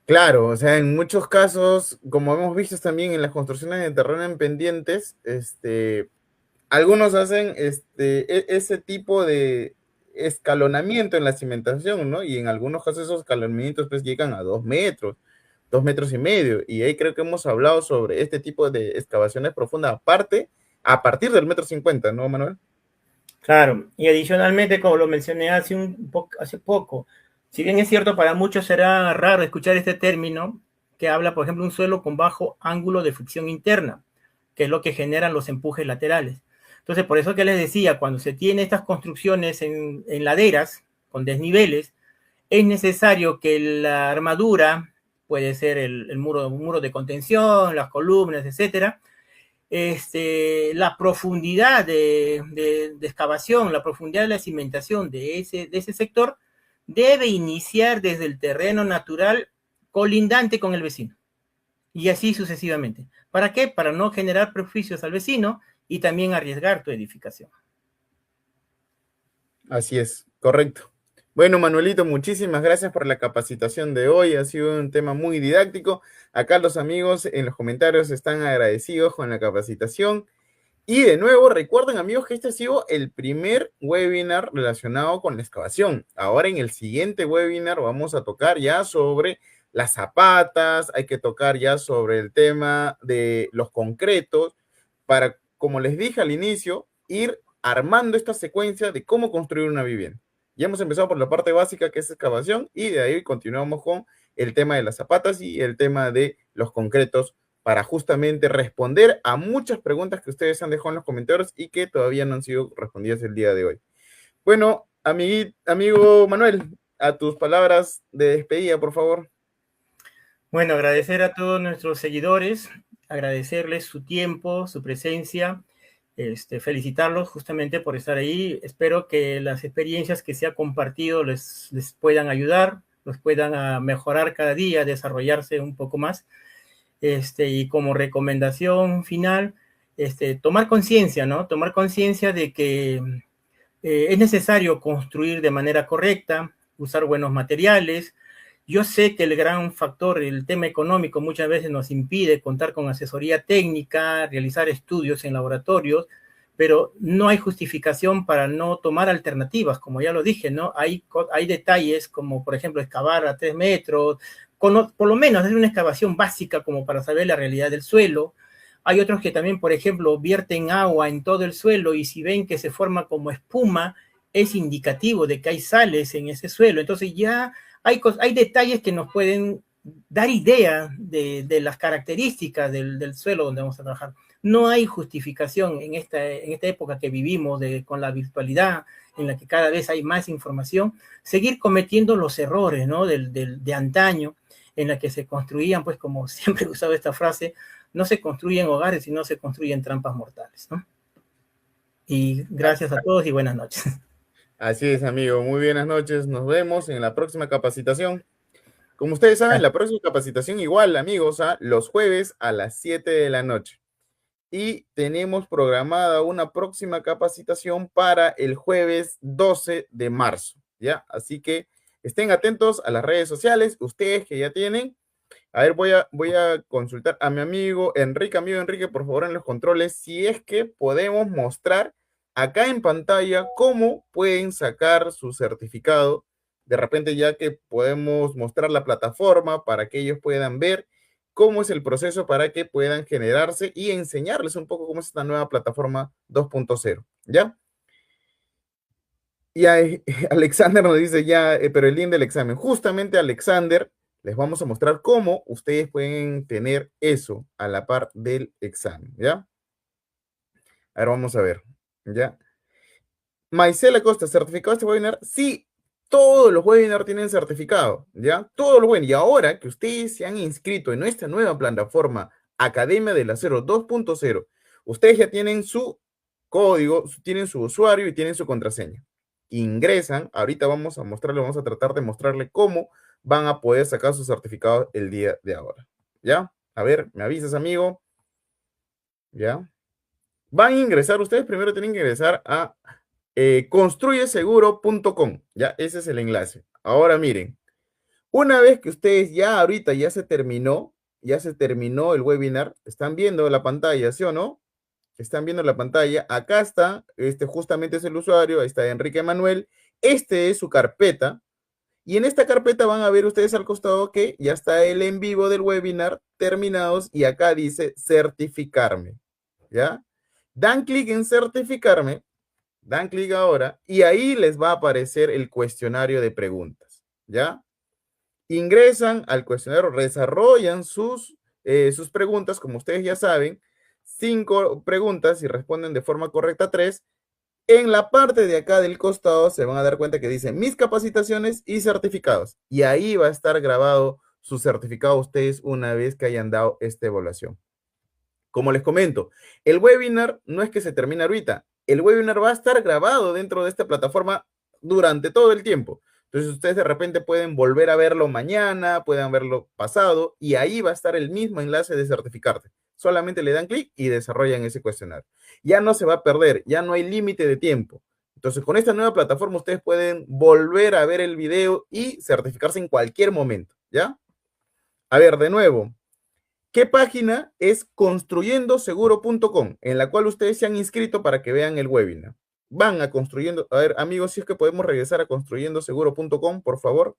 Claro, o sea, en muchos casos, como hemos visto también en las construcciones de terreno en pendientes, algunos hacen ese tipo de escalonamiento en la cimentación, ¿no? Y en algunos casos esos escalonamientos pues llegan a 2 metros, 2,5 metros. Y ahí creo que hemos hablado sobre este tipo de excavaciones profundas, aparte, a partir del 1,50 m, ¿no, Manuel? Claro, y adicionalmente, como lo mencioné hace poco, si bien es cierto, para muchos será raro escuchar este término que habla, por ejemplo, un suelo con bajo ángulo de fricción interna, que es lo que generan los empujes laterales. Entonces, por eso que les decía, cuando se tiene estas construcciones en laderas, con desniveles, es necesario que la armadura, puede ser un muro de contención, las columnas, etcétera, la profundidad de excavación, la profundidad de la cimentación de ese sector debe iniciar desde el terreno natural colindante con el vecino. Y así sucesivamente. ¿Para qué? Para no generar perjuicios al vecino y también arriesgar tu edificación. Así es, correcto. Bueno, Manuelito, muchísimas gracias por la capacitación de hoy. Ha sido un tema muy didáctico. Acá los amigos en los comentarios están agradecidos con la capacitación. Y de nuevo, recuerden, amigos, que este ha sido el primer webinar relacionado con la excavación. Ahora en el siguiente webinar vamos a tocar ya sobre las zapatas, hay que tocar ya sobre el tema de los concretos, para, como les dije al inicio, ir armando esta secuencia de cómo construir una vivienda. Ya hemos empezado por la parte básica, que es excavación, y de ahí continuamos con el tema de las zapatas y el tema de los concretos, para justamente responder a muchas preguntas que ustedes han dejado en los comentarios y que todavía no han sido respondidas el día de hoy. Bueno, amigo Manuel, a tus palabras de despedida, por favor. Bueno, agradecer a todos nuestros seguidores, agradecerles su tiempo, su presencia, felicitarlos justamente por estar ahí. Espero que las experiencias que se ha compartido les puedan ayudar, los puedan mejorar cada día, desarrollarse un poco más. Y como recomendación final, tomar conciencia, ¿no? Tomar conciencia de que es necesario construir de manera correcta, usar buenos materiales. Yo sé que el gran factor, el tema económico, muchas veces nos impide contar con asesoría técnica, realizar estudios en laboratorios, pero no hay justificación para no tomar alternativas, como ya lo dije, ¿no? Hay detalles como, por ejemplo, excavar a 3 metros, por lo menos hacer una excavación básica como para saber la realidad del suelo. Hay otros que también, por ejemplo, vierten agua en todo el suelo y si ven que se forma como espuma, es indicativo de que hay sales en ese suelo. Entonces ya hay detalles que nos pueden dar idea de las características del suelo donde vamos a trabajar. No hay justificación en esta época que vivimos con la virtualidad, en la que cada vez hay más información, seguir cometiendo los errores, ¿no? de antaño, en la que se construían, pues como siempre he usado esta frase, no se construyen hogares, sino se construyen trampas mortales, ¿no? Y gracias a todos y buenas noches. Así es, amigo. Muy buenas noches. Nos vemos en la próxima capacitación. Como ustedes saben, la próxima capacitación igual, amigos, los jueves a las 7 de la noche. Y tenemos programada una próxima capacitación para el jueves 12 de marzo, ¿ya? Así que estén atentos a las redes sociales, ustedes que ya tienen. A ver, voy a consultar a mi amigo Enrique, por favor, en los controles, si es que podemos mostrar acá en pantalla cómo pueden sacar su certificado. De repente, ya que podemos mostrar la plataforma para que ellos puedan ver cómo es el proceso para que puedan generarse y enseñarles un poco cómo es esta nueva plataforma 2.0, ¿ya? Y Alexander nos dice ya, pero el link del examen. Justamente, Alexander, les vamos a mostrar cómo ustedes pueden tener eso a la par del examen, ¿ya? Ahora vamos a ver, ¿ya? Maicela Costa, ¿certificado este webinar? Sí, todos los webinars tienen certificado, ¿ya? Todos los webinars. Y ahora que ustedes se han inscrito en nuestra nueva plataforma Academia del Acero 2.0, ustedes ya tienen su código, tienen su usuario y tienen su contraseña. Ingresan, ahorita vamos a tratar de mostrarle cómo van a poder sacar su certificado el día de ahora, ¿ya? A ver, ¿me avisas, amigo? ¿Ya? Van a ingresar, ustedes primero tienen que ingresar a construyeseguro.com, ya, ese es el enlace. Ahora miren, una vez que ustedes ya ahorita ya se terminó el webinar, están viendo la pantalla, ¿sí o no? Están viendo la pantalla, acá está, justamente es el usuario, ahí está Enrique Manuel, este es su carpeta, y en esta carpeta van a ver ustedes al costado que ya está el en vivo del webinar terminados, y acá dice certificarme, ¿ya? Dan clic en certificarme, dan clic ahora y ahí les va a aparecer el cuestionario de preguntas, ¿ya? Ingresan al cuestionario, desarrollan sus preguntas, como ustedes ya saben, 5 preguntas y responden de forma correcta 3. En la parte de acá del costado se van a dar cuenta que dice mis capacitaciones y certificados. Y ahí va a estar grabado su certificado a ustedes una vez que hayan dado esta evaluación. Como les comento, el webinar no es que se termine ahorita. El webinar va a estar grabado dentro de esta plataforma durante todo el tiempo. Entonces ustedes de repente pueden volver a verlo mañana, pueden verlo pasado y ahí va a estar el mismo enlace de certificarte. Solamente le dan clic y desarrollan ese cuestionario. Ya no se va a perder, ya no hay límite de tiempo. Entonces con esta nueva plataforma ustedes pueden volver a ver el video y certificarse en cualquier momento, ¿ya? A ver, de nuevo, ¿qué página es construyendoseguro.com en la cual ustedes se han inscrito para que vean el webinar? Van a construyendo, a ver, amigos, si es que podemos regresar a construyendoseguro.com, por favor.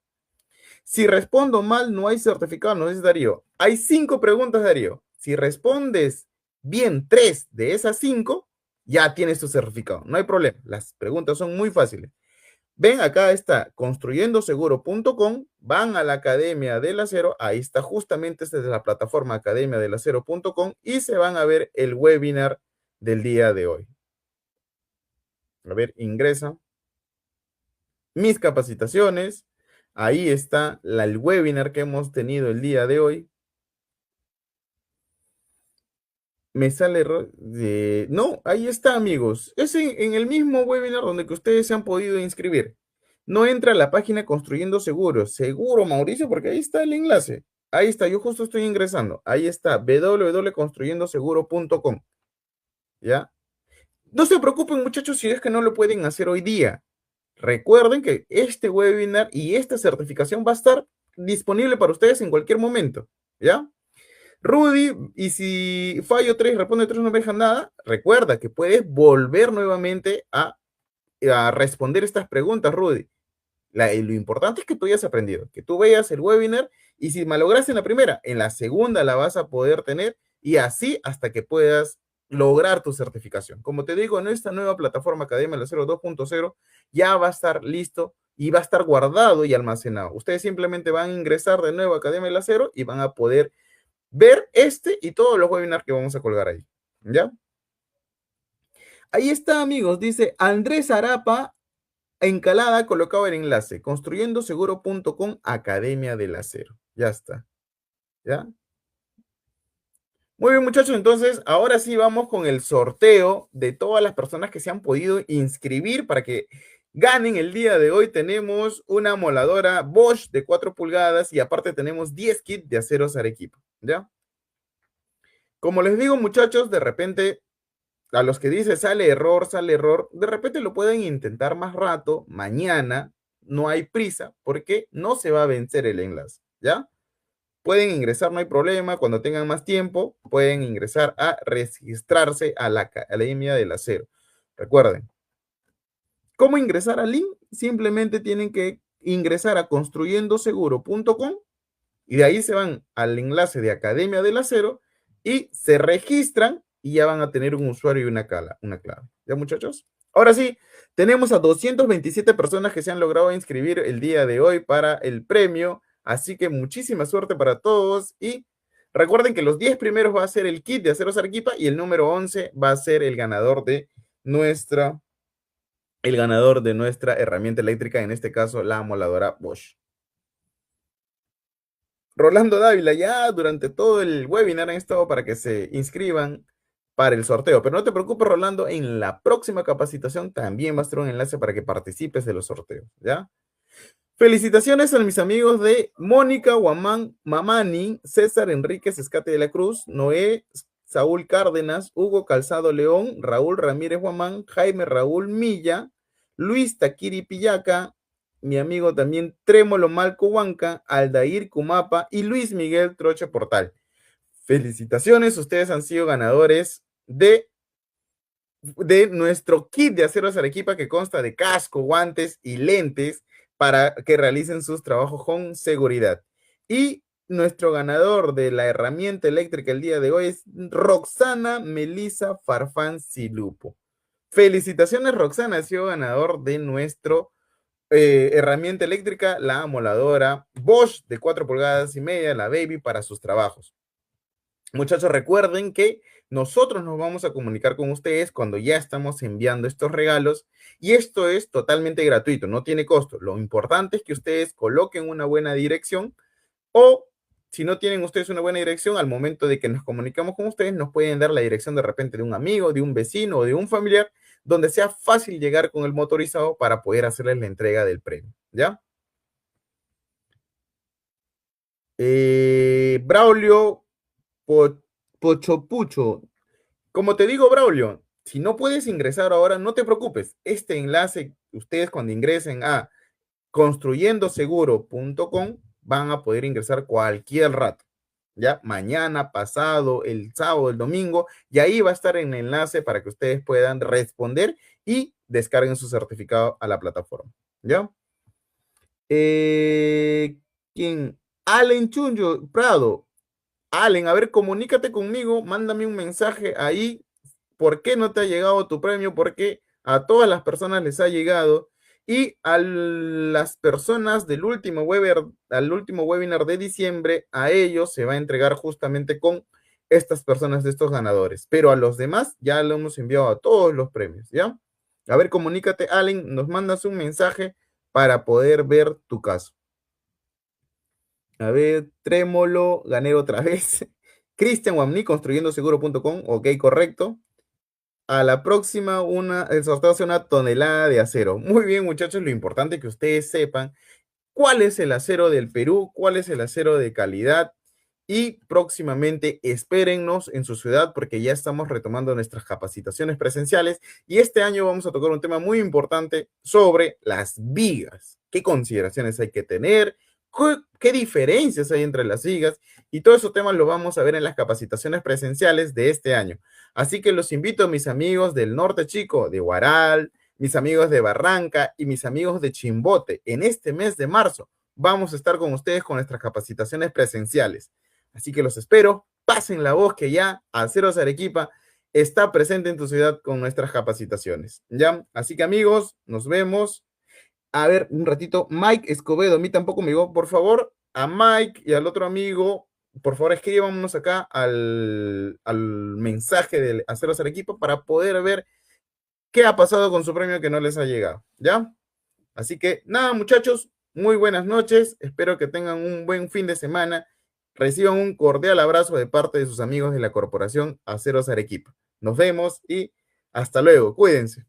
Si respondo mal, no hay certificado, no dice Darío. Hay 5 preguntas, Darío. Si respondes bien 3 de esas 5, ya tienes tu certificado. No hay problema. Las preguntas son muy fáciles. Ven, acá está construyendoseguro.com, van a la Academia del Acero, ahí está justamente desde la plataforma academiadelacero.com y se van a ver el webinar del día de hoy. A ver, ingresa. Mis capacitaciones, ahí está el webinar que hemos tenido el día de hoy. Me sale error de... No, ahí está, amigos. Es en el mismo webinar donde que ustedes se han podido inscribir. No entra a la página Construyendo Seguros. Seguro, Mauricio, porque ahí está el enlace. Ahí está, yo justo estoy ingresando. Ahí está, www.construyendoseguro.com. ¿Ya? No se preocupen, muchachos, si es que no lo pueden hacer hoy día. Recuerden que este webinar y esta certificación va a estar disponible para ustedes en cualquier momento. ¿Ya? Rudy, y si fallo 3, responde 3, no me dejan nada, recuerda que puedes volver nuevamente a responder estas preguntas, Rudy. Lo importante es que tú hayas aprendido, que tú veas el webinar y si malograste en la primera, en la segunda la vas a poder tener y así hasta que puedas lograr tu certificación. Como te digo, en esta nueva plataforma Academia del Acero 2.0 ya va a estar listo y va a estar guardado y almacenado. Ustedes simplemente van a ingresar de nuevo a Academia del Acero y van a poder ver este y todos los webinars que vamos a colgar ahí. ¿Ya? Ahí está, amigos. Dice Andrés Arapa, Encalada, colocado el enlace. Construyendoseguro.com, Academia del Acero. Ya está. ¿Ya? Muy bien, muchachos. Entonces, ahora sí vamos con el sorteo de todas las personas que se han podido inscribir para que ganen el día de hoy. Tenemos una moladora Bosch de 4 pulgadas y aparte tenemos 10 kits de aceros Arequipa. ¿Ya? Como les digo, muchachos, de repente, a los que dice sale error, de repente lo pueden intentar más rato, mañana, no hay prisa, porque no se va a vencer el enlace, ¿ya? Pueden ingresar, no hay problema, cuando tengan más tiempo, pueden ingresar a registrarse a la Academia del Acero. Recuerden, ¿cómo ingresar al link? Simplemente tienen que ingresar a construyendoseguro.com y de ahí se van al enlace de Academia del Acero y se registran y ya van a tener un usuario y una clave. ¿Ya, muchachos? Ahora sí, tenemos a 227 personas que se han logrado inscribir el día de hoy para el premio, así que muchísima suerte para todos y recuerden que los 10 primeros va a ser el kit de aceros Arequipa y el número 11 va a ser el ganador de nuestra herramienta eléctrica, en este caso la amoladora Bosch. Rolando Dávila, ya durante todo el webinar han estado para que se inscriban para el sorteo. Pero no te preocupes, Rolando, en la próxima capacitación también va a estar un enlace para que participes de los sorteos, ¿ya? Felicitaciones a mis amigos de Mónica Guamán Mamani, César Enríquez Escate de la Cruz, Noé Saúl Cárdenas, Hugo Calzado León, Raúl Ramírez Guamán, Jaime Raúl Milla, Luis Taquiri Pillaca, mi amigo también Trémolo Malco Huanca, Aldair Cumapa y Luis Miguel Troche Portal. Felicitaciones, ustedes han sido ganadores de nuestro kit de aceros Arequipa que consta de casco, guantes y lentes para que realicen sus trabajos con seguridad. Y nuestro ganador de la herramienta eléctrica el día de hoy es Roxana Melisa Farfán Silupo. Felicitaciones, Roxana, ha sido ganador de nuestro herramienta eléctrica, la amoladora Bosch de 4,5 pulgadas, la Baby, para sus trabajos. Muchachos, recuerden que nosotros nos vamos a comunicar con ustedes cuando ya estamos enviando estos regalos y esto es totalmente gratuito, no tiene costo. Lo importante es que ustedes coloquen una buena dirección o si no tienen ustedes una buena dirección, al momento de que nos comunicamos con ustedes, nos pueden dar la dirección de repente de un amigo, de un vecino o de un familiar, donde sea fácil llegar con el motorizado para poder hacerles la entrega del premio, ¿ya? Braulio Pochopucho. Como te digo, Braulio, si no puedes ingresar ahora, no te preocupes. Este enlace, ustedes cuando ingresen a construyendoseguro.com van a poder ingresar cualquier rato, ya mañana, pasado, el sábado, el domingo, y ahí va a estar el enlace para que ustedes puedan responder y descarguen su certificado a la plataforma, ¿ya? ¿Quién? Allen Chunyo Prado. Allen, a ver, comunícate conmigo, mándame un mensaje ahí. ¿Por qué no te ha llegado tu premio? Porque a todas las personas les ha llegado y a las personas del último webinar, al último webinar de diciembre, a ellos se va a entregar justamente con estas personas de estos ganadores. Pero a los demás ya lo hemos enviado a todos los premios, ¿ya? A ver, comunícate, Allen, nos mandas un mensaje para poder ver tu caso. A ver, Trémolo, gané otra vez. Cristian Wamni, construyendoseguro.com, ok, correcto. A la próxima, el sorteo hace 1 tonelada de acero. Muy bien, muchachos, lo importante es que ustedes sepan cuál es el acero del Perú, cuál es el acero de calidad y próximamente espérennos en su ciudad porque ya estamos retomando nuestras capacitaciones presenciales y este año vamos a tocar un tema muy importante sobre las vigas. ¿Qué consideraciones hay que tener? ¿Qué diferencias hay entre las vigas? Y todos esos temas los vamos a ver en las capacitaciones presenciales de este año. Así que los invito a mis amigos del norte chico, de Huaral, mis amigos de Barranca y mis amigos de Chimbote. En este mes de marzo vamos a estar con ustedes con nuestras capacitaciones presenciales. Así que los espero. Pasen la voz que ya Aceros Arequipa está presente en tu ciudad con nuestras capacitaciones. ¿Ya? Así que amigos, nos vemos. A ver, un ratito. Mike Escobedo, a mí tampoco me llegó. Por favor, a Mike y al otro amigo, por favor, escríbanos acá al mensaje de Aceros Arequipa para poder ver qué ha pasado con su premio que no les ha llegado, ¿ya? Así que nada, muchachos, muy buenas noches, espero que tengan un buen fin de semana, reciban un cordial abrazo de parte de sus amigos de la Corporación Aceros Arequipa. Nos vemos y hasta luego, cuídense.